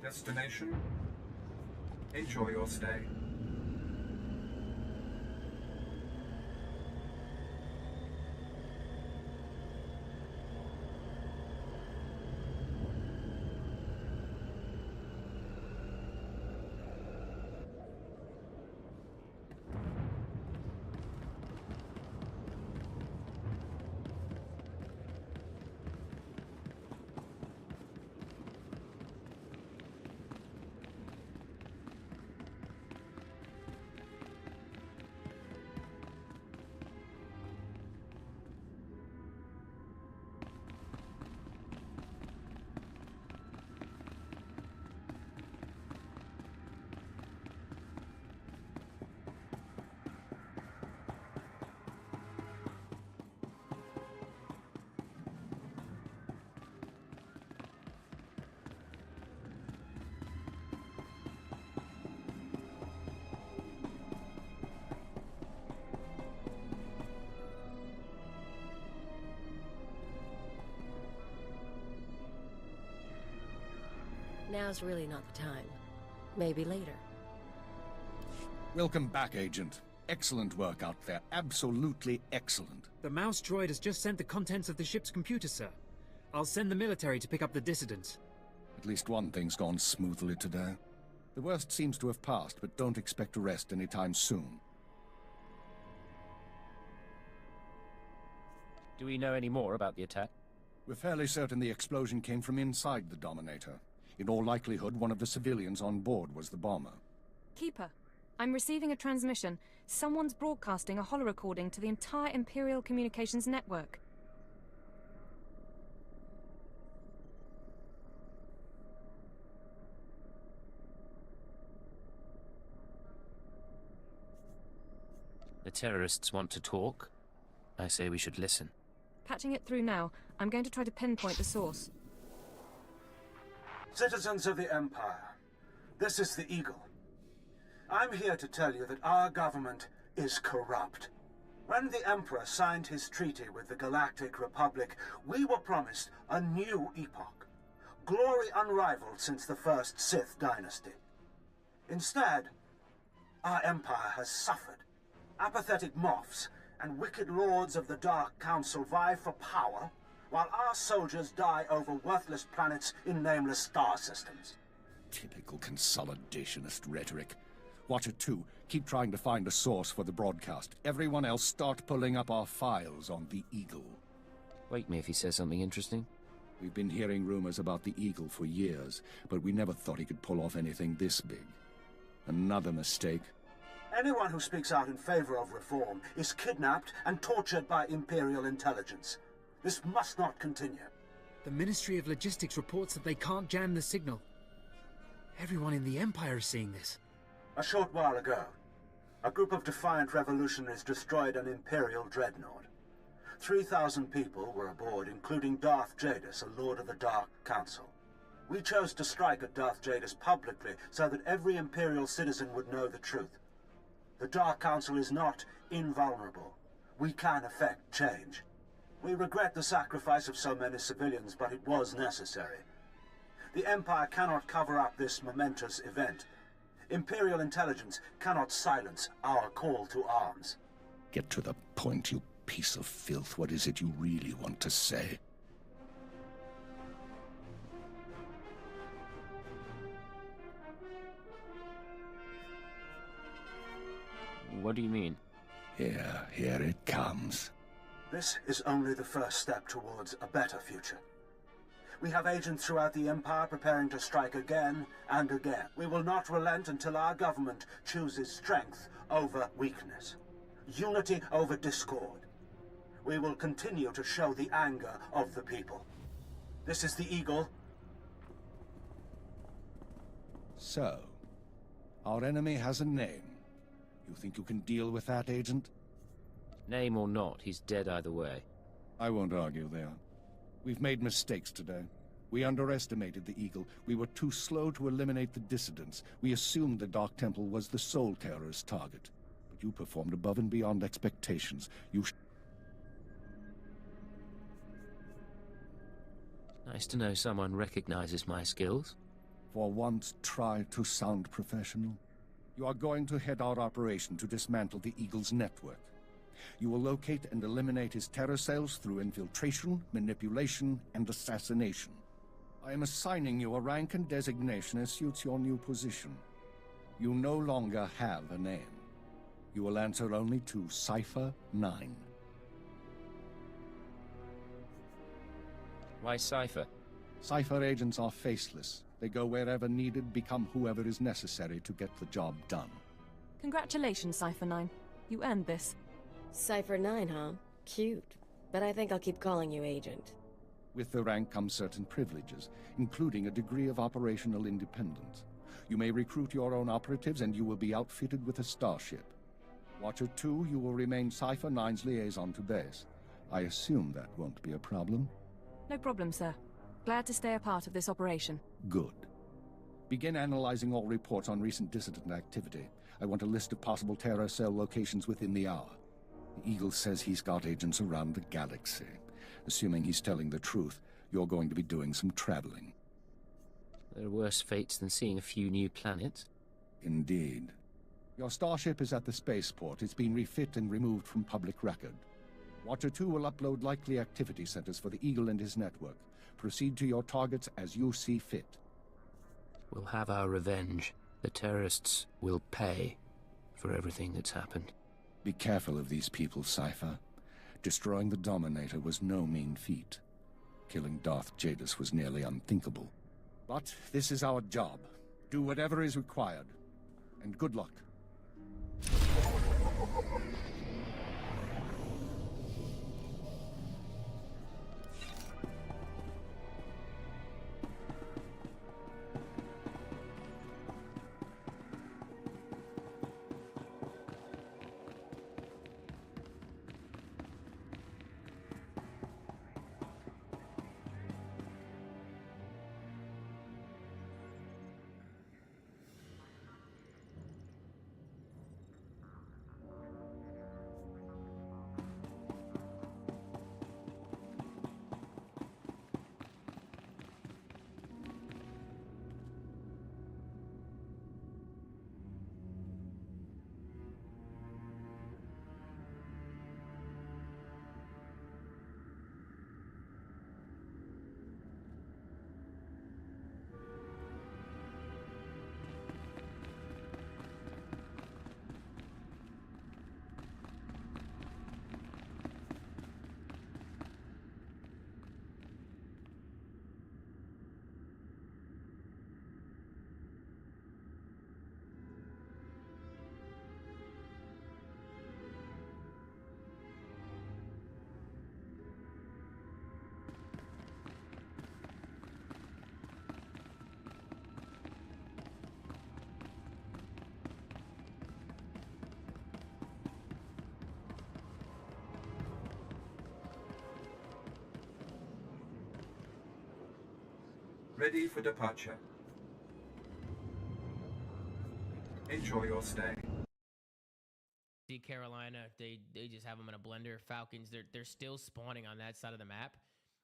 Destination. Enjoy your stay. Now's really not the time. Maybe later. Welcome back, Agent. Excellent work out there. Absolutely excellent. The mouse droid has just sent the contents of the ship's computer, sir. I'll send the military to pick up the dissidents. At least one thing's gone smoothly today. The worst seems to have passed, but don't expect to rest anytime soon. Do we know any more about the attack? We're fairly certain the explosion came from inside the Dominator. In all likelihood, one of the civilians on board was the bomber. Keeper, I'm receiving a transmission. Someone's broadcasting a holo-recording to the entire Imperial Communications network. The terrorists want to talk. I say we should listen. Patching it through now. I'm going to try to pinpoint the source. Citizens of the Empire, this is the Eagle. I'm here to tell you that our government is corrupt. When the Emperor signed his treaty with the Galactic Republic, we were promised a new epoch. Glory unrivaled since the first Sith dynasty. Instead, our Empire has suffered. Apathetic moffs and wicked lords of the Dark Council vie for power, while our soldiers die over worthless planets in nameless star systems. Typical consolidationist rhetoric. Watcher 2, keep trying to find a source for the broadcast. Everyone else start pulling up our files on the Eagle. Wake me if he says something interesting. We've been hearing rumors about the Eagle for years, but we never thought he could pull off anything this big. Another mistake. Anyone who speaks out in favor of reform is kidnapped and tortured by Imperial intelligence. This must not continue. The Ministry of Logistics reports that they can't jam the signal. Everyone in the Empire is seeing this. A short while ago, a group of defiant revolutionaries destroyed an Imperial dreadnought. 3,000 people were aboard, including Darth Jadis, a Lord of the Dark Council. We chose to strike at Darth Jadis publicly so that every Imperial citizen would know the truth. The Dark Council is not invulnerable. We can effect change. We regret the sacrifice of so many civilians, but it was necessary. The Empire cannot cover up this momentous event. Imperial intelligence cannot silence our call to arms. Get to the point, you piece of filth. What is it you really want to say? What do you mean? Here it comes. This is only the first step towards a better future. We have agents throughout the Empire preparing to strike again and again. We will not relent until our government chooses strength over weakness, unity over discord. We will continue to show the anger of the people. This is the Eagle. So, our enemy has a name. You think you can deal with that, Agent? Name or not, he's dead either way. I won't argue there. We've made mistakes today. We underestimated the Eagle. We were too slow to eliminate the dissidents. We assumed the Dark Temple was the Soul Terror's target. But you performed above and beyond expectations. Nice to know someone recognizes my skills. For once, try to sound professional. You are going to head our operation to dismantle the Eagle's network. You will locate and eliminate his terror cells through infiltration, manipulation, and assassination. I am assigning you a rank and designation as suits your new position. You no longer have a name. You will answer only to Cypher 9. Why Cypher? Cypher agents are faceless. They go wherever needed, become whoever is necessary to get the job done. Congratulations, Cypher 9. You earned this. Cypher 9, huh? Cute. But I think I'll keep calling you Agent. With the rank comes certain privileges, including a degree of operational independence. You may recruit your own operatives, and you will be outfitted with a starship. Watcher 2, you will remain Cypher 9's liaison to base. I assume that won't be a problem? No problem, sir. Glad to stay a part of this operation. Good. Begin analyzing all reports on recent dissident activity. I want a list of possible terror cell locations within the hour. The Eagle says he's got agents around the galaxy. Assuming he's telling the truth, you're going to be doing some traveling. There are worse fates than seeing a few new planets. Indeed. Your starship is at the spaceport. It's been refit and removed from public record. Watcher 2 will upload likely activity centers for the Eagle and his network. Proceed to your targets as you see fit. We'll have our revenge. The terrorists will pay for everything that's happened. Be careful of these people, Cypher. Destroying the Dominator was no mean feat. Killing Darth Jadus was nearly unthinkable. But this is our job. Do whatever is required. And good luck. Ready for departure. Enjoy your stay. See Carolina, they just have them in a blender. Falcons, they're still spawning on that side of the map.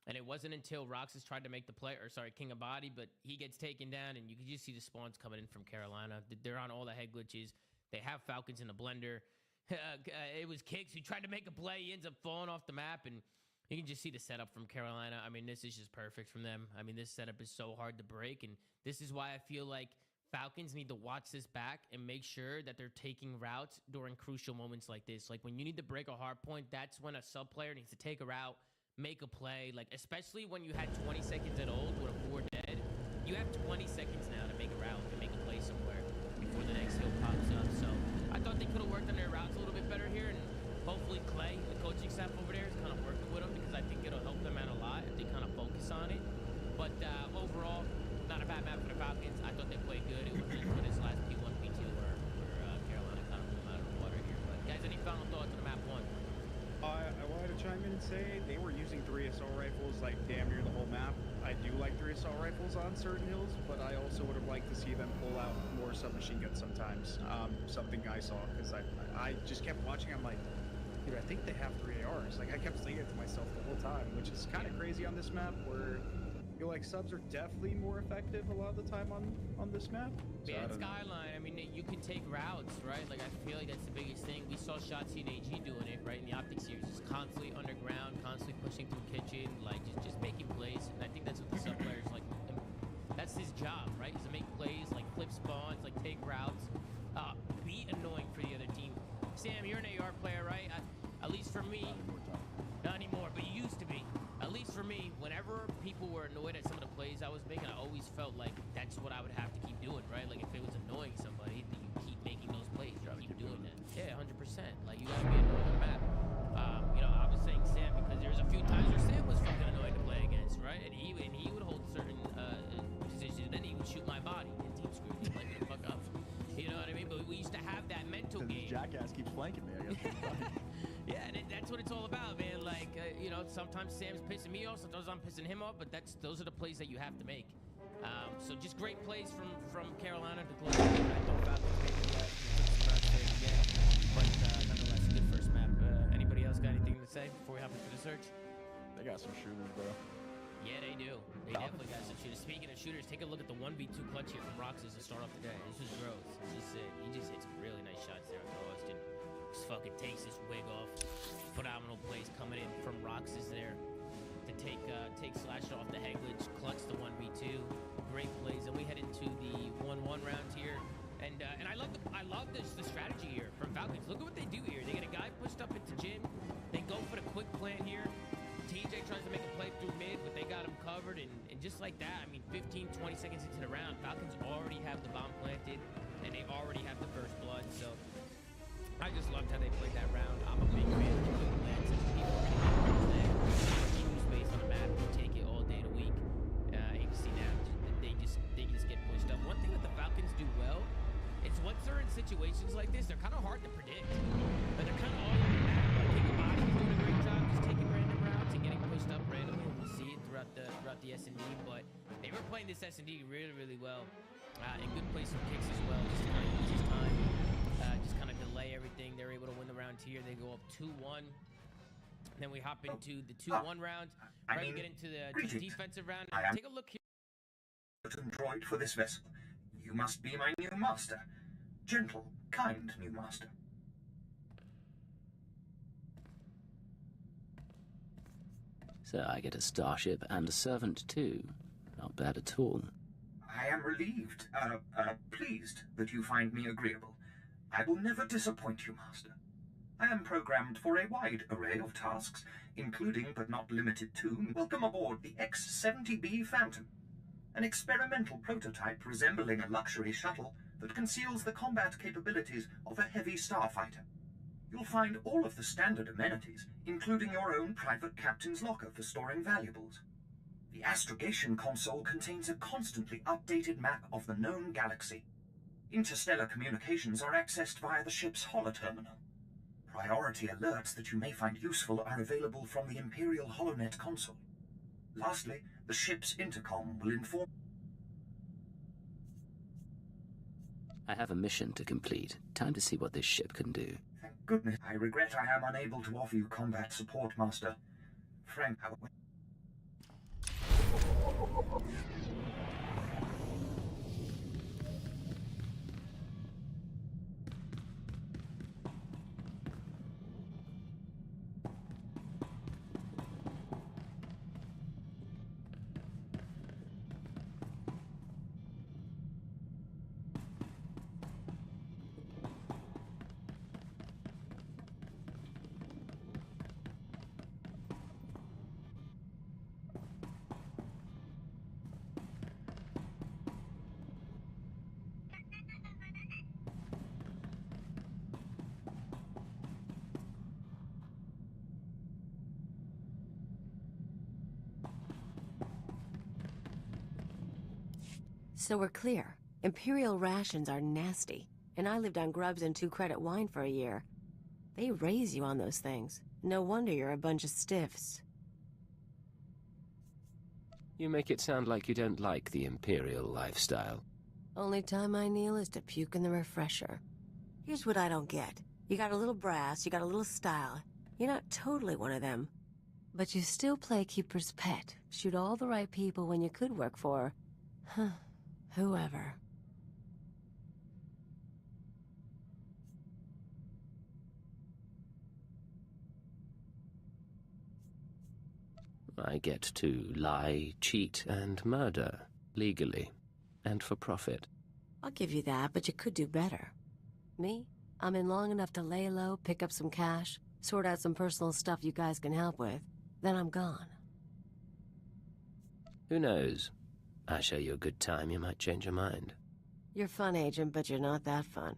And it wasn't until Roxas tried to make the play, or sorry, King of Body, but he gets taken down, and you can just see the spawns coming in from Carolina. They're on all the head glitches. They have Falcons in a blender. It was Kicks who tried to make a play. He ends up falling off the map, and you can just see the setup from Carolina. I mean, this is just perfect from them. I mean, this setup is so hard to break, and this is why I feel like Falcons need to watch this back and make sure that they're taking routes during crucial moments like this. Like, when you need to break a hard point, that's when a sub player needs to take a route, make a play. Like, especially when you had 20 seconds at ult with a 4 dead. You have 20 seconds now to make a route and make a play somewhere before the next hill pops up. So I thought they could have worked on their routes a little bit better here, and hopefully Clay, the coaching staff over there, is kind of working with them, because I think it'll help them out a lot if they kind of focus on it. But overall, not a bad map for the Falcons. I thought they played good. It was just for this last P1, P2 where Carolina kind of blew them out of the water here. But guys, any final thoughts on the map 1? I wanted to chime in and say they were using 3 assault rifles like damn near the whole map. I do like 3 assault rifles on certain hills, but I also would have liked to see them pull out more submachine guns sometimes. Something I saw, because I just kept watching. I'm like, dude, I think they have 3 ARs. Like, I kept saying it to myself the whole time, which is kind of crazy on this map where you feel like subs are definitely more effective a lot of the time on this map. So Yeah, Skyline, I mean, you can take routes, right? Like, I feel like that's the biggest thing. We saw Shotzi and AG doing it, right, in the Optic series. Just constantly underground, constantly pushing through kitchen, like, just making plays. And I think that's what the sub players, like, that's his job, right? Is to make plays, like, flip spawns, like, take routes, be annoying for the other team. Sam, you're an AR player, right? At least for me, not anymore, but you used to be. At least for me, whenever people were annoyed at some of the plays I was making, I always felt like that's what I would have to keep doing, right? Like, if it was annoying somebody, then you keep making those plays. You keep doing that. Yeah, 100%. Like, you gotta be annoying on the map. You know, I was saying Sam because there's a few times where Sam was fucking annoying to play against, right? And he would hold certain positions, and then he would shoot my body in team scrutiny, like, the fuck up. You know what I mean? But we used to have that mental game. Jackass keeps flanking me, I guess. Yeah, and that's what it's all about, man. Like, you know, sometimes Sam's pissing me off, sometimes I'm pissing him off, but those are the plays that you have to make. So just great plays from Carolina to close. I don't about but nonetheless, good first map. Anybody else got anything to say before we hop into the search? They got some shooters, bro. Yeah, they do. They definitely got some shooters. Speaking of shooters, take a look at the 1v2 clutch here from Roxas to start off the day. This is gross. This is it. He just hits really nice shots there on Austin. Just fucking takes his wig off. Phenomenal plays coming in from Roxas there to take Slash off the head glitch, clutch the 1v2. Great plays. And we head into the 1-1 round here. And I love the strategy here from Falcons. Look at what they do here. They get a guy pushed up into Jin. They go for the quick plant here. TJ tries to make a play through mid, but they got him covered, and just like that, I mean, 15, 20 seconds into the round, Falcons already have the bomb planted, and they already have the first blood, so I just loved how they played that round. I'm a big fan of the quick plants, and people are going to get huge space on the map, you take it all day of the week. You can see now, they just get pushed up. One thing that the Falcons do well is once they're in situations like this, they're kind of hard to predict, but they're kind of all over the map. Like, Bobby's doing a great job just taking random rounds and getting pushed up randomly. We'll see it throughout the S&D, but they were playing this S&D really, really well. And good plays from Kicks as well, just to kind of use his time, just kind of delay everything. They're able to win the round here. They go up 2-1. Then we hop into the 2-1 round. Right, we get into the defensive round. Take a look here. Droid for this vessel. You must be my new master. Gentle, kind new master. So I get a starship and a servant too. Not bad at all. I am relieved, pleased that you find me agreeable. I will never disappoint you, master. I am programmed for a wide array of tasks, including but not limited to, welcome aboard the X-70B Phantom, an experimental prototype resembling a luxury shuttle that conceals the combat capabilities of a heavy starfighter. You'll find all of the standard amenities, including your own private captain's locker for storing valuables. The astrogation console contains a constantly updated map of the known galaxy. Interstellar communications are accessed via the ship's holoterminal. Priority alerts that you may find useful are available from the Imperial HoloNet console. Lastly, the ship's intercom will inform... I have a mission to complete. Time to see what this ship can do. Thank goodness. I regret I am unable to offer you combat support, Master. Frank, however... So we're clear. Imperial rations are nasty, and I lived on grubs and 2-credit wine for a year. They raise you on those things. No wonder you're a bunch of stiffs. You make it sound like you don't like the Imperial lifestyle. Only time I kneel is to puke in the refresher. Here's what I don't get. You got a little brass, you got a little style. You're not totally one of them. But you still play keeper's pet. Shoot all the right people when you could work for... whoever. I get to lie, cheat, and murder, legally, and for profit. I'll give you that, but you could do better. Me? I'm in long enough to lay low, pick up some cash, sort out some personal stuff you guys can help with, then I'm gone. Who knows? I show you a good time, you might change your mind. You're fun, Agent, but you're not that fun.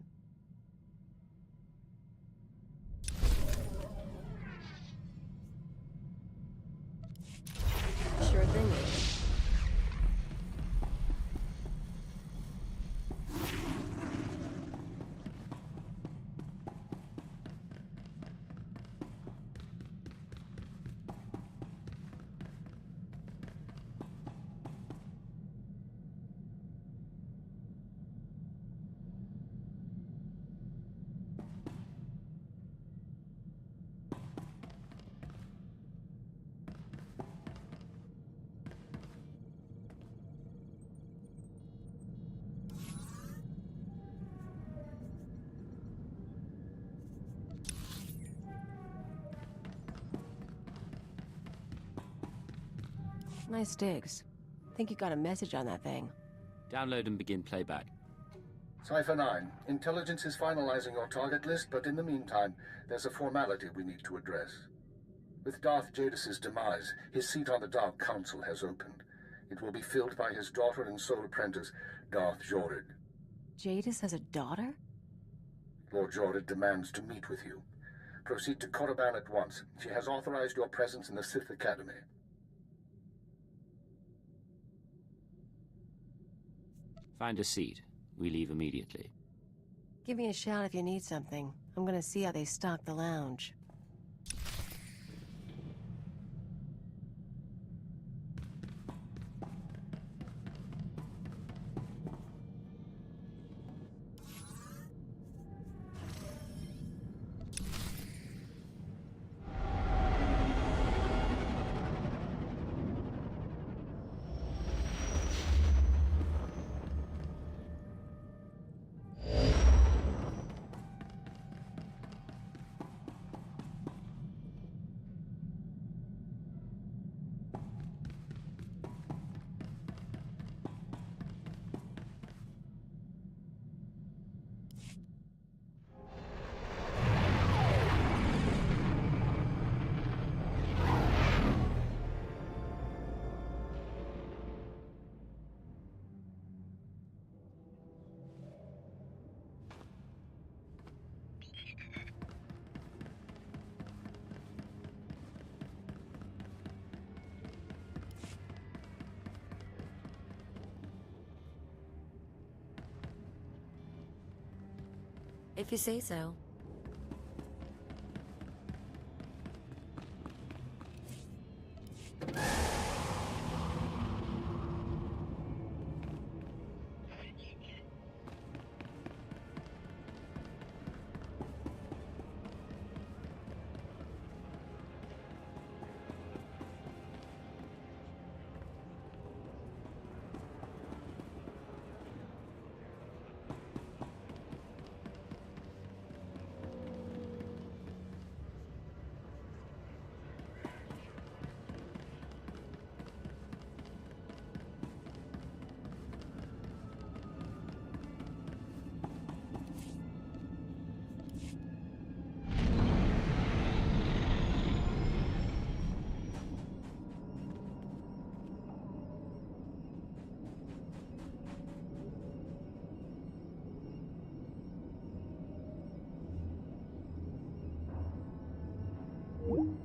Sure thing, Agent. Nice digs. Think you got a message on that thing. Download and begin playback. Cypher 9, intelligence is finalizing your target list, but in the meantime, there's a formality we need to address. With Darth Jadis' demise, his seat on the Dark Council has opened. It will be filled by his daughter and sole apprentice, Darth Jorid. Jadis has a daughter? Lord Jorid demands to meet with you. Proceed to Korriban at once. She has authorized your presence in the Sith Academy. Find a seat. We leave immediately. Give me a shout if you need something. I'm gonna see how they stock the lounge. If you say so. you